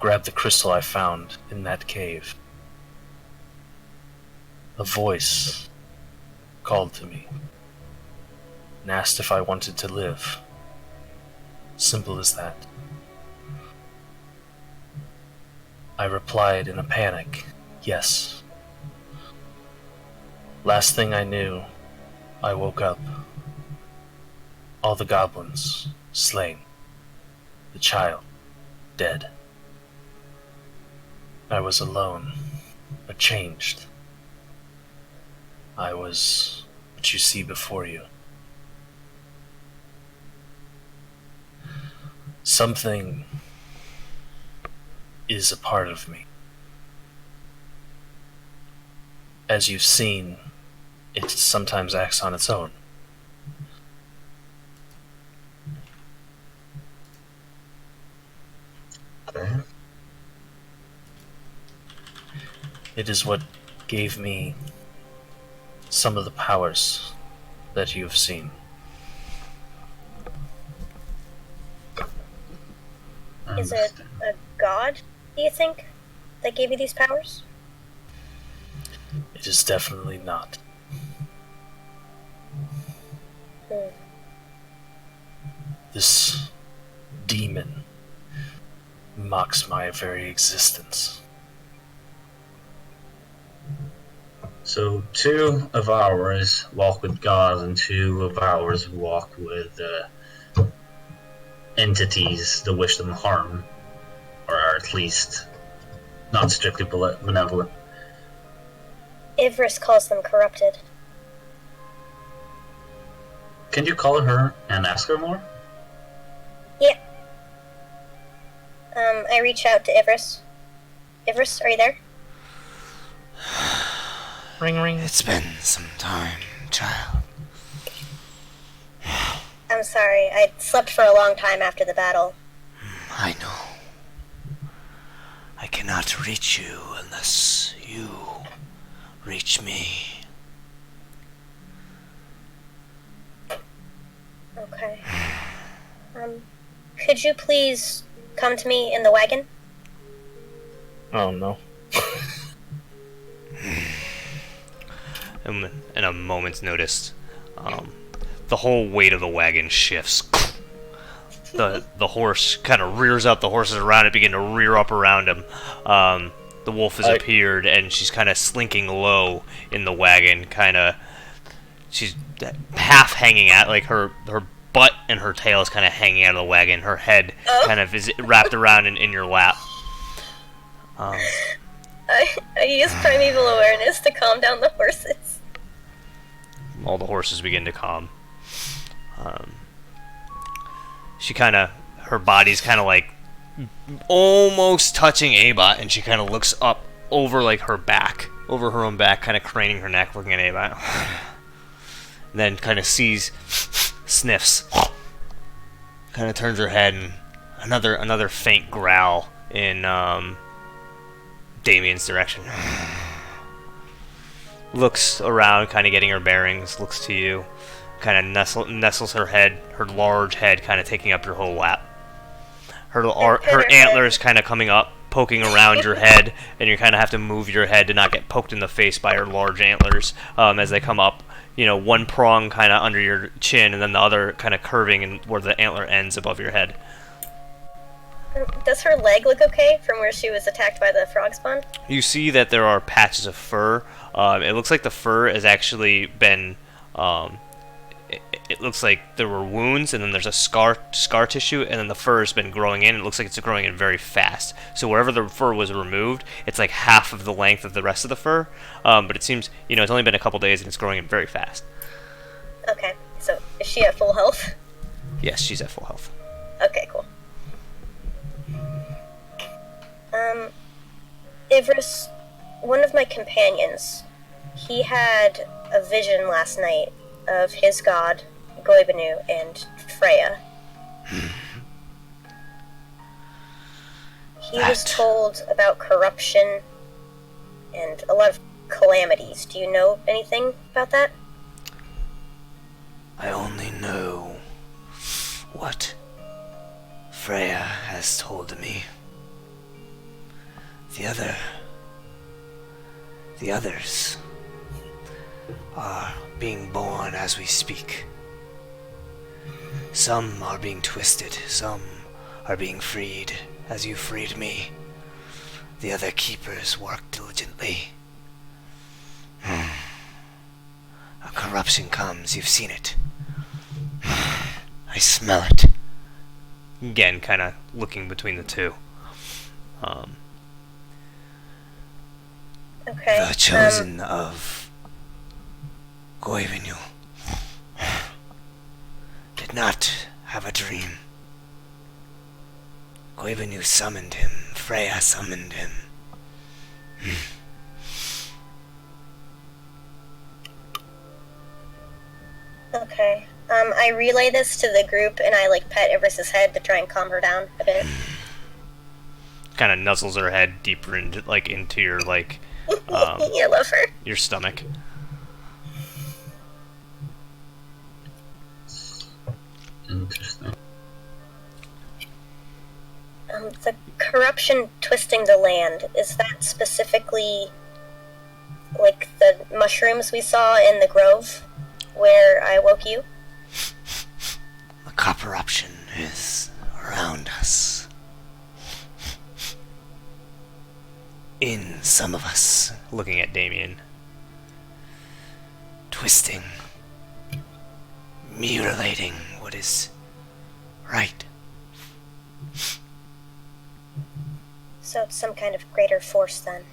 grab the crystal I found in that cave. A voice called to me and asked if I wanted to live. Simple as that. I replied in a panic, yes. Last thing I knew, I woke up. All the goblins slain. The child dead. I was alone, but changed. I was what you see before you. Something is a part of me. As you've seen, it sometimes acts on its own. It is what gave me some of the powers that you have seen. Is it a god, do you think, that gave you these powers? It is definitely not. This demon mocks my very existence. So 2 of ours walk with God, and 2 of ours walk with entities that wish them harm, or are at least not strictly benevolent. Ivris calls them corrupted. Can you call her and ask her more? Yeah. I reach out to Ivris. Ivris, are you there? Ring ring. It's been some time, child. I'm sorry, I slept for a long time after the battle. I know. I cannot reach you unless you reach me. Okay. Could you please come to me in the wagon? Oh no. In a moment's notice, the whole weight of the wagon shifts. The horse kind of rears up. The horses around it begin to rear up around him. The wolf has appeared, and she's kind of slinking low in the wagon. She's half hanging out, like her butt and her tail is kind of hanging out of the wagon. Her head kind of is wrapped around in your lap. I use primeval awareness to calm down the horses. All the horses begin to calm. Her body's kind of like almost touching Abot, and she kind of looks up over like her back, over her own back, kind of craning her neck, looking at Abot. Then kind of sniffs, kind of turns her head, and another faint growl in Damien's direction. Looks around, kind of getting her bearings, looks to you, kind of nestles her head, her large head kind of taking up your whole lap. Her antlers kind of coming up, poking around your head, and you kind of have to move your head to not get poked in the face by her large antlers as they come up. You know, one prong kind of under your chin, and then the other kind of curving and where the antler ends above your head. Does her leg look okay from where she was attacked by the frog spawn? You see that there are patches of fur. It looks like the fur has actually been... It looks like there were wounds, and then there's a scar tissue, and then the fur has been growing in. It looks like it's growing in very fast. So wherever the fur was removed, it's like half of the length of the rest of the fur. But it seems, it's only been a couple days, and it's growing in very fast. Okay, so is she at full health? Yes, she's at full health. Okay, cool. Ivris, one of my companions, he had a vision last night of his god, Goibanu, and Freya. He was told about corruption and a lot of calamities. Do you know anything about that? I only know what Freya has told me. The others are being born as we speak. Some are being twisted, some are being freed, as you freed me. The other keepers work diligently. A corruption comes, you've seen it. I smell it. Again, kind of looking between the two. Okay. The chosen of Goivenu did not have a dream. Goivenu summoned him. Freya summoned him. Okay. I relay this to the group, and I pet Ivris's head to try and calm her down a bit. Kind of nuzzles her head deeper into your I love her. your stomach. Interesting. The corruption twisting the land, is that specifically like the mushrooms we saw in the grove where I woke you? The corruption is around us. In some of us. Looking at Damien. Twisting. Mutilating what is right. So it's some kind of greater force then.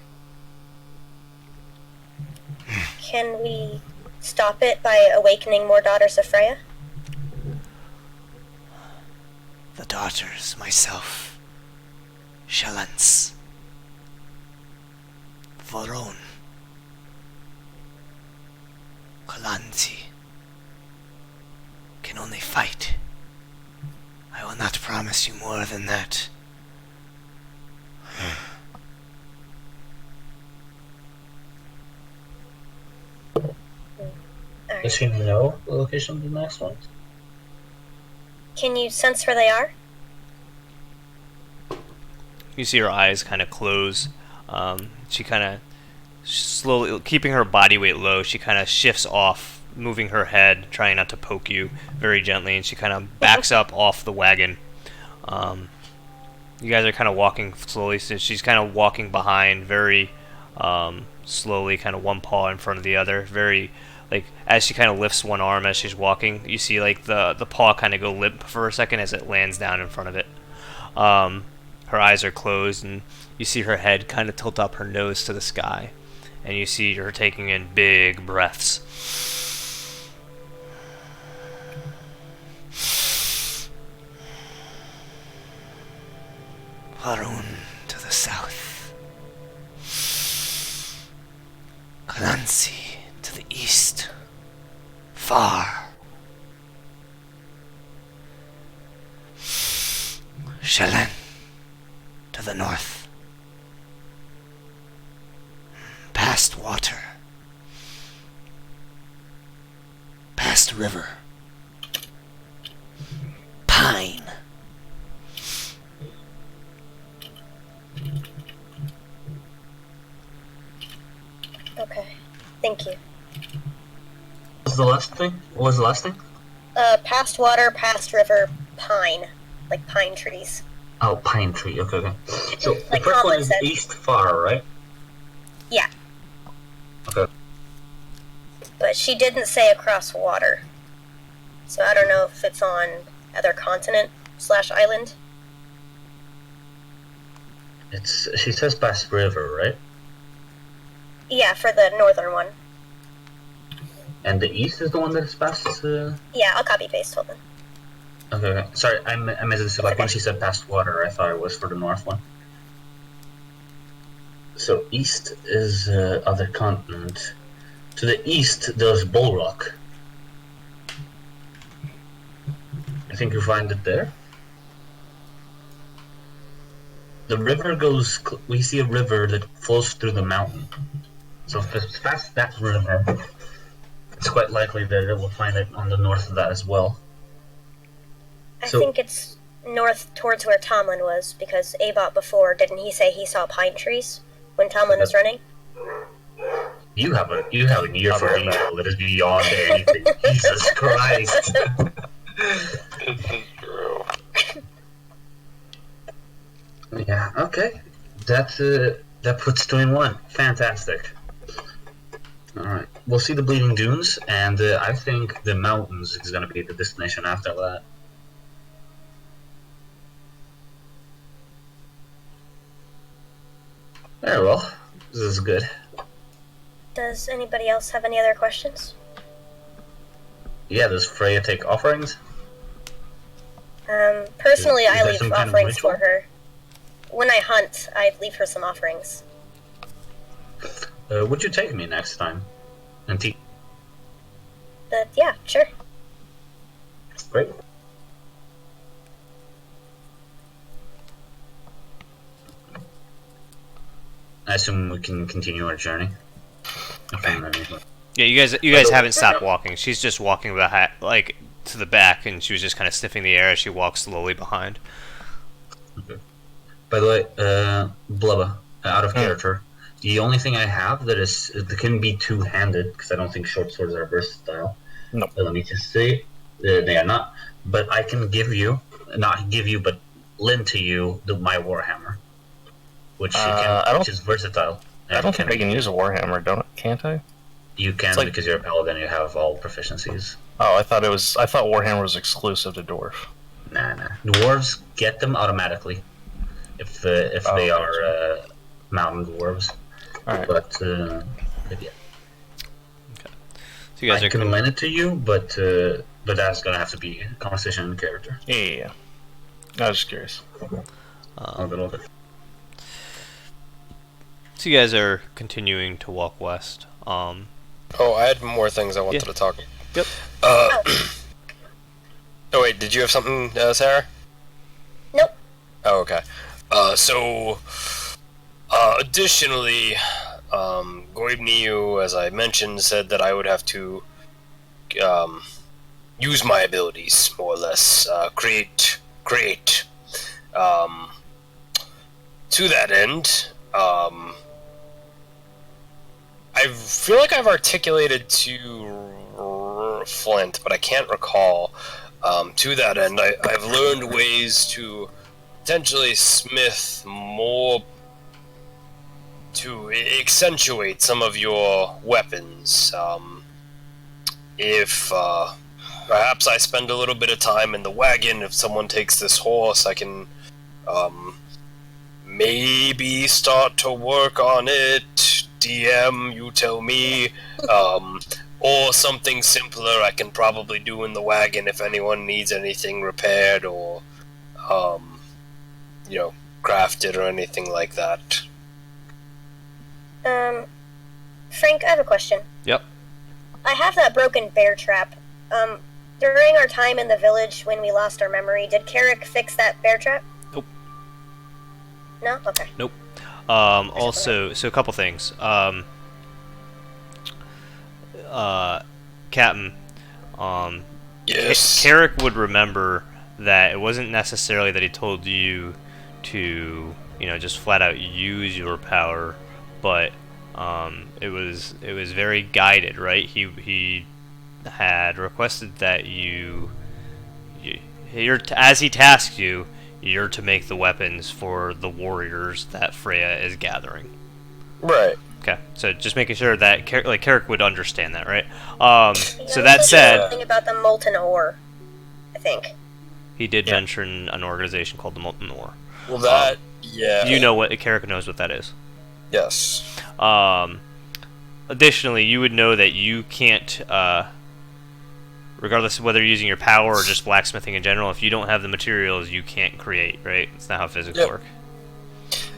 Can we stop it by awakening more daughters of Freya? The daughters, myself, Shalance, Voron, Kalanti, can only fight. I will not promise you more than that. Does she know the location of the next one? Can you sense where they are? You see her eyes kind of close. She kind of slowly, keeping her body weight low, she kind of shifts off, moving her head, trying not to poke you very gently, and she kind of backs up off the wagon. You guys are kind of walking slowly, so she's kind of walking behind very slowly, kind of one paw in front of the other. Very, like, as she kind of lifts one arm as she's walking, you see, like, the paw kind of go limp for a second as it lands down in front of it. Her eyes are closed, and you see her head kind of tilt up, her nose to the sky. And you see her taking in big breaths. Harun to the south. Kalansi to the east. Far. Shalen to the north. Past water. Past river. Pine. Okay. Thank you. What was the last thing? What was the last thing? Past water, past river, pine. Like pine trees. Oh, pine tree. Okay, okay. So the Like first one Colin is said. east far, right? Yeah. Okay. But she didn't say across water. So I don't know if it's on other continent / island. She says past river, right? Yeah, for the northern one. And the east is the one that's past. Yeah, I'll copy paste. Hold on. Okay, okay. Sorry, I missed this. Like when she said past water, I thought it was for the north one. So east is other continent. To the east, there's Bullrock. I think you find it there. The river goes. We see a river that flows through the mountain. So if it's past that river, it's quite likely that it will find it on the north of that as well. I So- think it's north towards where Tomlin was, because Abot before, didn't he say he saw pine trees when Tomlin was running? You have an ear for detail that is beyond anything. Jesus Christ. This is true. Yeah, okay. That puts 2 in 1. Fantastic. Alright. We'll see the Bleeding Dunes, and I think the mountains is going to be the destination after that. Very well. This is good. Does anybody else have any other questions? Yeah, does Freya take offerings? Personally, Is I there leave some kind of offerings ritual? for her. When I hunt, I leave her some offerings. Would you take me next time? And teach? But yeah, sure. Great. I assume we can continue our journey. Yeah, you guys haven't stopped walking. She's just walking like to the back, and she was just kind of sniffing the air as she walks slowly behind. Okay. By the way, Blubba, out of character, the only thing I have that can be two-handed, because I don't think short swords are versatile. No. Let me just say, they are not. But I can but lend to you my warhammer, which is versatile. I don't think I can use a warhammer, can't I? You can, because you're a paladin. You have all proficiencies. Oh, I thought warhammer was exclusive to dwarf. Nah. Dwarves get them automatically if they are mountain dwarves. All right. But yeah. Okay. So you guys I can lend it to you, but that's gonna have to be a conversation in character. Yeah. I was just curious. A little bit. So you guys are continuing to walk west. Oh, I had more things I wanted to talk about. Yep. Oh wait, did you have something, Sarah? Nope. Oh, okay. Additionally, Goibniu, as I mentioned, said that I would have to use my abilities, more or less, create. To that end, I feel like I've articulated to Flint, but I can't recall. To that end, I've learned ways to potentially smith more to accentuate some of your weapons. If perhaps I spend a little bit of time in the wagon, if someone takes this horse, I can maybe start to work on it. DM, you tell me. Or something simpler I can probably do in the wagon if anyone needs anything repaired or, crafted or anything like that. Frank, I have a question. Yep. I have that broken bear trap. During our time in the village when we lost our memory, did Carrick fix that bear trap? Nope. No? Okay. Nope. Also, so a couple things. Captain, Yes. Carrick would remember that it wasn't necessarily that he told you to, just flat out use your power, but it was very guided, right? He had requested that as he tasked you, you're to make the weapons for the warriors that Freya is gathering. Right. Okay, so just making sure that Carrick would understand that, right? So that said, something about the molten ore, I think. he did mention an organization called the Molten Ore. Well, yeah. You know what Carrick knows what that is. Yes. Additionally, you would know that you can't, regardless of whether you're using your power or just blacksmithing in general, if you don't have the materials, you can't create, right? It's not how physics work.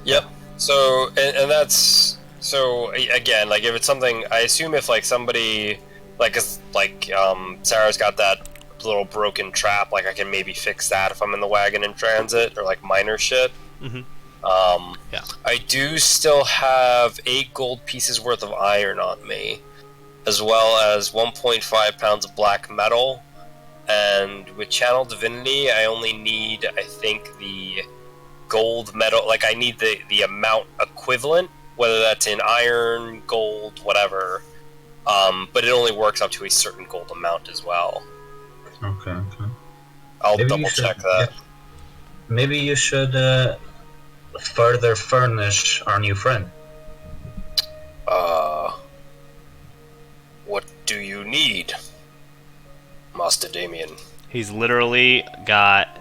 Yep. So, and that's... So, again, like, if it's something... I assume if, like, somebody... Sarah's got that little broken trap, like, I can maybe fix that if I'm in the wagon in transit, or, like, minor shit. Mm-hmm. Yeah. I do still have 8 gold pieces worth of iron on me, as well as 1.5 pounds of black metal, and with Channel Divinity, I only need, I think, the gold metal, like, I need the amount equivalent, whether that's in iron, gold, whatever, but it only works up to a certain gold amount as well. Okay. I'll double check that. Yeah. Maybe you should further furnish our new friend. What do you need, Master Damien? He's literally got...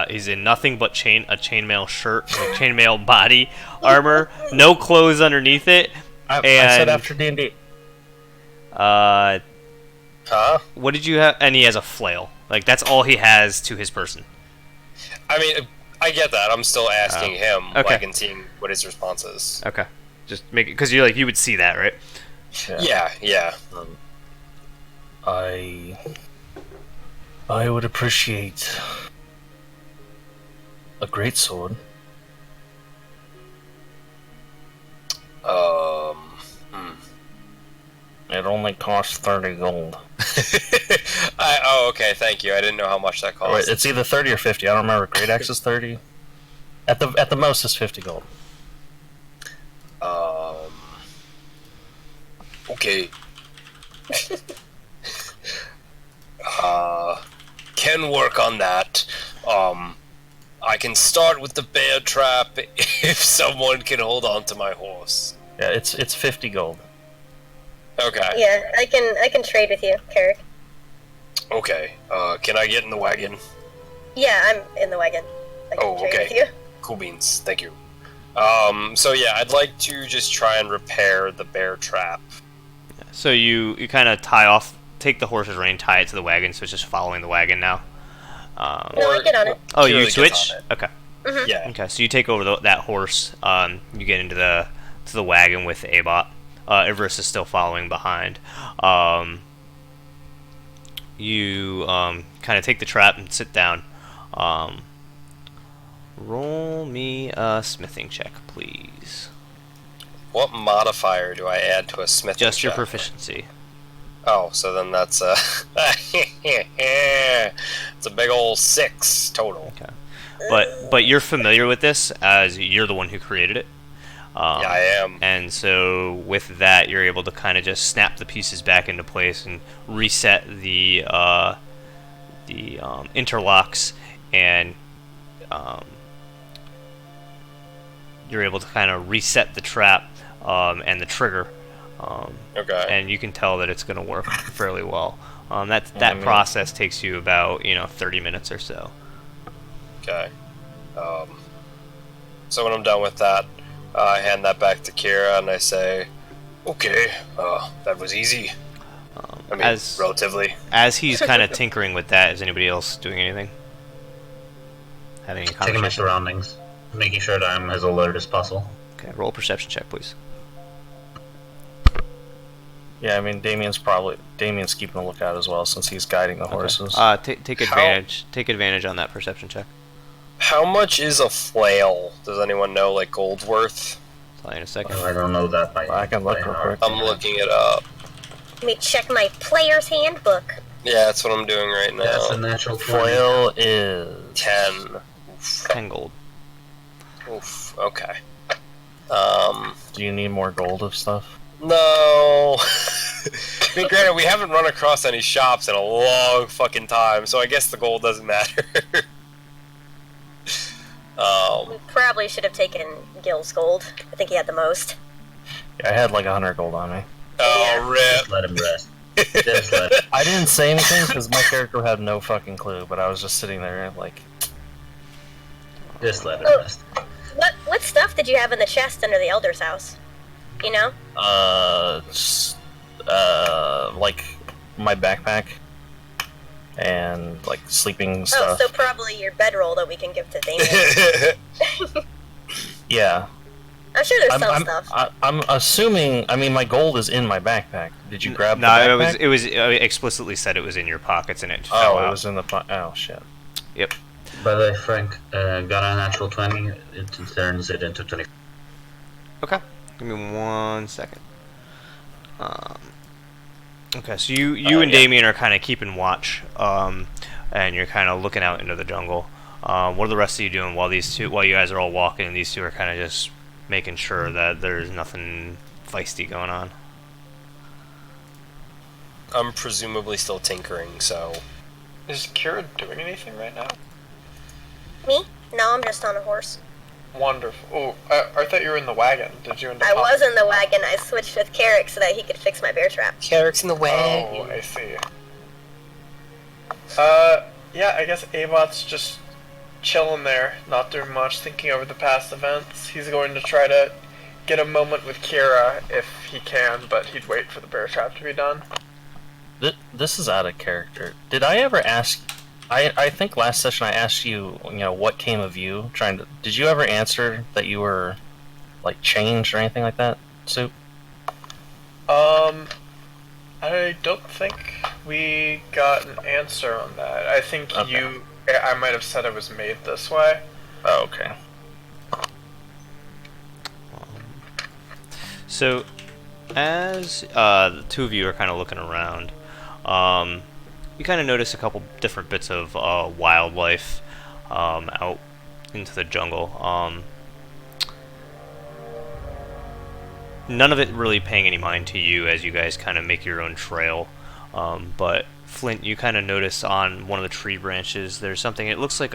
he's in nothing but a chainmail shirt, like chainmail body armor, no clothes underneath it. I said after D&D. Huh? What did you have? And he has a flail. Like, that's all he has to his person. I mean, I get that. I'm still asking him, okay. and seeing what his response is. Okay. Just make it, because you're like, you would see that, right? Yeah. I would appreciate a great sword. it only costs 30 gold. Oh, okay, thank you. I didn't know how much that Wait, cost. it's either 30 or 50. I don't remember. Great Axe is 30. At the most, it's 50 gold. Okay. Can work on that. I can start with the bear trap if someone can hold on to my horse. Yeah, it's 50 gold. Okay. Yeah, I can trade with you, Carrick. Okay. Can I get in the wagon? Yeah, I'm in the wagon. I can Oh, trade okay. with you. Cool beans. Thank you. So yeah, I'd like to just try and repair the bear trap. So you kind of take the horse's rein, tie it to the wagon, so it's just following the wagon now. No, I get on it. Oh, Purely you gets switch? on it. Okay. Yeah. Okay, so you take over that horse. You get into the wagon with Abot. Everest is still following behind. You kind of take the trap and sit down. Roll me a smithing check, please. What modifier do I add to a smithing Just your check? proficiency. Oh, so then that's it's a big old 6 total. Okay. But you're familiar with this as you're the one who created it. Yeah, I am. And so with that, you're able to kind of just snap the pieces back into place and reset the interlocks, and you're able to kind of reset the trap and the trigger. Okay. And you can tell that it's going to work fairly well. That process takes you about 30 minutes or so. Okay. So when I'm done with that, I hand that back to Kira and I say, "Okay, that was easy. I mean, relatively." As he's kind of tinkering with that, is anybody else doing anything? Having a Checking my conversation? surroundings, making sure that I'm as alert as possible. Okay, roll a perception check, please. Yeah, I mean, Damien's keeping a lookout as well since he's guiding the horses. Take advantage. Take advantage on that perception check. How much is a flail? Does anyone know, like, gold's worth? I'll tell you in a second. I don't know that by I can look by real heart. quick. I'm looking it up. Let me check my player's handbook. Yeah, that's what I'm doing right now. That's a natural 20. Foil is 10. 10 gold. Oof. Okay. Do you need more gold of stuff? No. I mean, granted, we haven't run across any shops in a long fucking time, so I guess the gold doesn't matter. We probably should have taken Gil's gold. I think he had the most. Yeah, I had like 100 gold on me. Oh, rip. Just let him rest. Just let him. I didn't say anything because my character had no fucking clue, but I was just sitting there like... Just let him Oh. rest. What stuff did you have in the chest under the elder's house? You know? Like my backpack and like sleeping stuff. Oh, so probably your bedroll that we can give to Damien. Yeah. I'm sure there's some stuff. I'm assuming. I mean, my gold is in my backpack. Did you grab the No, backpack? it was explicitly said it was in your pockets and it fell Oh, out. it was in the. Oh shit. Yep. By the way, Frank, got a natural 20. It turns it into 20. Okay. Give me 1 second. Okay, so you and Damien are kind of keeping watch, and you're kind of looking out into the jungle. What are the rest of you doing while you guys are all walking, and these two are kind of just making sure that there's nothing feisty going on? I'm presumably still tinkering, so... Is Kira doing anything right now? Me? No, I'm just on a horse. Wonderful. Oh, I thought you were in the wagon. Did you end up I was in the wagon. I switched with Carrick so that he could fix my bear trap. Carrick's in the Oh, wagon. I see. Yeah, I guess Avot's just chilling there, not doing much, thinking over the past events. He's going to try to get a moment with Kira if he can, but he'd wait for the bear trap to be done. This is out of character. Did I ever ask? I think last session I asked you, what came of you trying to. Did you ever answer that you were, like, changed or anything like that, Soup? I don't think we got an answer on that. I think Okay. I might have said I was made this way. Oh, okay. So, as the two of you are kind of looking around, you kind of notice a couple different bits of wildlife out into the jungle. None of it really paying any mind to you as you guys kind of make your own trail. But Flint, you kind of notice on one of the tree branches there's something. It looks like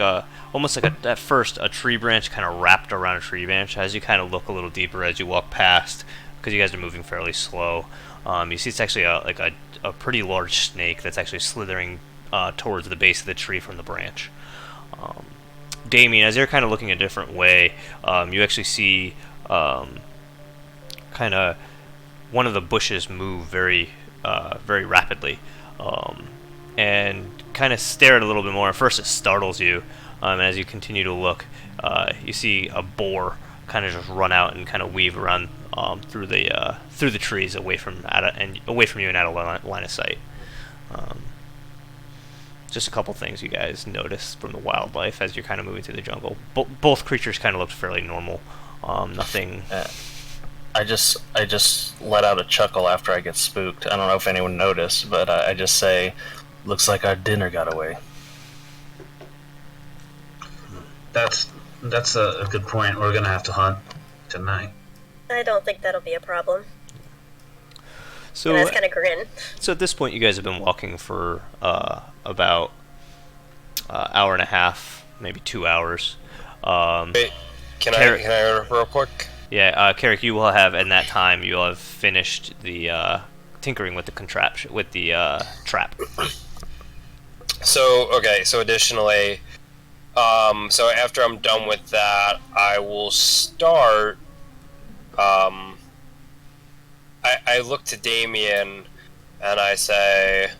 almost like at first a tree branch kind of wrapped around a tree branch. As you kind of look a little deeper as you walk past, because you guys are moving fairly slow, you see it's actually a pretty large snake that's actually slithering towards the base of the tree from the branch. Damien, as you're kind of looking a different way, you actually see kind of one of the bushes move very rapidly, and kind of stare at it a little bit more. At first, it startles you, and as you continue to look, you see a boar kind of just run out and kind of weave around through the trees away from you and out of line of sight. Just a couple things you guys notice from the wildlife as you're kind of moving through the jungle. Both creatures kind of looked fairly normal. Nothing. I just let out a chuckle after I get spooked. I don't know if anyone noticed, but I just say, "Looks like our dinner got away." That's a good point. We're gonna have to hunt tonight. I don't think that'll be a problem. So And that's kind of grin. So at this point, you guys have been walking for about hour and a half, maybe 2 hours. Wait, can I real quick? Yeah, Carrick, you will have, in that time, you will have finished the tinkering with the contraption, with the trap. So additionally, so after I'm done with that, I will start. I look to Damien, and I say,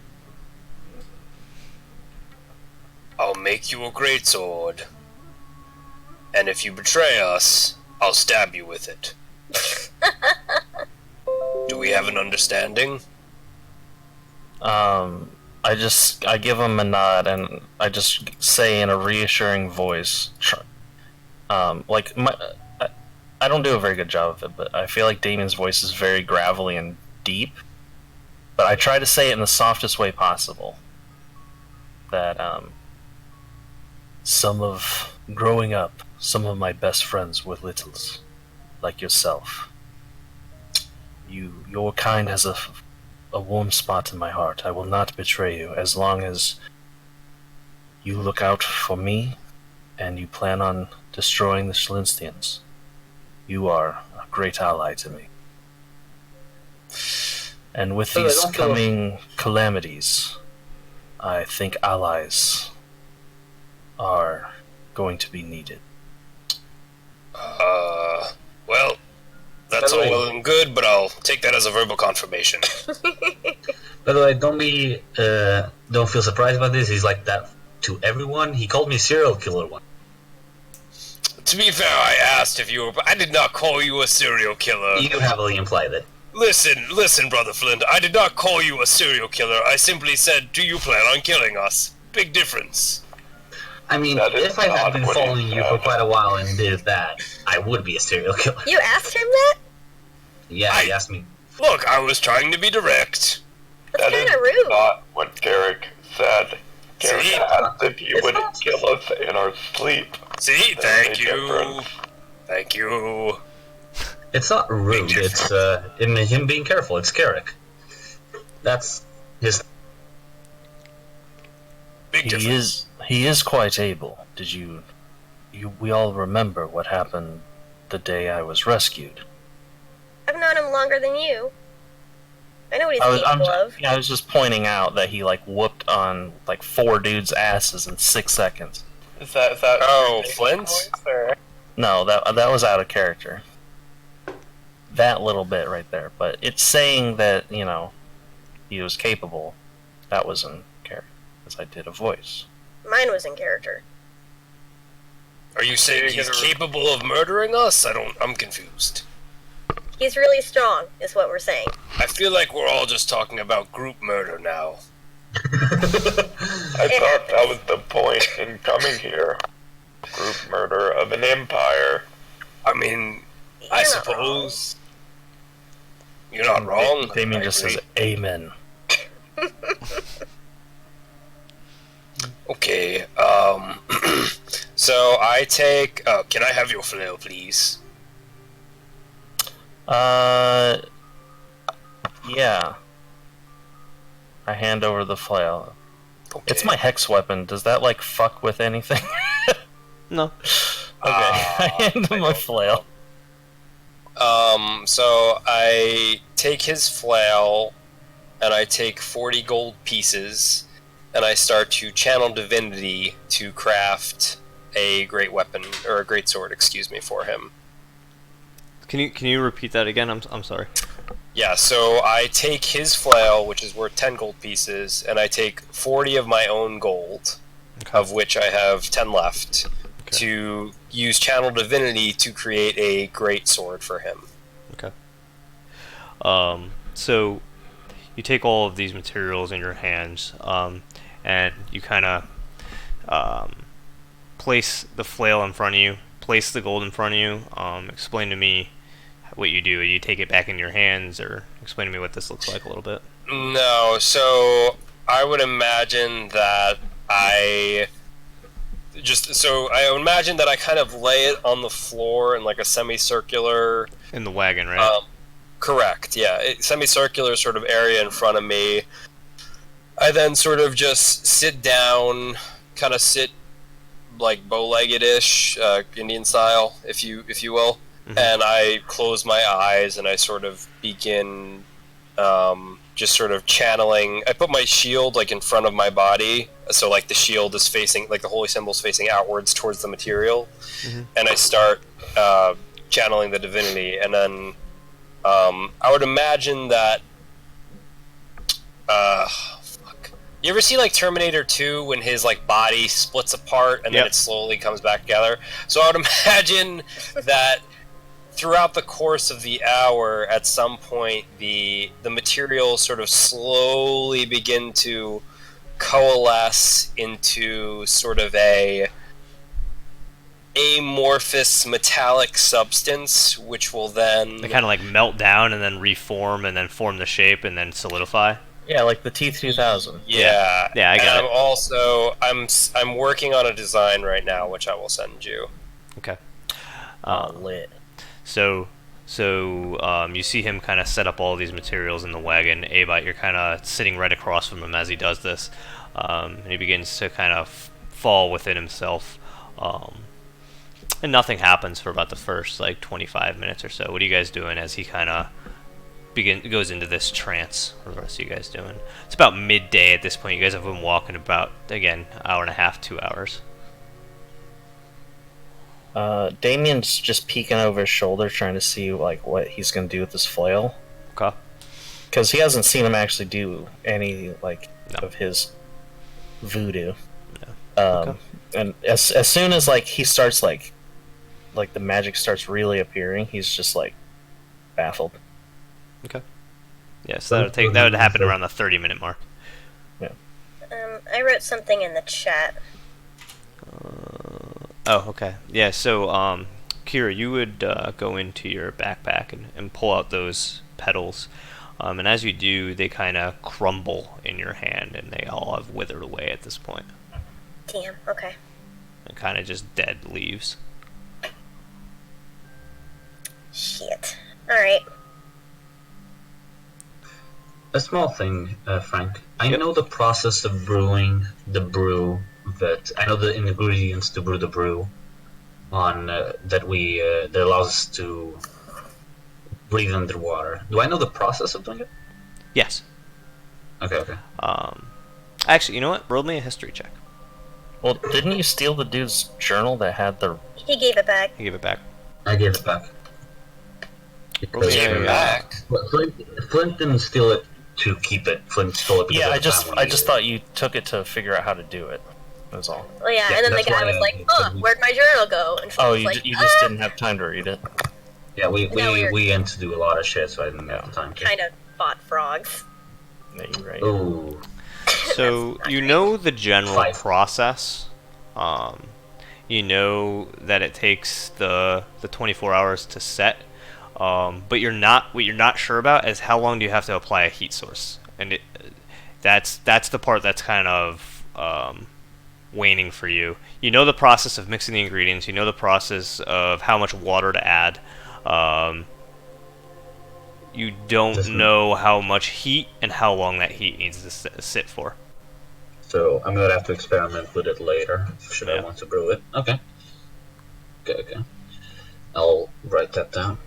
"I'll make you a greatsword, and if you betray us, I'll stab you with it. Do we have an understanding?" I give him a nod, and I just say in a reassuring voice, I don't do a very good job of it, but I feel like Damien's voice is very gravelly and deep. But I try to say it in the softest way possible. That, growing up, some of my best friends were littles, like yourself. Your kind has a warm spot in my heart. I will not betray you as long as you look out for me and you plan on destroying the Shalinstians. You are a great ally to me. And with these coming calamities, I think allies are going to be needed. Well, that's all well and good, but I'll take that as a verbal confirmation. By the way, don't feel surprised by this. He's like that to everyone. He called me serial killer once. To be fair, I asked if you were... I did not call you a serial killer. You heavily implied it. Listen, Brother Flint. I did not call you a serial killer. I simply said, do you plan on killing us? Big difference. I mean, if I had been following you for quite a while and did that, I would be a serial killer. You asked him that? Yeah, he asked me. Look, I was trying to be direct. That's kind of rude. Not what Garrick said. Garrick asked if you would kill us in our sleep. See, thank you. Thank you. It's not rude, it's in him being careful. It's Carrick. That's his... Big difference. He is quite able. We all remember what happened the day I was rescued. I've known him longer than you. I know what he's capable of. I was just pointing out that he whooped on 4 dudes' asses in 6 seconds. Is that Oh, Flint? No, that was out of character. That little bit right there, but it's saying that he was capable. That was in character, because I did a voice. Mine was in character. Are you saying he's capable of murdering us? I'm confused. He's really strong, is what we're saying. I feel like we're all just talking about group murder now. I thought that was the point in coming here. Group murder of an empire. I mean, I suppose. You're not wrong. Damien I just agree. says, "Amen." Okay, so I take, can I have your flail, please? Yeah. I hand over the flail. Okay. It's my hex weapon. Does that, like, fuck with anything? No. Okay, I hand him my flail. So I take his flail, and I take 40 gold pieces, and I start to channel divinity to craft a great weapon, or a great sword, excuse me, for him. Can you repeat that again? I'm sorry. Yeah, so I take his flail, which is worth 10 gold pieces, and I take 40 of my own gold, of which I have 10 left, to use channel divinity to create a great sword for him. Okay. So you take all of these materials in your hands, and you kind of place the flail in front of you, place the gold in front of you. Explain to me what you do. You take it back in your hands, or explain to me what this looks like a little bit. No, so I would imagine that I imagine that I kind of lay it on the floor in like a semicircular. In the wagon, right? Correct, yeah. Semicircular sort of area in front of me. I then sort of just sit down, kind of sit like bow-legged-ish, Indian style, if you will. Mm-hmm. And I close my eyes and I sort of begin just sort of channeling. I put my shield like in front of my body, so like the shield is facing, like the holy symbol is facing outwards towards the material, and I start channeling the divinity, and then I would imagine that. You ever see like Terminator 2 when his like body splits apart and then it slowly comes back together? So I would imagine that throughout the course of the hour, at some point, the materials sort of slowly begin to coalesce into sort of a amorphous metallic substance, which will then... They kind of like melt down and then reform and then form the shape and then solidify. Yeah, like the T-3000. Yeah, I got it. I'm working on a design right now, which I will send you. Okay. Lit. So you see him kind of set up all these materials in the wagon. Abot, you're kind of sitting right across from him as he does this. And he begins to kind of fall within himself. And nothing happens for about the first like 25 minutes or so. What are you guys doing as he kind of goes into this trance? What are the rest of you guys doing? It's about midday at this point. You guys have been walking about, again, hour and a half, 2 hours. Damien's just peeking over his shoulder, trying to see like what he's gonna do with this flail. Okay. Because he hasn't seen him actually do any of his voodoo. No. Okay. And as soon as like he starts like the magic starts really appearing, he's just like baffled. Okay. Yeah, so that would happen around the 30-minute mark. Yeah. I wrote something in the chat. Oh, okay. Yeah, so, Kira, you would go into your backpack and pull out those petals. And as you do, they kind of crumble in your hand, and they all have withered away at this point. Damn, okay. And kind of just dead leaves. Shit. Alright. A small thing, Frank. I know the process of brewing the brew. That I know the ingredients to brew the brew on that allows us to breathe underwater. Do I know the process of doing it? Yes. Okay. Actually, you know what? Roll me a history check. Well, didn't you steal the dude's journal that had the... He gave it back. You give it back. I gave it back. Roll me Give it back. Flint didn't steal it to keep it. Flint stole it because Yeah, of the family. I just thought you took it to figure out how to do it. That's all. Well, yeah, Yeah, and then the that's guy why was like, "Huh, where'd my journal go?" And Oh, was you, like, you just didn't have time to read it. Yeah, we weird. had to do a lot of shit, so I didn't have the time to. kind of fought frogs. Yeah, you're right. Ooh. So, you know the general Five. process. You know that it takes the 24 hours to set. But what you're not sure about is how long do you have to apply a heat source, and that's the part that's kind of waning for you. You know the process of mixing the ingredients. You know the process of how much water to add. You don't know how much heat and how long that heat needs to sit for. So I'm gonna have to experiment with it later. Should I want to brew it? Okay. Okay. I'll write that down.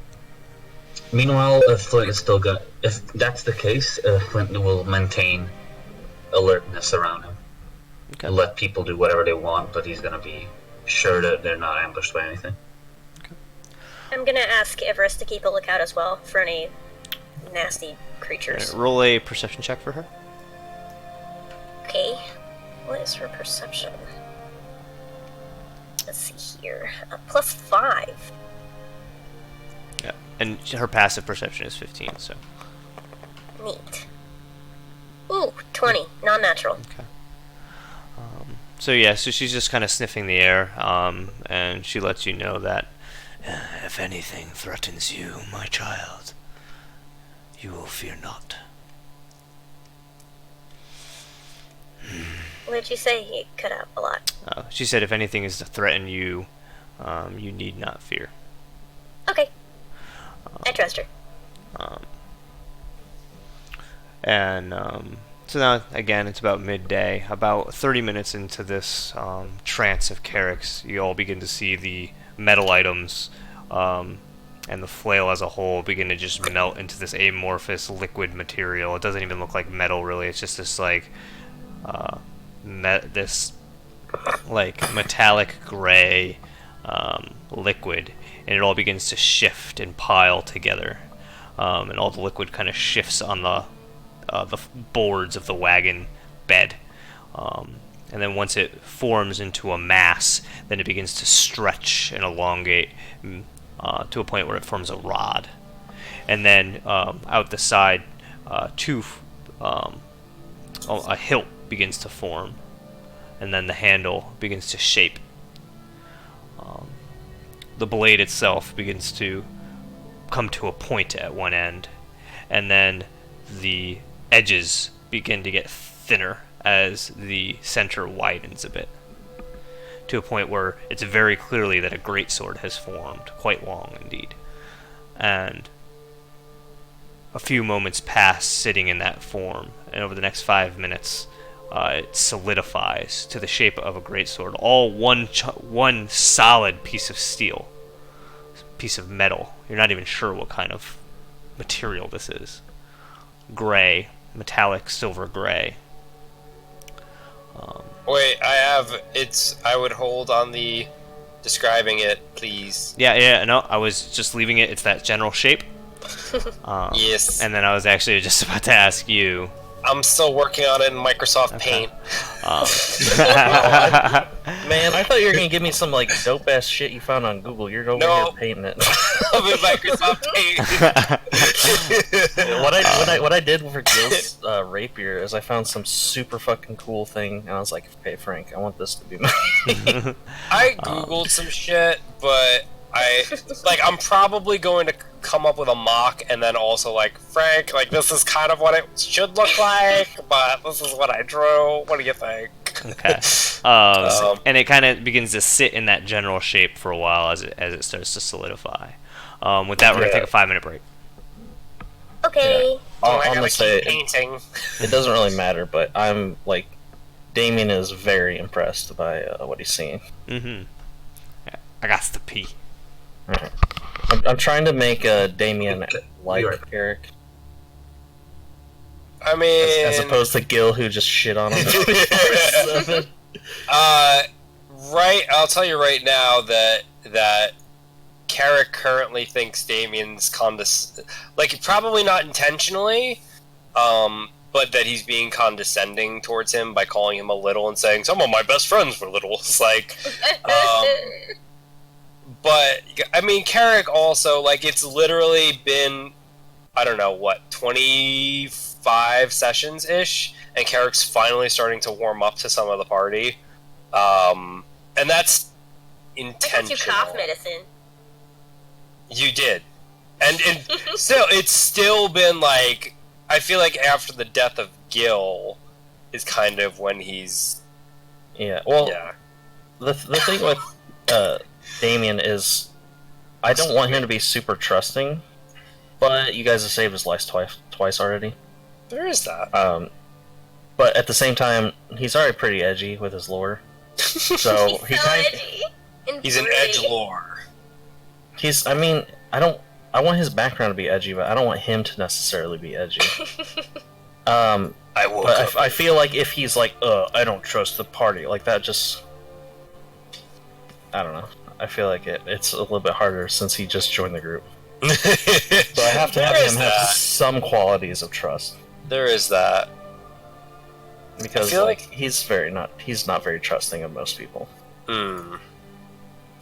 Meanwhile, Flint is still got. If that's the case, Flint will maintain alertness around him. Okay. And let people do whatever they want, but he's gonna be sure that they're not ambushed by anything. Okay. I'm gonna ask Everest to keep a lookout as well for any nasty creatures. Roll a perception check for her. Okay. What is her perception? Let's see here. +5. Yeah, and her passive perception is 15. So. Neat. Ooh, 20. Non-natural. Okay. So she's just kind of sniffing the air, and she lets you know that if anything threatens you, my child, you will fear not. What did you say? He cut out a lot. She said if anything is to threaten you, you need not fear. Okay. I trust her. So now, again, it's about midday. About 30 minutes into this trance of Carrick's, you all begin to see the metal items and the flail as a whole begin to just melt into this amorphous liquid material. It doesn't even look like metal, really. It's just this metallic gray liquid, and it all begins to shift and pile together, and all the liquid kind of shifts on the boards of the wagon bed, and then once it forms into a mass, then it begins to stretch and elongate to a point where it forms a rod, and then out the side, a hilt begins to form, and then the handle begins to shape. The blade itself begins to come to a point at one end, and then the edges begin to get thinner as the center widens a bit, to a point where it's very clearly that a greatsword has formed, quite long indeed. And a few moments pass sitting in that form, and over the next 5 minutes, it solidifies to the shape of a greatsword, all one solid piece of steel, piece of metal. You're not even sure what kind of material this is. Gray, metallic silver gray. Wait, I would hold on the describing it, please. Yeah, no, I was just leaving it. It's that general shape. Yes. And then I was actually just about to ask you. I'm still working on it in Microsoft Paint. Man, I thought you were gonna give me some dope ass shit you found on Google. You're over here painting it. I'm in Microsoft Paint. What I did for Gil's rapier is I found some super fucking cool thing, and I was like, "Hey Frank, I want this to be mine." I googled some shit, but I'm probably going to come up with a mock, and then also Frank, this is kind of what it should look like, but this is what I drew. What do you think? Okay. And it kind of begins to sit in that general shape for a while as it starts to solidify. With that, we're gonna take a 5-minute break. Okay. I'm gonna say painting. It doesn't really matter, but I'm Damien is very impressed by what he's seeing. Mm-hmm. Yeah, I got to pee. Right. I'm trying to make Damien like Eric. I mean, as opposed to Gil, who just shit on him. Right. I'll tell you right now that Carrick currently thinks Damien's probably not intentionally, but that he's being condescending towards him by calling him a little and saying some of my best friends were little. It's but I mean, Carrick also it's literally been, I don't know what, 25 sessions ish, and Carrick's finally starting to warm up to some of the party, and that's intentional. I got you cough medicine. You did, And still, it's still been like, I feel like after the death of Gil is kind of when he's... Yeah, well, Yeah. the thing with Damien is, I don't want him to be super trusting, but you guys have saved his life twice already. There is that. But at the same time, he's already pretty edgy with his lore. So he so kind edgy and He's an pretty. edgelord. I mean, I want his background to be edgy, but I don't want him to necessarily be edgy. I woke But up. I feel like if he's like, I don't trust the party, like that just... I don't know. I feel like it's a little bit harder since he just joined the group. So I have to have There him is have that. some qualities of trust. There is that. Because feel like he's not very trusting of most people. Hmm.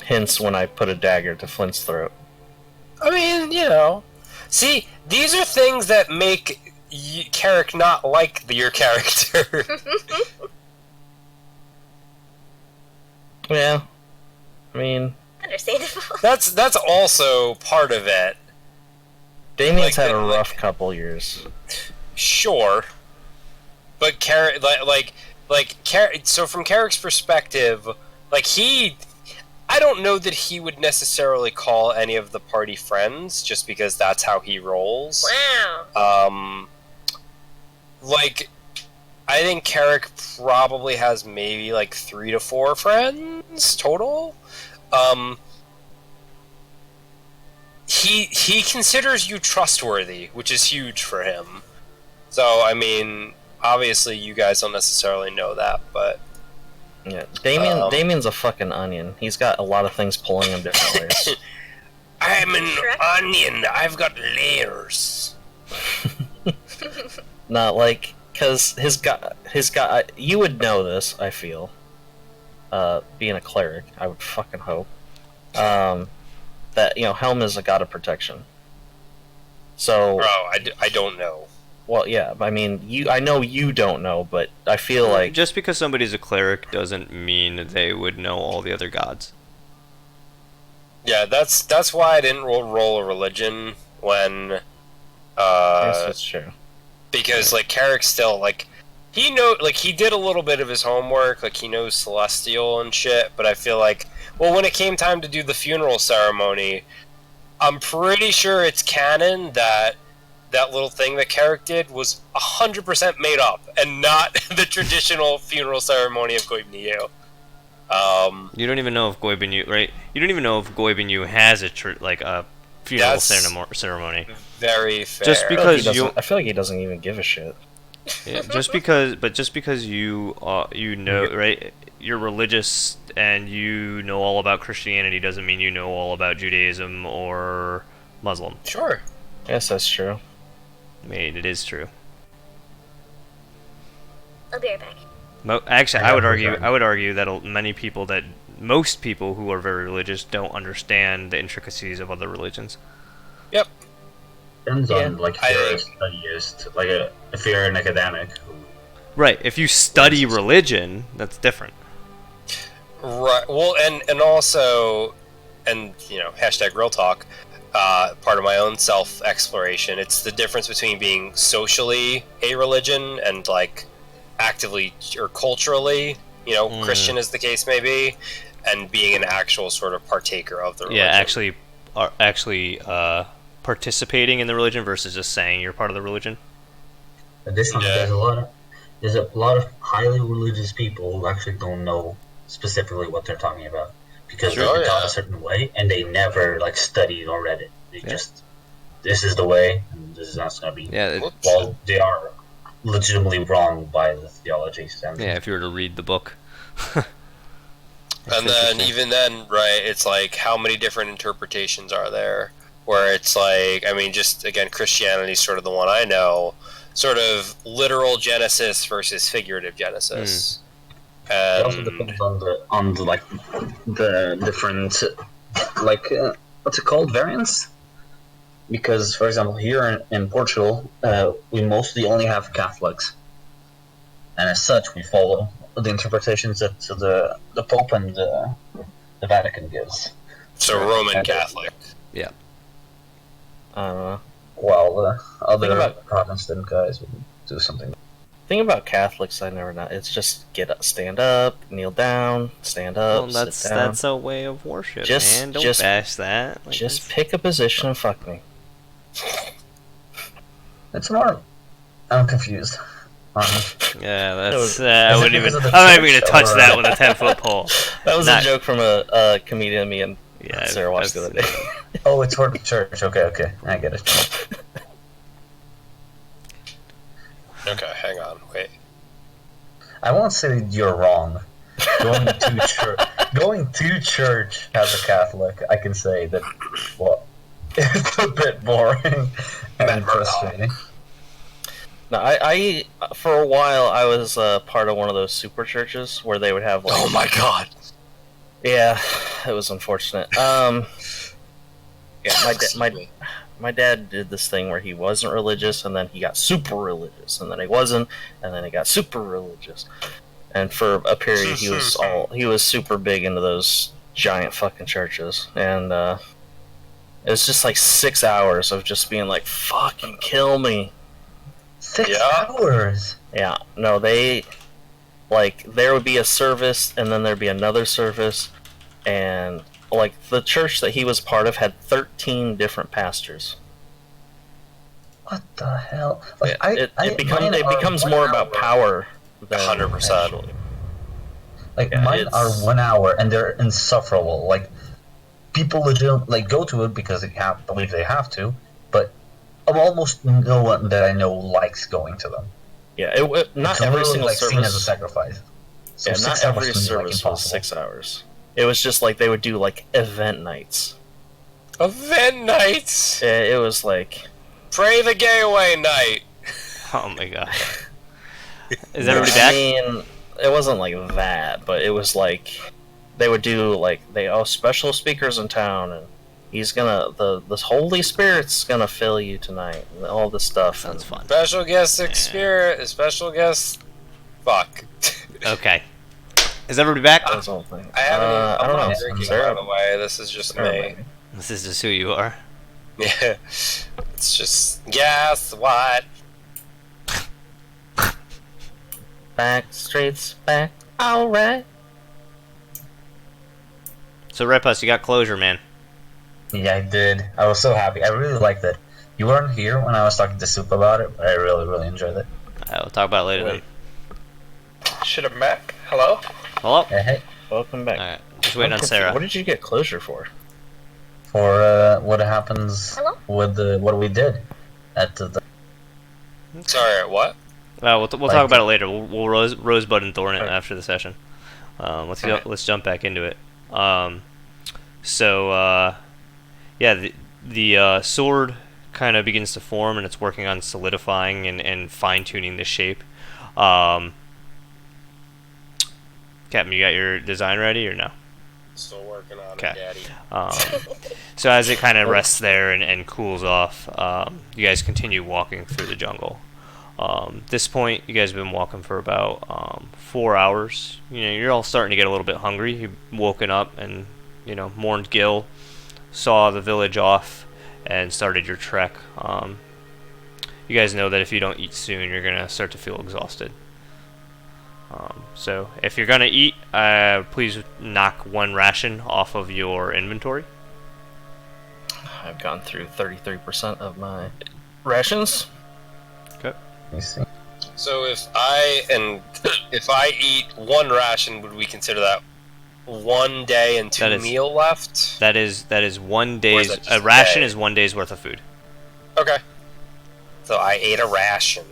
Hence when I put a dagger to Flint's throat. I mean, you know. See, these are things that make Carrick not like your character. Yeah. I mean, Understandable. That's also part of it. Damien's Like, had a like- rough couple years. Sure. But Carrick, Carrick, so from Carrick's perspective, like I don't know that he would necessarily call any of the party friends, just because that's how he rolls. Wow. Like, I think Carrick probably has maybe like 3 to 4 friends total. He considers you trustworthy, which is huge for him. So, I mean, obviously you guys don't necessarily know that, but Yeah, Damien's a fucking onion. He's got a lot of things pulling him different ways. I'm an Shrek? onion. I've got layers. Not like, cause his guy, you would know this. I feel, being a cleric, I would fucking hope, that Helm is a god of protection. So, Bro, I don't know. well, yeah. I mean, I know you don't know, but I feel like Just because somebody's a cleric doesn't mean they would know all the other gods. Yeah, that's why I didn't roll a religion when, yes, that's true. because like Carrick still like he did a little bit of his homework, like he knows Celestial and shit, but I feel like, well, when it came time to do the funeral ceremony, I'm pretty sure it's canon that little thing that Carrick did was 100% made up and not the traditional funeral ceremony of Goibniu. You don't even know if Goibniu, right? You don't even know if Goibniu has a funeral That's- ceremony. Very fair. Just because I feel like he doesn't even give a shit. Yeah, just because you know, right? You're religious and you know all about Christianity doesn't mean you know all about Judaism or Muslim. Sure. Yes, that's true. I mean, it is true. I'll be right back. Actually, I I would know, argue. okay. I would argue that most people who are very religious don't understand the intricacies of other religions. Yep. Depends on like if I you're a think- studyist, if you're an academic. Right. If you study religion, that's different. Right. Well, and also, and hashtag real talk. Part of my own self exploration. It's the difference between being socially a religion and like actively or culturally, Christian as the case may be, and being an actual sort of partaker of the religion. Yeah, actually participating in the religion versus just saying you're part of the religion. Additionally, Yeah. there's a lot of highly religious people who actually don't know specifically what they're talking about because Sure, they're taught yeah. a certain way and they never studied or read it. They Yeah. just this is the way and this is how it's gonna be. Yeah. Well, they are legitimately wrong by the theologies. And Yeah. If you were to read the book. And then even then, right, it's like how many different interpretations are there? Where it's like, I mean, just again, Christianity is sort of the one I know, sort of literal Genesis versus figurative Genesis. it also And depends on the different what's it called, variants. Because, for example, here in Portugal, we mostly only have Catholics, and as such, we follow the interpretations that the Pope and the Vatican gives. so Roman Catholic. Yeah. I don't know. While the other about- Protestant guys would do something. Thing about Catholics, I never know. It's just stand up, kneel down, stand up, Well, that's sit down. that's a way of worship, Just- man. Don't just- bash that. Like, Just pick a position and fuck me. It's more. I'm confused. yeah, That that's. was- I Is it wouldn't even. because of the I'm not even gonna church, touch or- that with a 10-foot pole. That was Not- a joke from a comedian me and Yeah, Sarah watched the other day. Oh, it's for the church. Okay, I get it. Okay, hang on, wait. I won't say you're wrong. Going to church as a Catholic, I can say that. Well, it's a bit boring and frustrating. No, I for a while I was part of one of those super churches where they would have like. Oh my god! Yeah, it was unfortunate. Yeah, my dad did this thing where he wasn't religious, and then he got super religious, and then he wasn't, and then he got super religious, and for a period he was super big into those giant fucking churches, and it was just like 6 hours of just being like, fucking kill me. 6 Yeah. hours. Yeah, no, there would be a service, and then there'd be another service, and like the church that he was part of had 13 different pastors. What the hell? Like, It mine becomes are more 1 about hour. power than 100%. actually. Like Yeah, mine are it's- 1 hour and they're insufferable. Like people legit like go to it because they believe they have to, but almost no one that I know likes going to them. Yeah, not It's every literally, single like seen as a service. sacrifice. So Yeah, 6 not hours every seems, like, service was impossible. 6 hours. It was just like they would do like event nights. Event nights! It was like Pray the gay away night! Oh my god. Is everybody back? I mean, it wasn't like that, but it was like they would do like special speakers in town, and he's gonna the Holy Spirit's gonna fill you tonight, and all this stuff. Sounds fun. Special guest special guest. Fuck. Okay. Is everybody back? That was the whole thing. I haven't even. I I'm don't not know. drinking, Sarah- by the way. This is just me. This is just who you are. Yeah. It's just. Guess what? Back streets back. All right. So Repus, you got closure, man. Yeah, I did. I was so happy. I really liked it. You weren't here when I was talking to Soup about it, but I really enjoyed it. We'll talk about it later then. Should have Mac. Hello? Hello? Hey, Welcome back. Alright, just waiting on I'm Sarah. What did you get closure for? for what happens Hello? with what we did at the Sorry, what? We'll talk Like- about it later. We'll Rosebud and Thorn it after the session. Let's jump back into it. Yeah, the sword kind of begins to form, and it's working on solidifying and fine-tuning the shape. Captain, you got your design ready or no? Still working on Okay. it, Daddy. So as it kind of rests there and cools off, you guys continue walking through the jungle. This point, you guys have been walking for about 4 hours. You know, you're all starting to get a little bit hungry. You've woken up and, mourned Gil, saw the village off, and started your trek. You guys know that if you don't eat soon, you're going to start to feel exhausted. So if you're going to eat, please knock 1 ration off of your inventory. I've gone through 33% of my rations. you see. So if I eat 1 ration, would we consider that 1 day and 2 That is- meal left? That is 1 Or is day's. that just A a ration day? is 1 day's worth of food. Okay. So I ate a ration.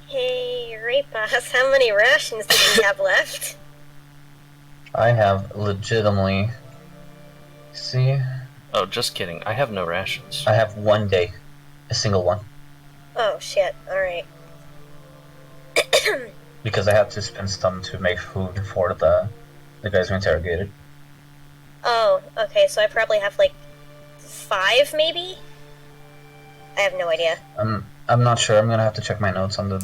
Hey, Raypass, how many rations do we have left? I have legitimately. See, Oh, just kidding. I have no rations. I have 1 day, a single one, Oh, shit. Alright. because I had to spend some to make food for the guys who interrogated. Oh, okay, so I probably have like 5, maybe? I have no idea. I'm not sure. I'm gonna have to check my notes on the.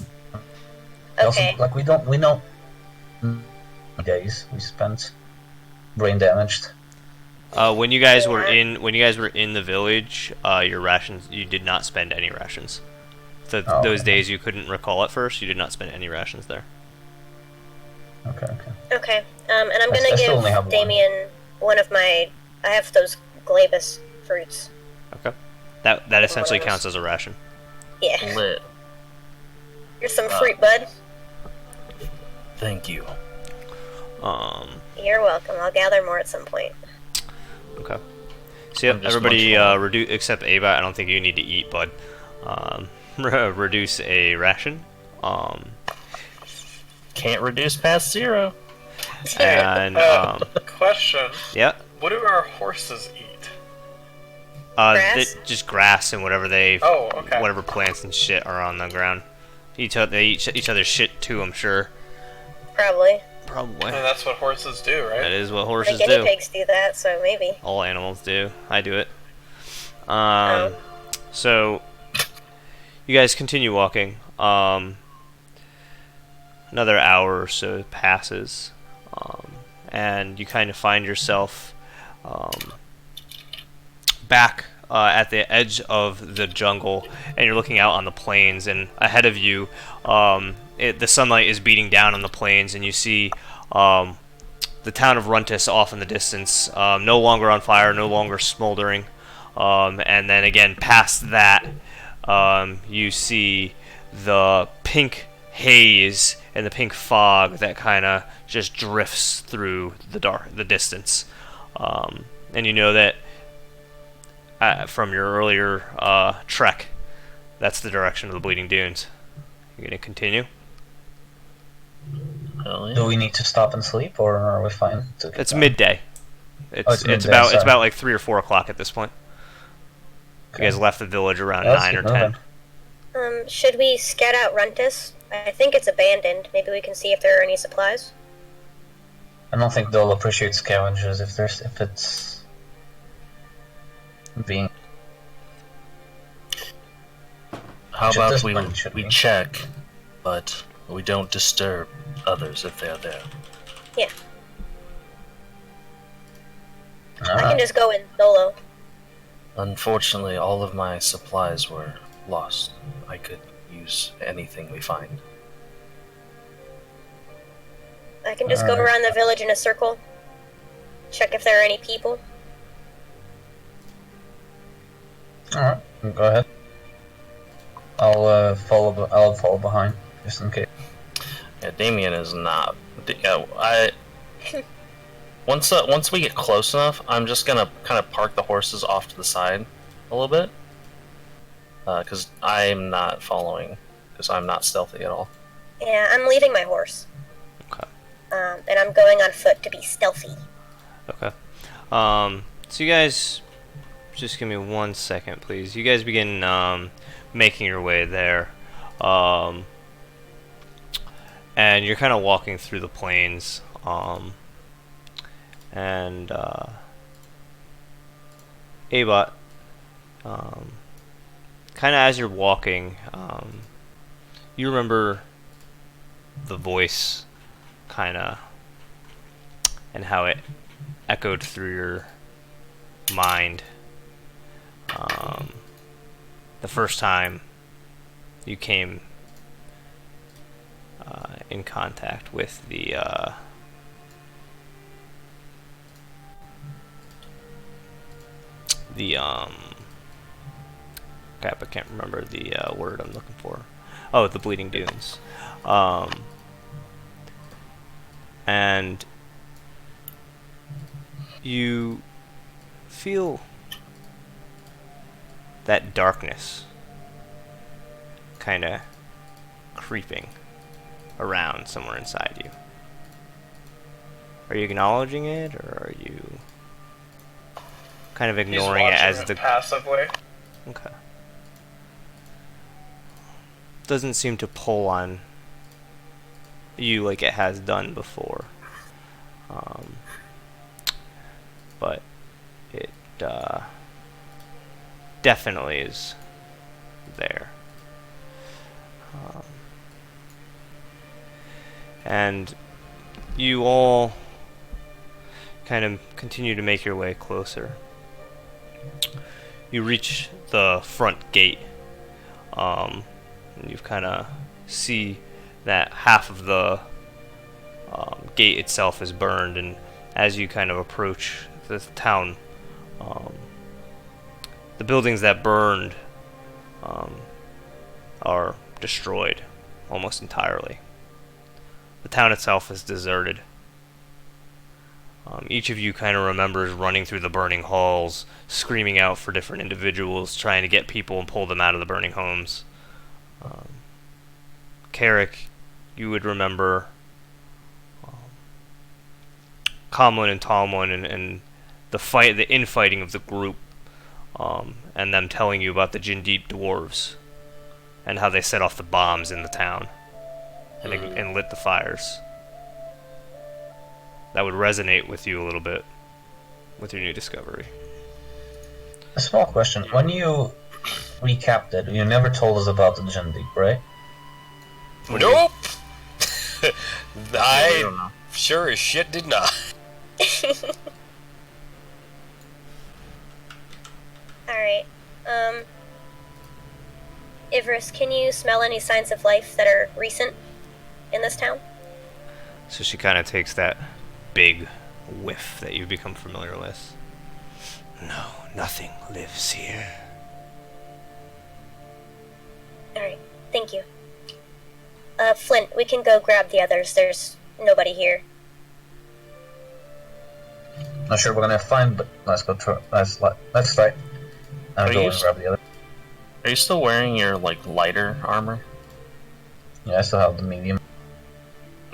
Okay. Also, like we know days we spent brain damaged. When you guys were in the village, your rations, you did not spend any rations. So those okay. days you couldn't recall at first, you did not spend any rations there. Okay. Okay. And I'm I gonna still only give have one. Damien one of my. I have those glabus fruits. Okay. That essentially Whatever. counts as a ration. Yeah. Lit. Here's some fruit, bud. Thank you. You're welcome. I'll gather more at some point. Okay. So yep, I'm just everybody much reduce except Ava. I don't think you need to eat, bud. Reduce a ration. Can't reduce past 0. And Question. yeah. What do our horses eat? Grass? Just grass and whatever Oh, okay. whatever plants and shit are on the ground. They eat each other's shit too, I'm sure. Probably. Probably. And that's what horses do, right? That is what The horses guinea do. pigs do that, so maybe. All animals do. I do it. Oh. So you guys continue walking. Another hour or so passes, and you kind of find yourself back at the edge of the jungle, and you're looking out on the plains, and ahead of you the sunlight is beating down on the plains, and you see the town of Runtus off in the distance, no longer on fire, no longer smoldering, and then again past that you see the pink haze and the pink fog that kind of just drifts through the distance, and you know that from your earlier trek, that's the direction of the Bleeding Dunes. You're gonna continue. Hell yeah. Do we need to stop and sleep, or are we fine? to keep It's going? midday. It's midday, It's sorry. about like 3 or 4 o'clock at this point. You guys left the village around Yeah, let's 9 or keep 10. moving. Should we scout out Runtus? I think it's abandoned. Maybe we can see if there are any supplies. I don't think they'll appreciate scavengers if it's being. How Which at about this we point should we be. check, but we don't disturb others if they're there. Yeah. I can Alright. just go in solo. Unfortunately, all of my supplies were lost. I could use anything we find. I can just go Alright. around the village in a circle. Check if there are any people. Alright, go ahead. I'll follow behind just in case. Yeah, Damien is not. Yeah, once we get close enough, I'm just gonna kind of park the horses off to the side a little bit, because I'm not following, because I'm not stealthy at all. Yeah, I'm leaving my horse. Okay. And I'm going on foot to be stealthy. Okay. So you guys, just give me 1 second, please. You guys begin making your way there, and you're kind of walking through the plains, and Abot, kind of as you're walking, you remember the voice, kind of, and how it echoed through your mind the first time you came in contact with the crap, I can't remember the word I'm looking for. Oh, the Bleeding Dunes. And you feel that darkness kind of creeping around somewhere inside you. Are you acknowledging it, or are you kind of He's ignoring it watching as it the... passively. Okay. Doesn't seem to pull on you like it has done before. But it definitely is there. And you all kind of continue to make your way closer. You reach the front gate. And you kind of see that half of the gate itself is burned, and as you kind of approach the town, the buildings that burned are destroyed almost entirely. The town itself is deserted. Each of you kind of remembers running through the burning halls, screaming out for different individuals, trying to get people and pull them out of the burning homes. Carrick, you would remember Comlin and Tomlin and the infighting of the group, and them telling you about the Jindeep dwarves and how they set off the bombs in the town and lit the fires. That would resonate with you a little bit with your new discovery. A small question. When you recapped it, you never told us about the Jindeep, right? Nope! We I don't know. sure as shit did not. Alright. Ivris, can you smell any signs of life that are recent in this town? So she kind of takes that big whiff that you've become familiar with. No, nothing lives here. Alright, thank you. Flint, we can go grab the others. There's nobody here. Not sure we're gonna find, but let's go try. Let's try. I'll Are go you and grab the other. Are you still wearing your lighter armor? Yeah, I still have the medium.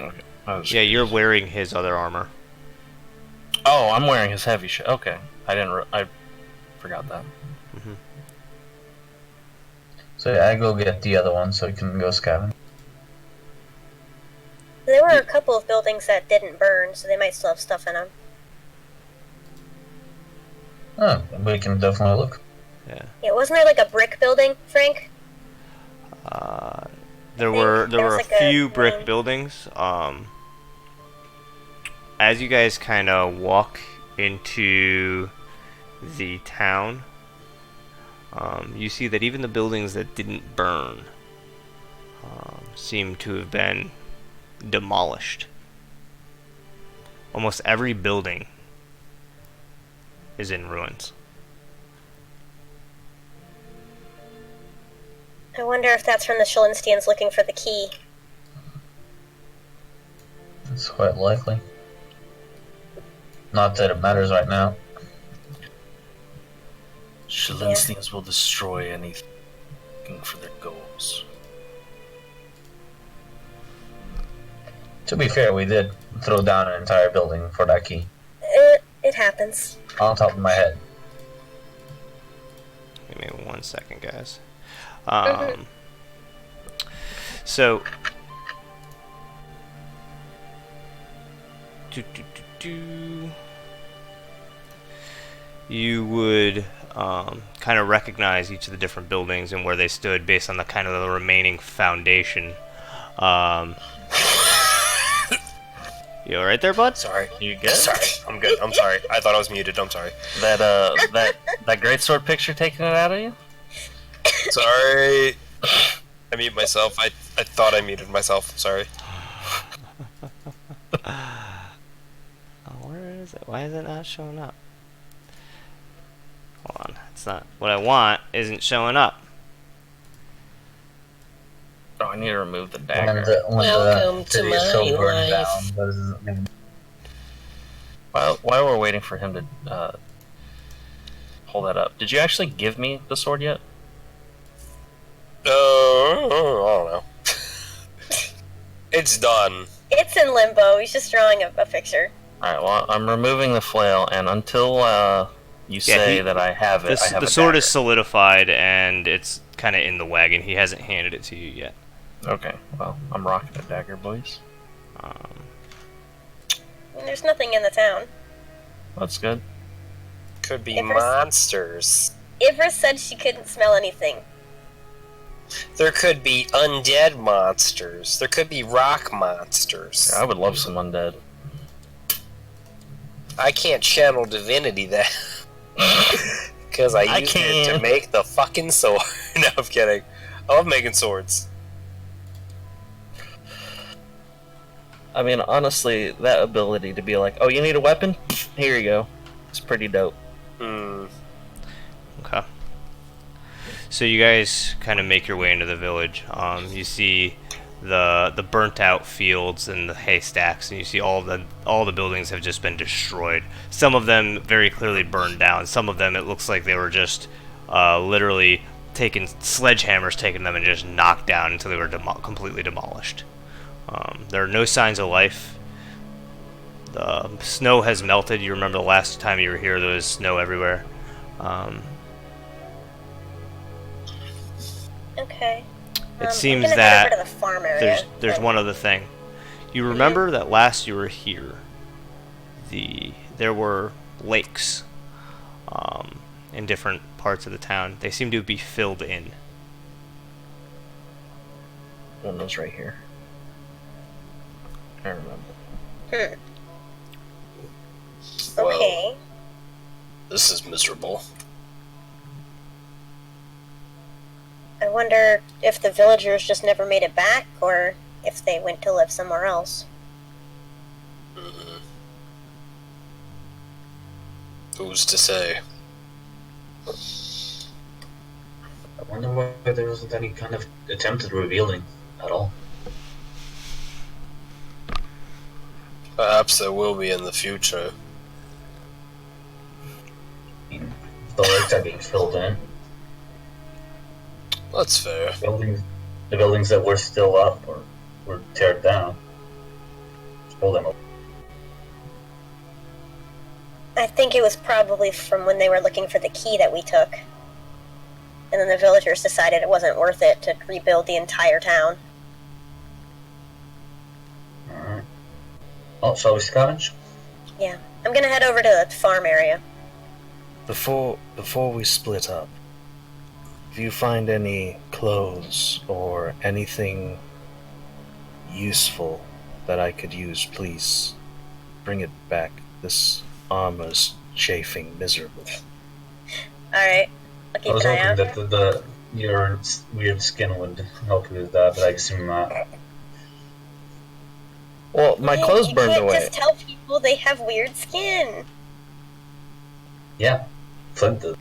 Okay. Yeah, you're wearing his other armor. Oh, I'm wearing his heavy shit. Okay, I forgot that. So yeah, I go get the other one so we can go scavenge. There were a couple of buildings that didn't burn, so they might still have stuff in them. Oh, we can definitely look. Yeah, wasn't there like a brick building, Frank? There were was a like a few brick main- buildings. As you guys kind of walk into the town, you see that even the buildings that didn't burn seem to have been demolished. Almost every building is in ruins. I wonder if that's from the Shalinstians looking for the key. It's quite likely. Not that it matters right now. Shalinstians will destroy anything for their goals. To be fair, we did throw down an entire building for that key. It happens. On top of my head. Give me 1 second, guys. Mhm. So, you would kind of recognize each of the different buildings and where they stood based on the kind of the remaining foundation. You all right there, bud? Sorry. You good? Sorry. I'm good. I'm sorry. I thought I was muted. I'm sorry. That greatsword picture taking it out of you? Sorry. I muted myself. I thought I muted myself. Sorry. Where is it? Why is it not showing up? Hold on. It's not. What I want isn't showing up. Oh, I need to remove the When dagger. when Welcome the to city is so my burned life. down, that is- While we're waiting for him to hold that up, did you actually give me the sword yet? I don't know. It's done. It's in limbo. He's just drawing a picture. Alright, well, I'm removing the flail, and until you say that I have it, I have The a sword dagger. is solidified and it's kind of in the wagon. He hasn't handed it to you yet. Okay, well, I'm rocking a dagger, boys. There's nothing in the town. That's good. Could be If there's- monsters. Ivris said she couldn't smell anything. There could be undead monsters. There could be rock monsters. I would love some undead. I can't channel divinity then. Because I used it to make the fucking sword. No, I'm kidding. I love making swords. I mean, honestly, that ability to be like, oh, you need a weapon? Here you go. It's pretty dope. Hmm. Okay. So you guys kind of make your way into the village. You see the burnt out fields and the haystacks, and you see all the buildings have just been destroyed. Some of them very clearly burned down. Some of them it looks like they were just literally taking sledgehammers, taking them and just knocked down until they were completely demolished. There are no signs of life. The snow has melted. You remember the last time you were here, there was snow everywhere. Okay. It seems I'm gonna that head over to the farm area. there's one other thing. You remember that last you were here, there were lakes in different parts of the town. They seem to be filled in. One of those right here. I remember. Okay. Well, this is miserable. I wonder if the villagers just never made it back, or if they went to live somewhere else. Mm-hmm. Who's to say? I wonder why there wasn't any kind of attempt at revealing at all. Perhaps there will be in the future. I mean, the lakes are being filled in. That's fair. The buildings that were still up were teared down. Fill them up. I think it was probably from when they were looking for the key that we took. And then the villagers decided it wasn't worth it to rebuild the entire town. Alright. Oh, shall we scavenge? Yeah. I'm gonna head over to the farm area. Before we split up, if you find any clothes or anything useful that I could use, please bring it back. This armor's chafing miserable. Alright. I'll I keep was an eye hoping out. that your weird skin would help you with that, but I assume not. Well, my Man, clothes you burned can't away. just tell people they have weird skin. Yeah, Flint did.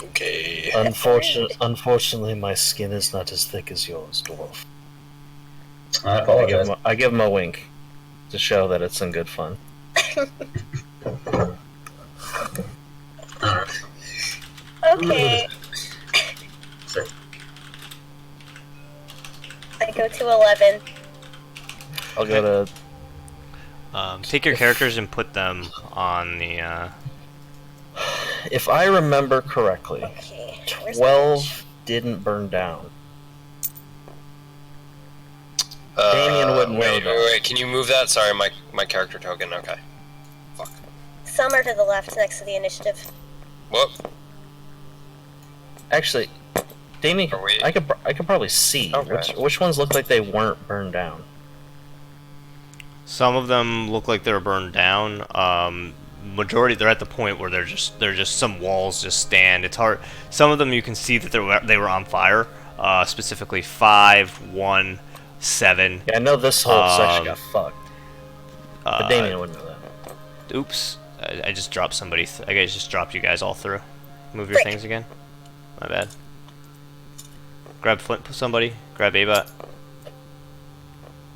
Okay. Unfortunately, my skin is not as thick as yours, dwarf. I apologize. I give him a wink to show that it's in good fun. Okay. Sir. I go to 11. I'll go to. Take your characters and put them on the. If I remember correctly, Okay. Where's 12 didn't burn down. Damien wouldn't know wait, that. wait, can you move that? Sorry, my character token. Okay. Fuck. Some are to the left next to the initiative. Whoop. Actually, Damien, Are we- I could probably see Okay. which ones looked like they weren't burned down. Some of them look like they're burned down. Majority, they're at the point where they're just some walls just stand. It's hard. Some of them you can see that they were on fire. Specifically 5, 1, 7. Yeah, I know this whole section got fucked, but Uh, Damien wouldn't know that. Oops, I just dropped somebody. I guess just dropped you guys all through. Move your Frick. things again. My bad. Grab Flint, somebody. Grab Abot.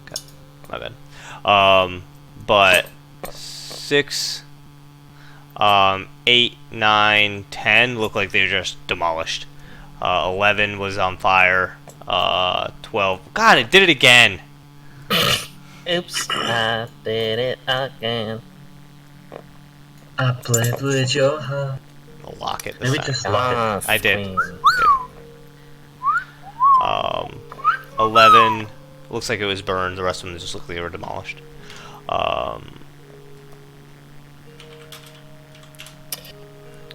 Okay, my bad. But 6, 8, 9, 10 look like they're just demolished. 11 was on fire. 12. God, it did it again. Oops, I did it again. I played with your heart. I'll lock it this Maybe time. just lock I did. Queen. 11 looks like it was burned. The rest of them just look like they were demolished.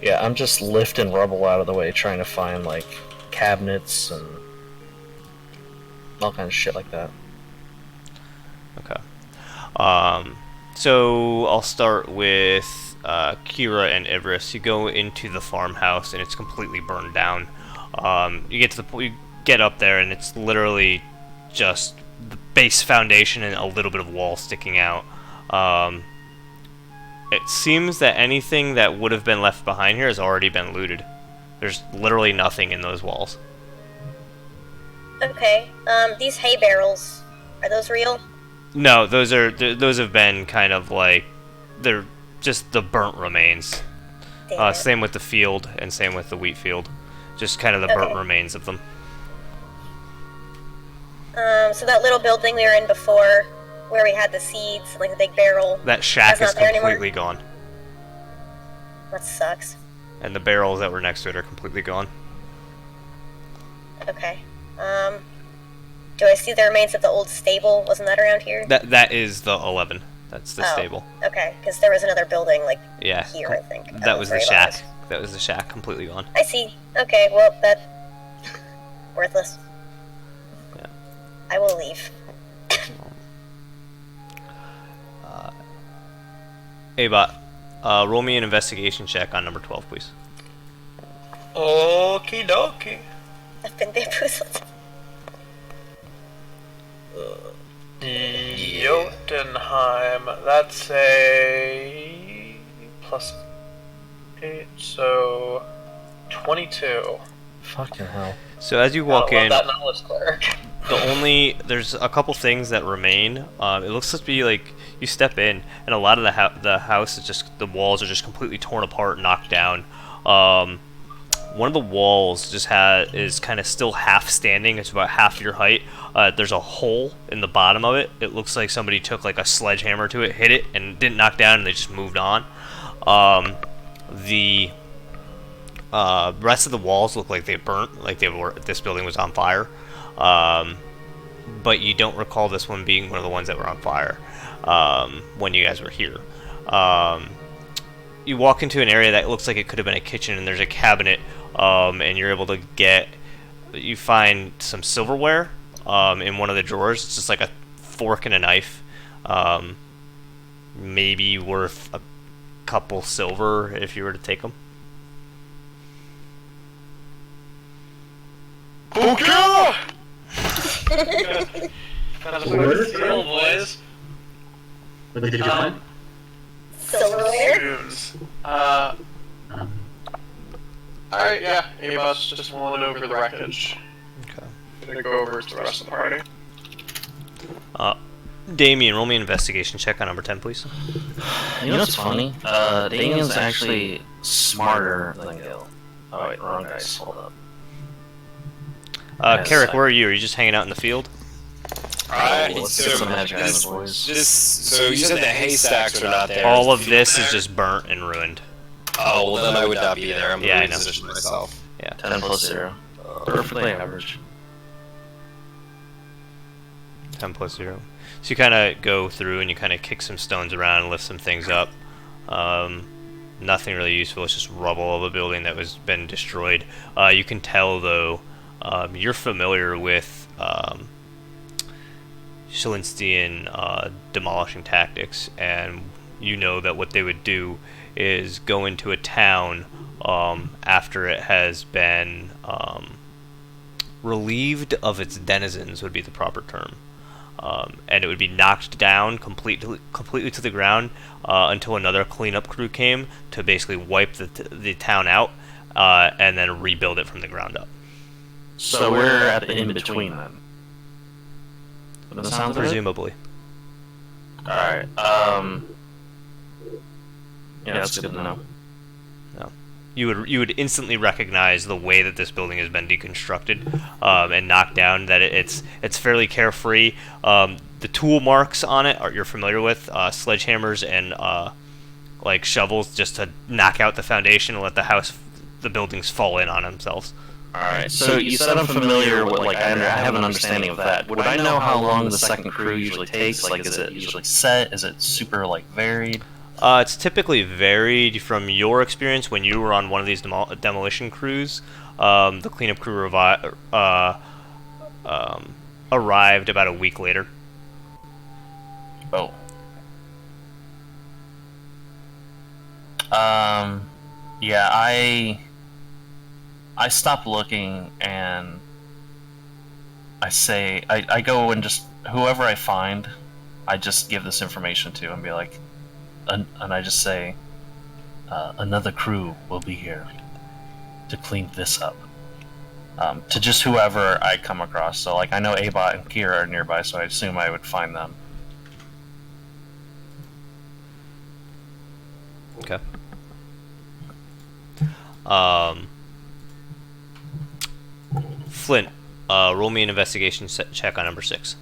Yeah, I'm just lifting rubble out of the way, trying to find like cabinets and all kinds of shit like that. Okay. So I'll start with Kira and Ibris. You go into the farmhouse and it's completely burned down. You get to you get up there and it's literally just the base foundation and a little bit of wall sticking out. It seems that anything that would have been left behind here has already been looted. There's literally nothing in those walls. Okay. These hay barrels, are those real? No, those have been kind of like, they're just the burnt remains. Same with the field and same with the wheat field. Just kind of the burnt remains of them. So that little building we were in before, where we had the seeds, like the big barrel. That shack is completely gone. That sucks. And the barrels that were next to it are completely gone. Okay. Do I see the remains of the old stable? Wasn't that around here? That is the 11. That's the stable. Okay, because there was another building, like, yeah, here, I think. That was the shack. That was the shack, completely gone. I see. Okay, well, that... worthless. Yeah. I will leave. Hey, bot. Roll me an investigation check on number 12, please. Okie dokie. I've been bamboozled. Jotunheim, that's a +8, so 22. Fucking hell. So as you walk in, that knowledge cleric. there's a couple things that remain. It looks to be like you step in, and a lot of the house is just, the walls are just completely torn apart, knocked down. One of the walls just is kind of still half standing. It's about half your height. There's a hole in the bottom of it. It looks like somebody took like a sledgehammer to it, hit it, and didn't knock down, and they just moved on. The rest of the walls look like they burnt, like this building was on fire. But you don't recall this one being one of the ones that were on fire when you guys were here. You walk into an area that looks like it could have been a kitchen, and there's a cabinet, and you're able to you find some silverware in one of the drawers. It's just like a fork and a knife, maybe worth a couple silver if you were to take them. Okay! boys. What did you find? Silverware? Alright, yeah. Ava's just mulling over the wreckage. Okay. Gonna go over to the rest of the party. Damien, roll me an investigation check on number 10, please. You know what's funny? Damien's actually smarter than Gil. Oh wait, wrong dice. Hold up. Carrick, where are you? Are you just hanging out in the field? Let's get some magic items, boys. So you said the haystacks are not there. All of this is just burnt and ruined. Oh, well then I would not be there. I'm Yeah, I going know. to position myself. Yeah. 10 plus 0. Perfectly average. 10 plus 0. So you kind of go through and you kind of kick some stones around and lift some things up. Nothing really useful. It's just rubble of a building that was been destroyed. You can tell, though, you're familiar with Shalinstian demolishing tactics, and you know that what they would do is go into a town after it has been relieved of its denizens, would be the proper term. And it would be knocked down completely to the ground until another cleanup crew came to basically wipe the town out and then rebuild it from the ground up. So we're at the in-between then. That sounds right? Presumably. Alright, yeah, that's good to know. No. You would instantly recognize the way that this building has been deconstructed and knocked down. That it's fairly carefree. The tool marks on it you're familiar with, sledgehammers and like shovels, just to knock out the foundation and let the buildings fall in on themselves. Alright, so you said I'm familiar with, like, I have an understanding of that. Would I know how long the second crew usually takes? Like, is it usually set? Is it super, like, varied? It's typically varied. From your experience when you were on one of these demolition crews. The cleanup crew arrived about a week later. Oh. Yeah, I stop looking and I go and just whoever I find, I just give this information to and be like, and I just say, another crew will be here to clean this up. To just whoever I come across. So, like, I know Abot and Kira are nearby, so I assume I would find them. Okay. Flint, roll me an investigation check on number 6.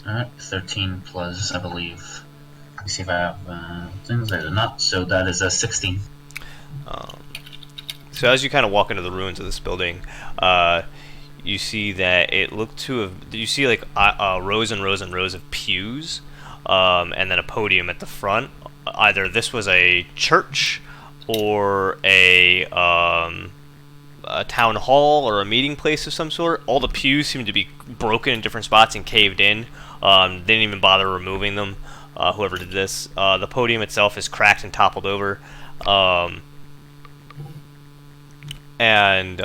Alright, 13 plus, I believe. Let me see if I have things. I do not, so that is a 16. So as you kind of walk into the ruins of this building, you see that it looked to have. You see like rows and rows and rows of pews, and then a podium at the front. Either this was a church or a town hall or a meeting place of some sort. All the pews seem to be broken in different spots and caved in. They didn't even bother removing them. Whoever did this, the podium itself is cracked and toppled over. And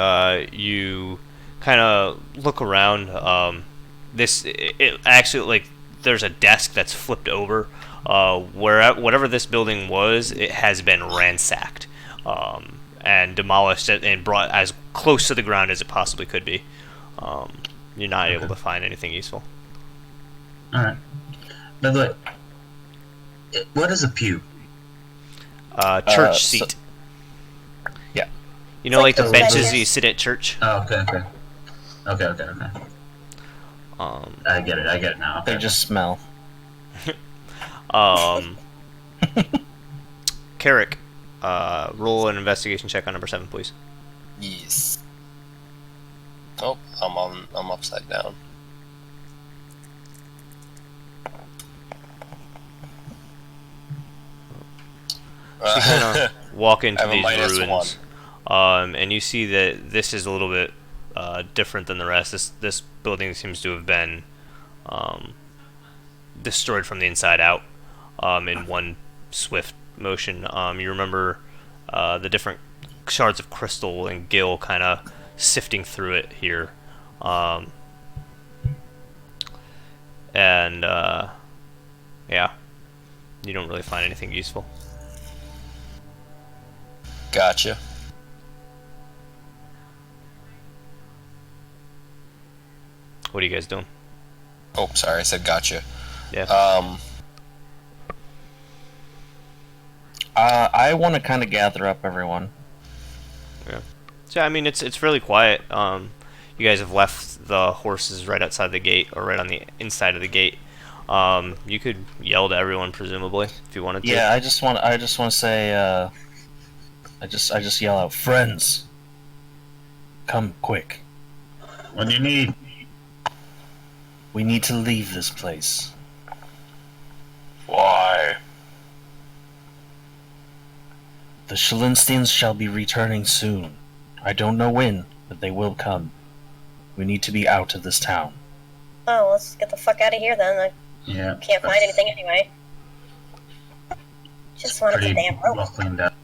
you kind of look around. It actually, like, there's a desk that's flipped over. Whatever this building was, it has been ransacked and demolished and brought as close to the ground as it possibly could be. You're not able to find anything useful. Alright. By the way, what is a pew? Church seat. Yeah. You know, like the benches you sit at church? Oh, okay. Okay. I get it now. Okay. They just smell. Carrick, roll an investigation check on number 7, please. Yes. Oh, I'm upside down. So you kind of walk into I have a these ruins, -1. and you see that this is a little bit different than the rest. This building seems to have been destroyed from the inside out in one swift motion. You remember the different shards of crystal and Gil kind of sifting through it here, and yeah, you don't really find anything useful. Gotcha. What are you guys doing? Oh, sorry, I said gotcha. Yeah. I want to kind of gather up everyone. Yeah. So I mean, it's fairly quiet. You guys have left the horses right outside the gate, or right on the inside of the gate. You could yell to everyone, presumably, if you wanted to. Yeah, I just want to say, I just yell out, friends, come quick. What do you need? We need to leave this place. Why? The Shalinstians shall be returning soon. I don't know when, but they will come. We need to be out of this town. Oh, let's get the fuck out of here then. I Yeah. can't find anything anyway. Just wanted Pretty the damn rope. well cleaned up.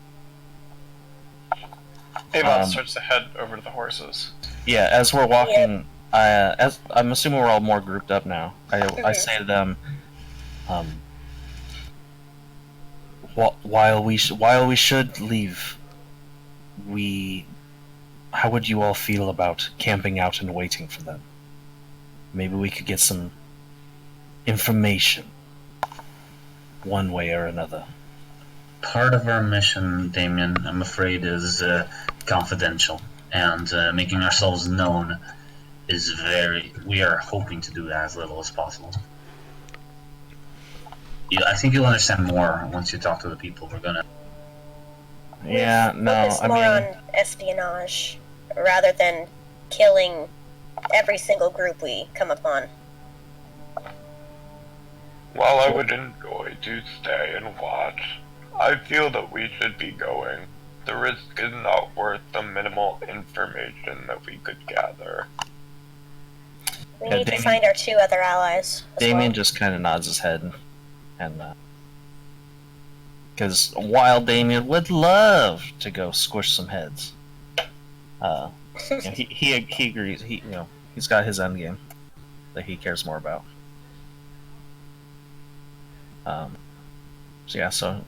Avon starts to head over to the horses. Yeah, as we're walking, as I'm assuming we're all more grouped up now. I say to them, while we should leave, how would you all feel about camping out and waiting for them? Maybe we could get some information, one way or another. Part of our mission, Damien, I'm afraid, is confidential, and making ourselves known is we are hoping to do as little as possible. Yeah, I think you'll understand more once you talk to the people we're gonna... Yeah, no, Focus more on espionage rather than killing every single group we come upon. While I would enjoy to stay and watch, I feel that we should be going. The risk is not worth the minimal information that we could gather. We Yeah, need to Damien- find our 2 other allies. As Damien well. just kind of nods his head, and because while Damien would love to go squish some heads, he agrees. He's got his end game that he cares more about. So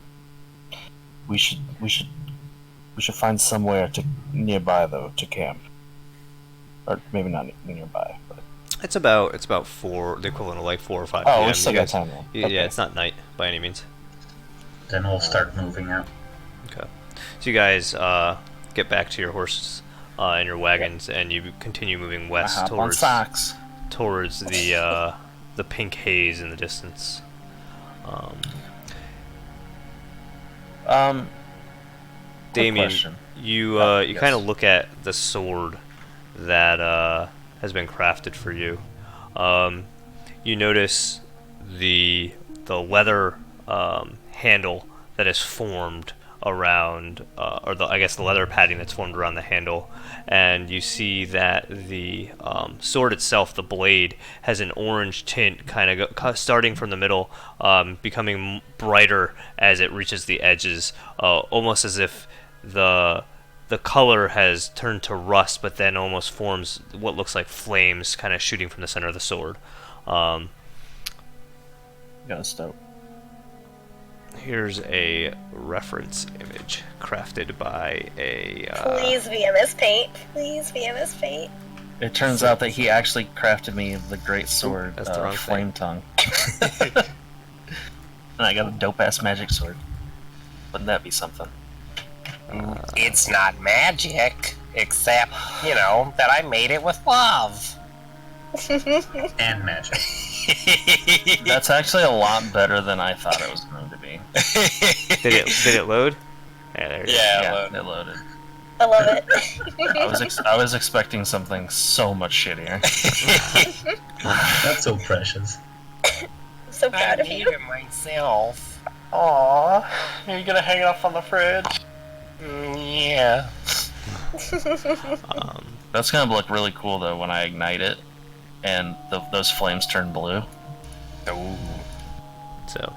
We should find somewhere nearby though to camp, or maybe not nearby. But It's about the equivalent of like 4 or 5 oh, p.m. we still You got guys- time then. Yeah, Okay. it's not night by any means. Then we'll start moving out. Okay. So you guys get back to your horses and your wagons, and you continue moving I west hop on towards socks. the pink haze in the distance. Quick Damien, question. you Yes. kind of look at the sword that has been crafted for you. You notice the leather handle that is formed around, the leather padding that's formed around the handle, and you see that the sword itself, the blade, has an orange tint, kind of starting from the middle, becoming brighter as it reaches the edges, almost as if the color has turned to rust, but then almost forms what looks like flames, kind of shooting from the center of the sword. That's dope. Here's a reference image crafted by a. Please VMS Paint. Please VMS Paint. It turns out that he actually crafted me the great sword, That's the wrong Flame Tongue. And I got a dope ass magic sword. Wouldn't that be something? It's not magic, except, that I made it with love. And magic. That's actually a lot better than I thought it was going to be. Did it load? Yeah, there it is. Yeah, It loaded. I love it. I was expecting something so much shittier. That's so precious. I'm so I proud of made you. it myself. Aww, are you gonna hang it off on the fridge? Yeah. That's going to look really cool though when I ignite it and those flames turn blue. Ooh. So,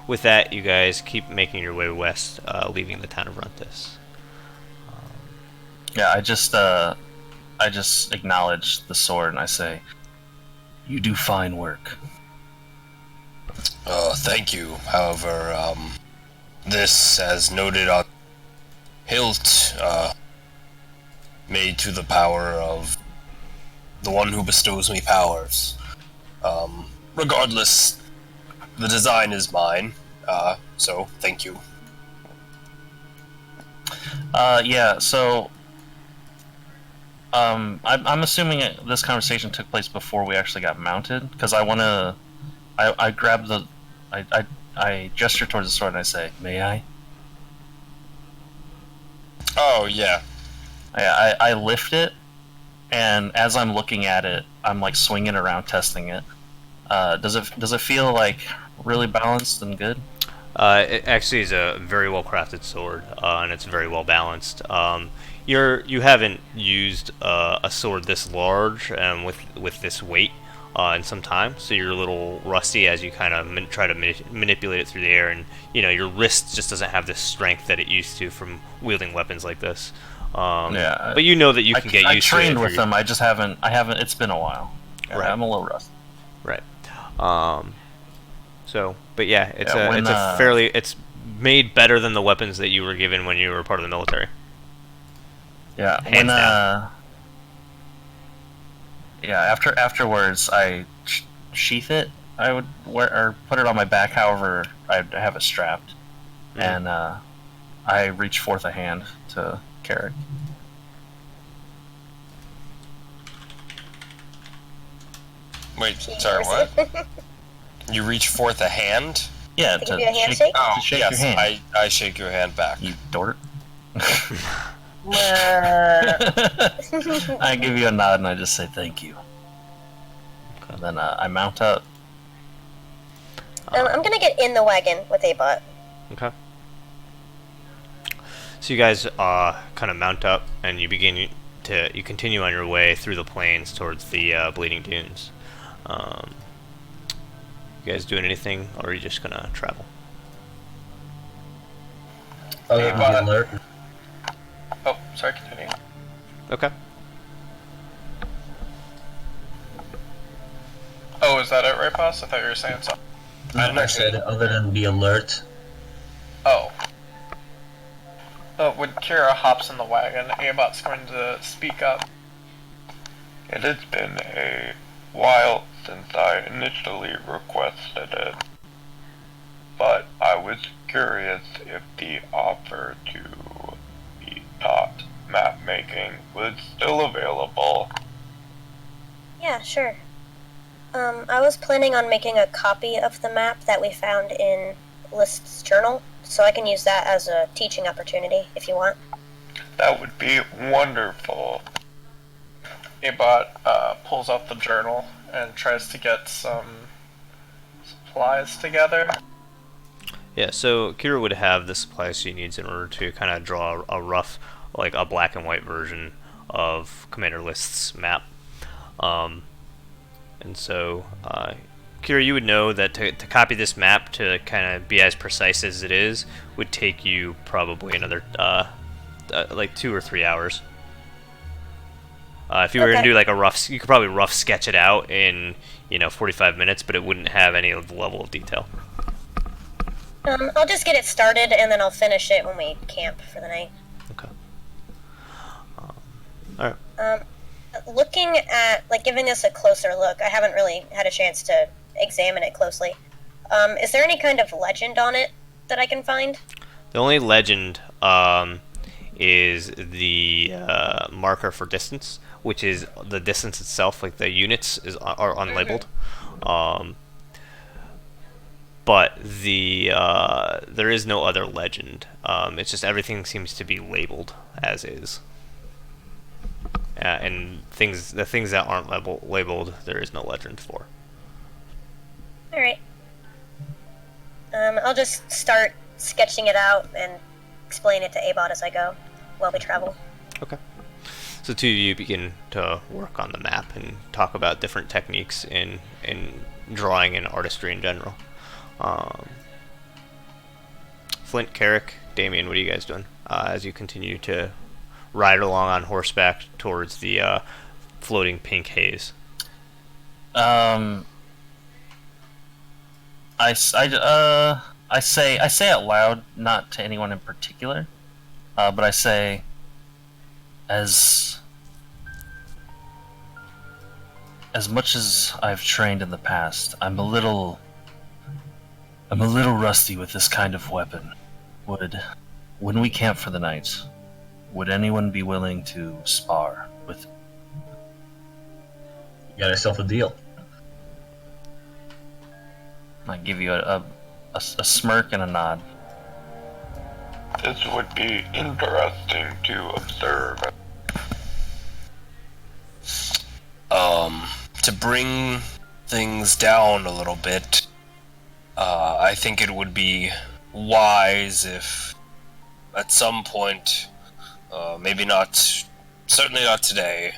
with that, you guys keep making your way west, leaving the town of Runtus. Yeah, I just acknowledge the sword and I say, "You do fine work." Thank you. However, this, as noted on hilt, made to the power of the one who bestows me powers. Regardless, the design is mine, so thank you. Yeah, so I'm assuming this conversation took place before we actually got mounted, because I grab I gesture towards the sword and I say, "May I?" Oh, yeah. I lift it, and as I'm looking at it, I'm like swinging around, testing it. Does it feel like really balanced and good? It actually is a very well crafted sword, and it's very well balanced. You haven't used a sword this large and with this weight in some time, so you're a little rusty as you kind of try to manipulate it through the air, and your wrist just doesn't have the strength that it used to from wielding weapons like this. Yeah, but you know that you can get used to it. I trained with them. I haven't. It's been a while. Yeah, Right. I'm a little rusty. Right. But yeah, it's it's made better than the weapons that you were given when you were part of the military. Yeah, Hands down. Afterwards, I sheath it. I would put it on my back. However, I have it strapped, and I reach forth a hand to Carrick. Wait, sorry, what? You reach forth a hand? Yeah, To to give you a shake, handshake? Oh, to shake yes, your hand. I shake your hand back. You dork. I give you a nod and I just say thank you. And then I mount up. I'm gonna get in the wagon with A-Bot. Okay. So you guys kind of mount up, and you continue on your way through the plains towards the Bleeding Dunes. You guys doing anything, or are you just gonna travel? Other Hey, than but- the alert, Oh, sorry, continue. Okay. Oh, is that it, right, boss? I thought you were saying something. I said other than the alert. Oh. When Kira hops in the wagon, Abot's going to speak up. It has been a while since I initially requested it, but I was curious if the offer to be taught map making was still available. Yeah, sure. I was planning on making a copy of the map that we found in List's journal, so I can use that as a teaching opportunity if you want. That would be wonderful. Abot pulls out the journal and tries to get some supplies together. Yeah, so Kira would have the supplies she needs in order to kind of draw a rough, like a black and white version of Commander List's map. And so, Kira, you would know that to copy this map to kind of be as precise as it is would take you probably another like 2 or 3 hours. If you were Okay. to do like a rough, you could probably rough sketch it out in 45 minutes, but it wouldn't have any of the level of detail. I'll just get it started and then I'll finish it when we camp for the night. Okay. All right. Looking at, like, giving this a closer look, I haven't really had a chance to examine it closely. Is there any kind of legend on it that I can find? The only legend is the marker for distance, which is the distance itself. Like the units are unlabeled, but there is no other legend. It's just everything seems to be labeled as is, and the things that aren't labeled, there is no legend for. Alright. I'll just start sketching it out and explain it to Abot as I go while we travel. Okay. So two of you begin to work on the map and talk about different techniques in drawing and artistry in general. Flint, Carrick, Damien, what are you guys doing as you continue to ride along on horseback towards the floating pink haze? I say out loud, not to anyone in particular, but I say, as much as I've trained in the past, I'm a little rusty with this kind of weapon. When we camp for the night, would anyone be willing to spar with? You got yourself a deal. I give you a smirk and a nod. This would be interesting to observe. To bring things down a little bit, I think it would be wise if at some point, maybe not, certainly not today,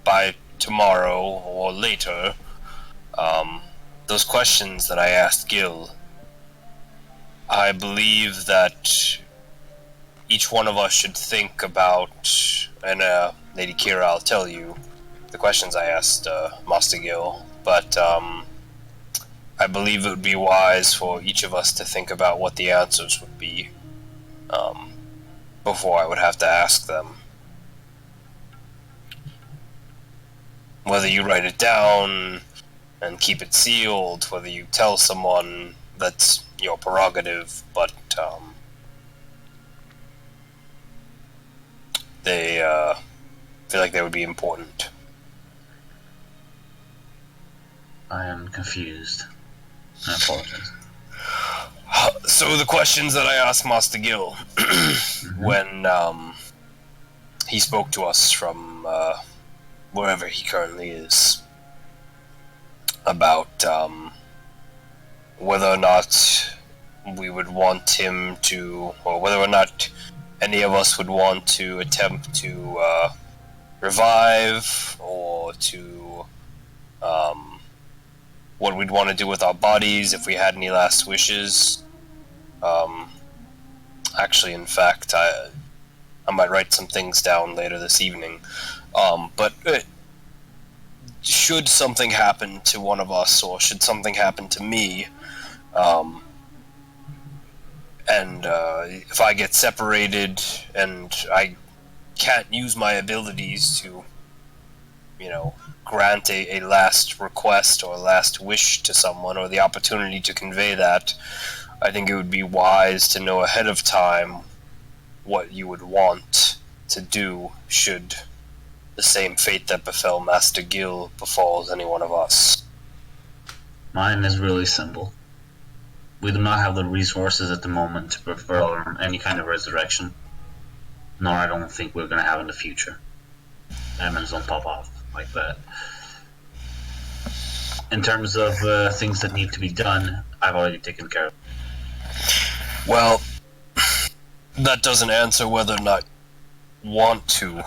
by tomorrow or later, those questions that I asked Gil, I believe that each one of us should think about, and Lady Kira, I'll tell you the questions I asked Master Gil, but I believe it would be wise for each of us to think about what the answers would be before I would have to ask them. Whether you write it down and keep it sealed, whether you tell someone, that's your prerogative, but they feel like they would be important. I am confused. I apologize. So the questions that I asked Master Gil when he spoke to us from wherever he currently is about whether or not we would want him to, or whether or not any of us would want to attempt to revive or to what we'd want to do with our bodies, if we had any last wishes. Actually, in fact, I might write some things down later this evening. But should something happen to one of us, or should something happen to me, and if I get separated and I can't use my abilities to, grant a last request or a last wish to someone, or the opportunity to convey that, I think it would be wise to know ahead of time what you would want to do should the same fate that befell Master Gil befalls any one of us. Mine is really simple. We do not have the resources at the moment to perform any kind of resurrection, nor I don't think we're going to have in the future. Diamonds don't pop off like that. In terms of things that need to be done, I've already taken care of. Well, that doesn't answer whether or not you want to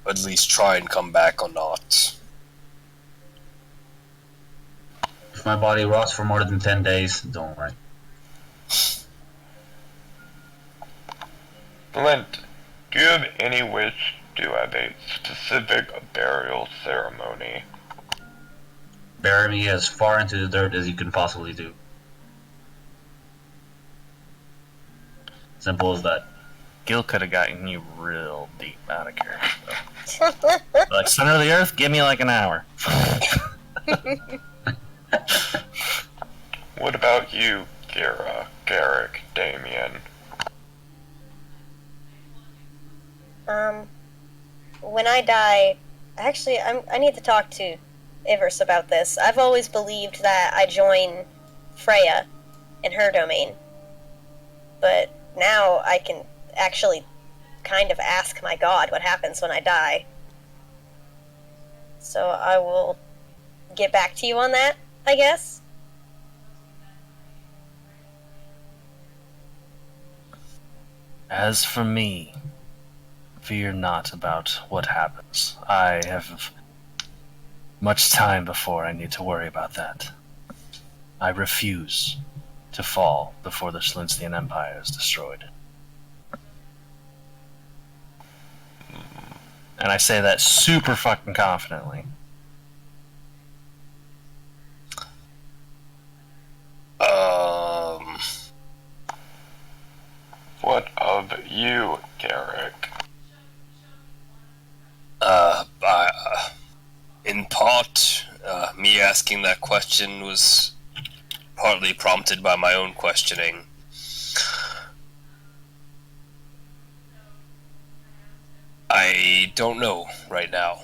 at least try and come back or not. If my body rots for more than 10 days, don't worry. Flint, do you have any wish to have a specific burial ceremony? Bury me as far into the dirt as you can possibly do. Simple as that. Gil could have gotten you real deep out of character. Like, center of the earth, give me like an hour. What about you, Kira, Garrick, Damien? When I die, actually, I need to talk to Ivers about this. I've always believed that I join Freya in her domain, but now I can actually kind of ask my god what happens when I die. So I will get back to you on that, I guess. As for me, fear not about what happens. I have much time before I need to worry about that. I refuse to fall before the Schlinstian Empire is destroyed. And I say that super fucking confidently. What of you, Garrick? In part, me asking that question was partly prompted by my own questioning. I don't know right now.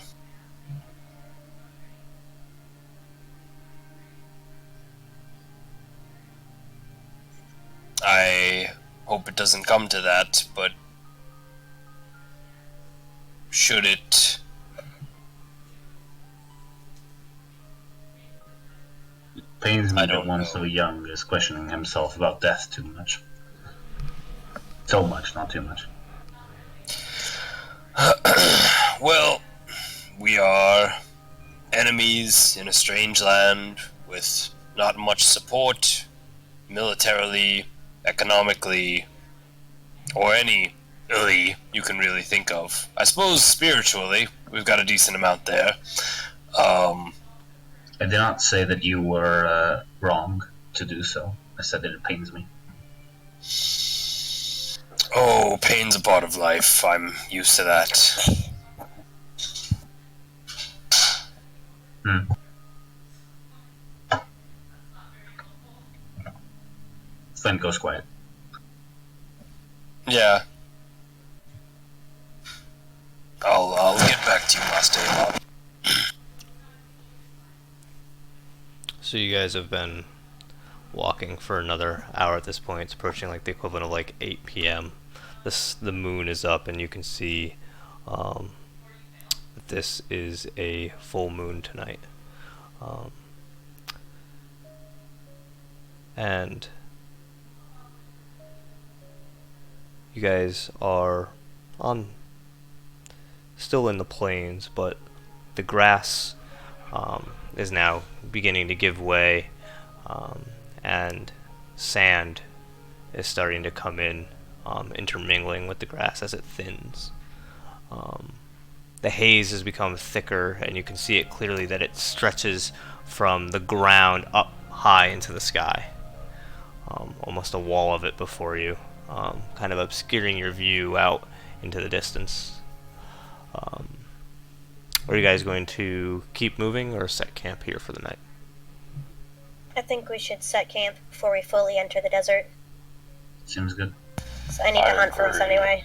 I hope it doesn't come to that, but should it... Pains me I that don't one know. so young is questioning himself about death too much. So much, not too much. Well, we are enemies in a strange land with not much support, militarily, economically, or any you can really think of. I suppose spiritually, we've got a decent amount there. I did not say that you were wrong to do so. I said that it pains me. Oh, pain's a part of life. I'm used to that. Flint goes quiet. Yeah. I'll get back to you, Master Bob. So you guys have been walking for another hour at this point. It's approaching like the equivalent of like 8 p.m. The moon is up, and you can see that this is a full moon tonight. And you guys are still in the plains, but the grass is now beginning to give way, and sand is starting to come in, intermingling with the grass as it thins. The haze has become thicker, and you can see it clearly that it stretches from the ground up high into the sky. Almost a wall of it before you, kind of obscuring your view out into the distance. Are you guys going to keep moving or set camp here for the night? I think we should set camp before we fully enter the desert. Seems good. So I need to I hunt for us agree. anyway.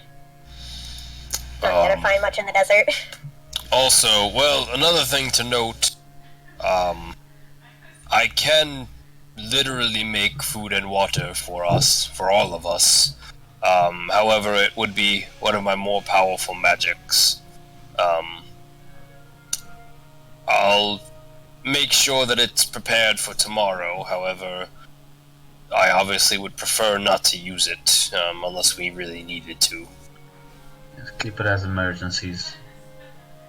Not gonna find much in the desert. Also, well, another thing to note, I can literally make food and water for us, for all of us. However, it would be one of my more powerful magics. I'll make sure that it's prepared for tomorrow. However, I obviously would prefer not to use it, unless we really needed to. Just keep it as emergencies.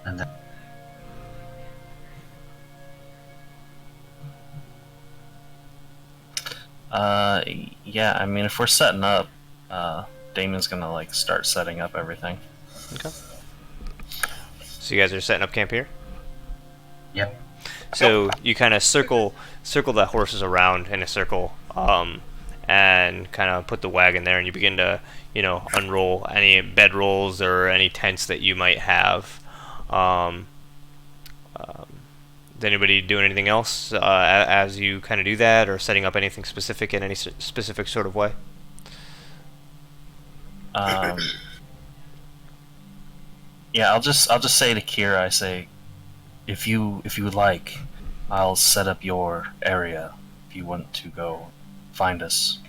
And then Yeah, I mean, if we're setting up, Damon's gonna like start setting up everything. Okay. So you guys are setting up camp here? yep. So you kind of circle the horses around in a circle, and kind of put the wagon there, and you begin to, unroll any bedrolls or any tents that you might have. Is anybody doing anything else as you kind of do that, or setting up anything specific in any specific sort of way? Yeah, I'll just say to Kira, I say, if you would like, I'll set up your area if you want to go find us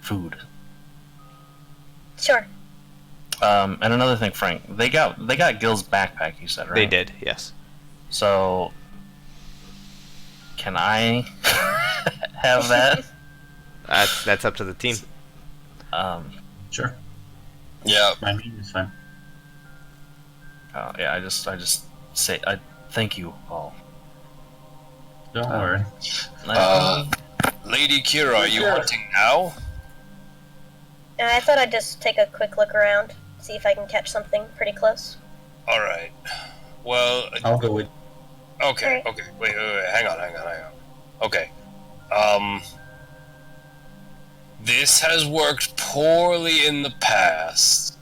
food. Sure. And another thing, Frank, they got Gil's backpack. You said, right? They did, yes. So, can I have that? That's up to the team. Sure. Yeah. My name is fine. Yeah, I just say I thank you all. Don't worry. Lady Kira, are you hunting now? I thought I'd just take a quick look around, see if I can catch something pretty close. Alright. Well, I'll go with. okay. Alright. Wait, hang on. Okay. This has worked poorly in the past.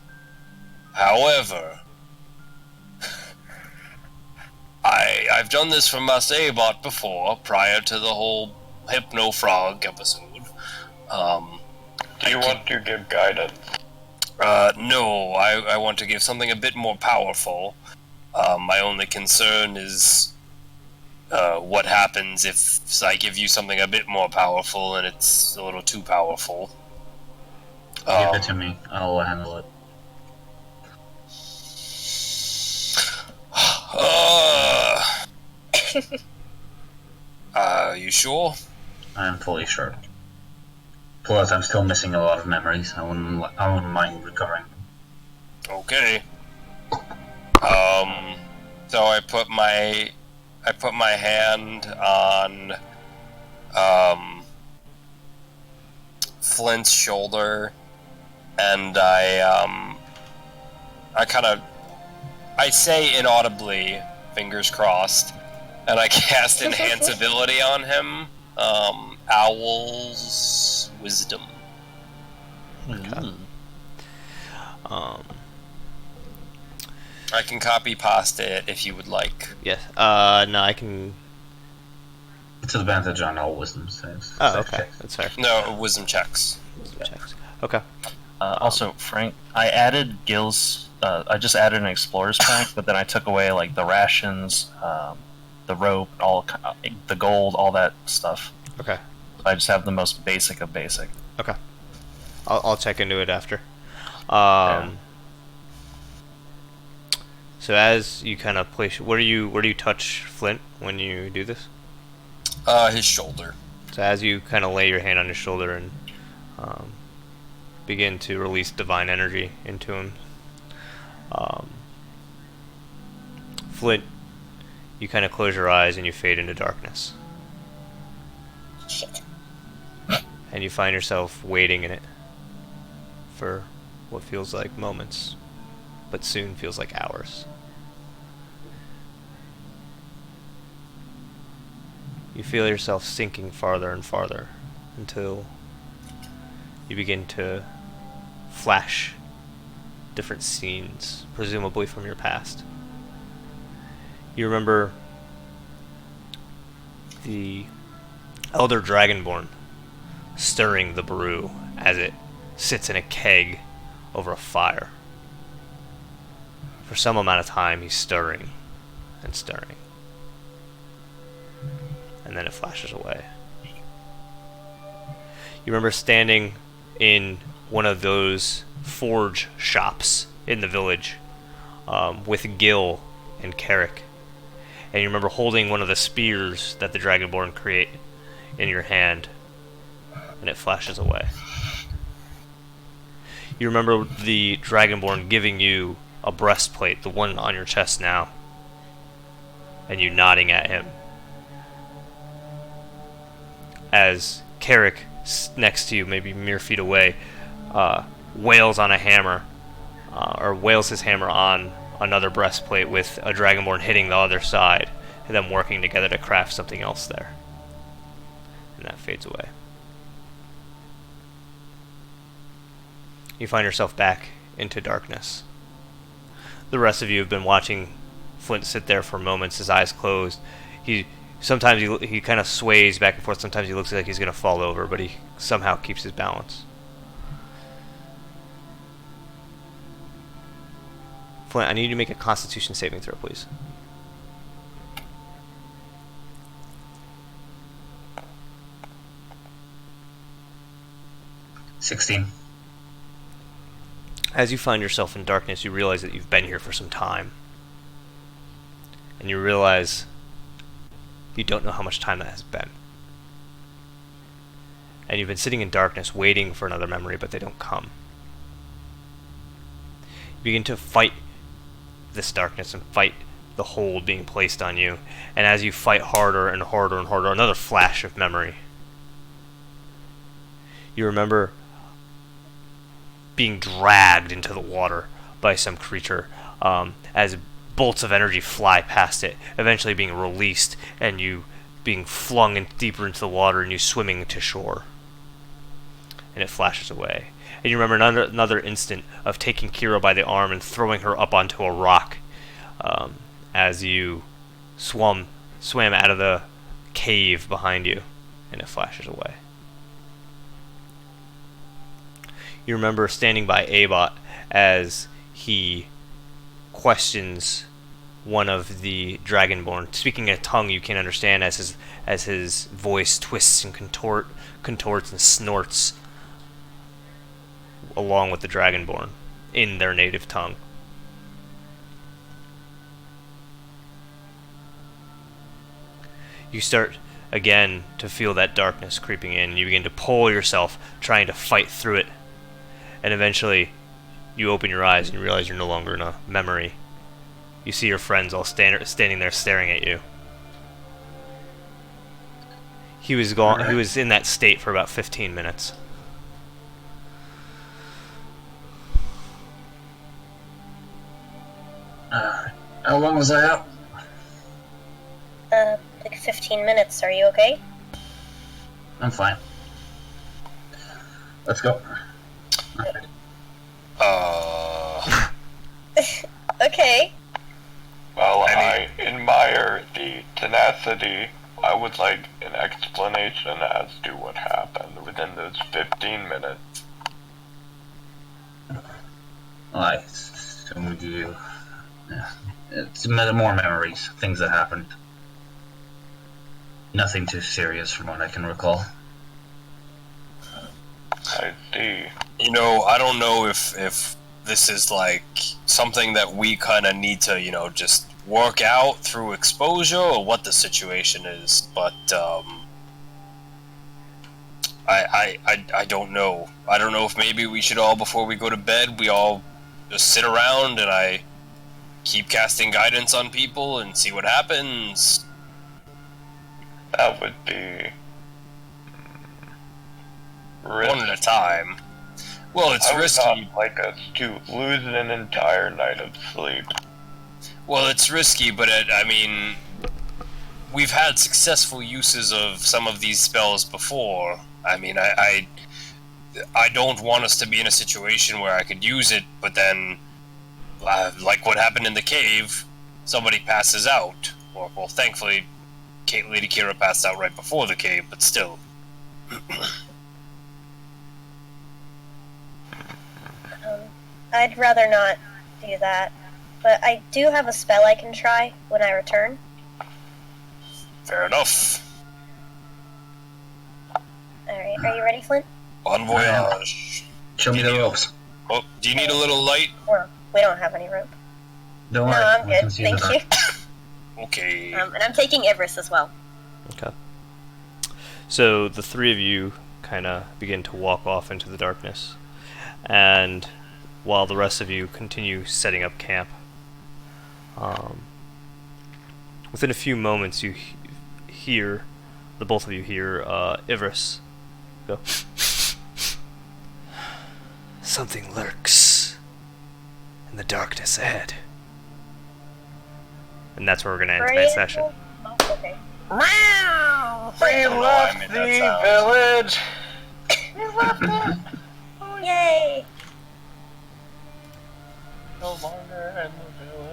However, I've done this for Master Abot before, prior to the whole Hypno Frog episode. Do you want to give guidance? No, I want to give something a bit more powerful. My only concern is what happens if I give you something a bit more powerful and it's a little too powerful. Give it to me. I'll handle it. You sure? I am fully sure. Plus, I'm still missing a lot of memories. I wouldn't mind recovering. Okay. So I put my hand on Flint's shoulder, and I say inaudibly, fingers crossed, and I cast Enhance Ability on him. Owl's Wisdom. Okay. I can copy pasta it if you would like. Yes. No, I can. It's an advantage on all wisdom saves. Oh, okay. That's fair. No, wisdom checks. Checks. Okay. Also, Frank, I added Gil's. I just added an explorer's pack, but then I took away like the rations, the rope, the gold, all that stuff. Okay. I just have the most basic of basic. Okay. I'll check into it after. Yeah. So as you kind of place, where do you touch Flint when you do this? His shoulder. So as you kind of lay your hand on his shoulder and begin to release divine energy into him, Flint, you kind of close your eyes and you fade into darkness. Shit. And you find yourself waiting in it for what feels like moments, but soon feels like hours. You feel yourself sinking farther and farther until you begin to flash different scenes, presumably from your past. You remember the Elder Dragonborn stirring the brew as it sits in a keg over a fire. For some amount of time, he's stirring and stirring. And then it flashes away. You remember standing in one of those forge shops in the village with Gil and Carrick. And you remember holding one of the spears that the Dragonborn create in your hand. And it flashes away. You remember the Dragonborn giving you a breastplate, the one on your chest now. And you nodding at him. As Carrick, next to you, maybe mere feet away, wails on a hammer, or wails his hammer on another breastplate with a Dragonborn hitting the other side, and them working together to craft something else there. And that fades away. You find yourself back into darkness. The rest of you have been watching Flint sit there for moments, his eyes closed. Sometimes he kind of sways back and forth. Sometimes he looks like he's going to fall over, but he somehow keeps his balance. Flint, I need you to make a Constitution saving throw, please. $16. As you find yourself in darkness, you realize that you've been here for some time. And you realize you don't know how much time that has been. And you've been sitting in darkness waiting for another memory, but they don't come. You begin to fight this darkness and fight the hold being placed on you. And as you fight harder and harder and harder, another flash of memory. You remember being dragged into the water by some creature as bolts of energy fly past it, eventually being released and you being flung deeper into the water and you swimming to shore. And it flashes away. And you remember another instant of taking Kira by the arm and throwing her up onto a rock as you swam out of the cave behind you, and it flashes away. You remember standing by Abot as he questions one of the Dragonborn, speaking a tongue you can't understand as his voice twists and contorts and snorts along with the Dragonborn in their native tongue. You start again to feel that darkness creeping in. You begin to pull yourself, trying to fight through it. And eventually, you open your eyes and you realize you're no longer in a memory. You see your friends all standing there staring at you. He was gone. Right. He was in that state for about 15 minutes. How long was I out? Like 15 minutes. Are you okay? I'm fine. Let's go. Okay. Well, I admire the tenacity. I would like an explanation as to what happened within those 15 minutes. I assume we do. Yeah. It's more memories, things that happened. Nothing too serious from what I can recall. I see. You know, I don't know if this is like something that we kind of need to, just work out through exposure or what the situation is, but I don't know. I don't know if maybe we should all, before we go to bed, we all just sit around and I keep casting guidance on people and see what happens. That would be... One at a time. Well, it's I would risky. not like us to lose an entire night of sleep. Well, it's risky, but I mean, we've had successful uses of some of these spells before. I mean, I don't want us to be in a situation where I could use it, but then, like what happened in the cave, somebody passes out. Well, thankfully, Lady Kira passed out right before the cave, but still. I'd rather not do that, but I do have a spell I can try when I return. Fair enough. Alright, are you ready, Flint? Bon voyage. Show me the ropes. Oh, do you need a little light? Well, we don't have any rope. Don't No, worry. I'm we good, can see in the thank dark. you. Okay. And I'm taking Everest as well. Okay. So the three of you kind of begin to walk off into the darkness, and while the rest of you continue setting up camp, within a few moments you hear, the both of you hear Ivris go, "Something lurks in the darkness ahead." And that's where we're going to end tonight's session. Oh, okay. We left the village! We left it! Yay! No longer in the village.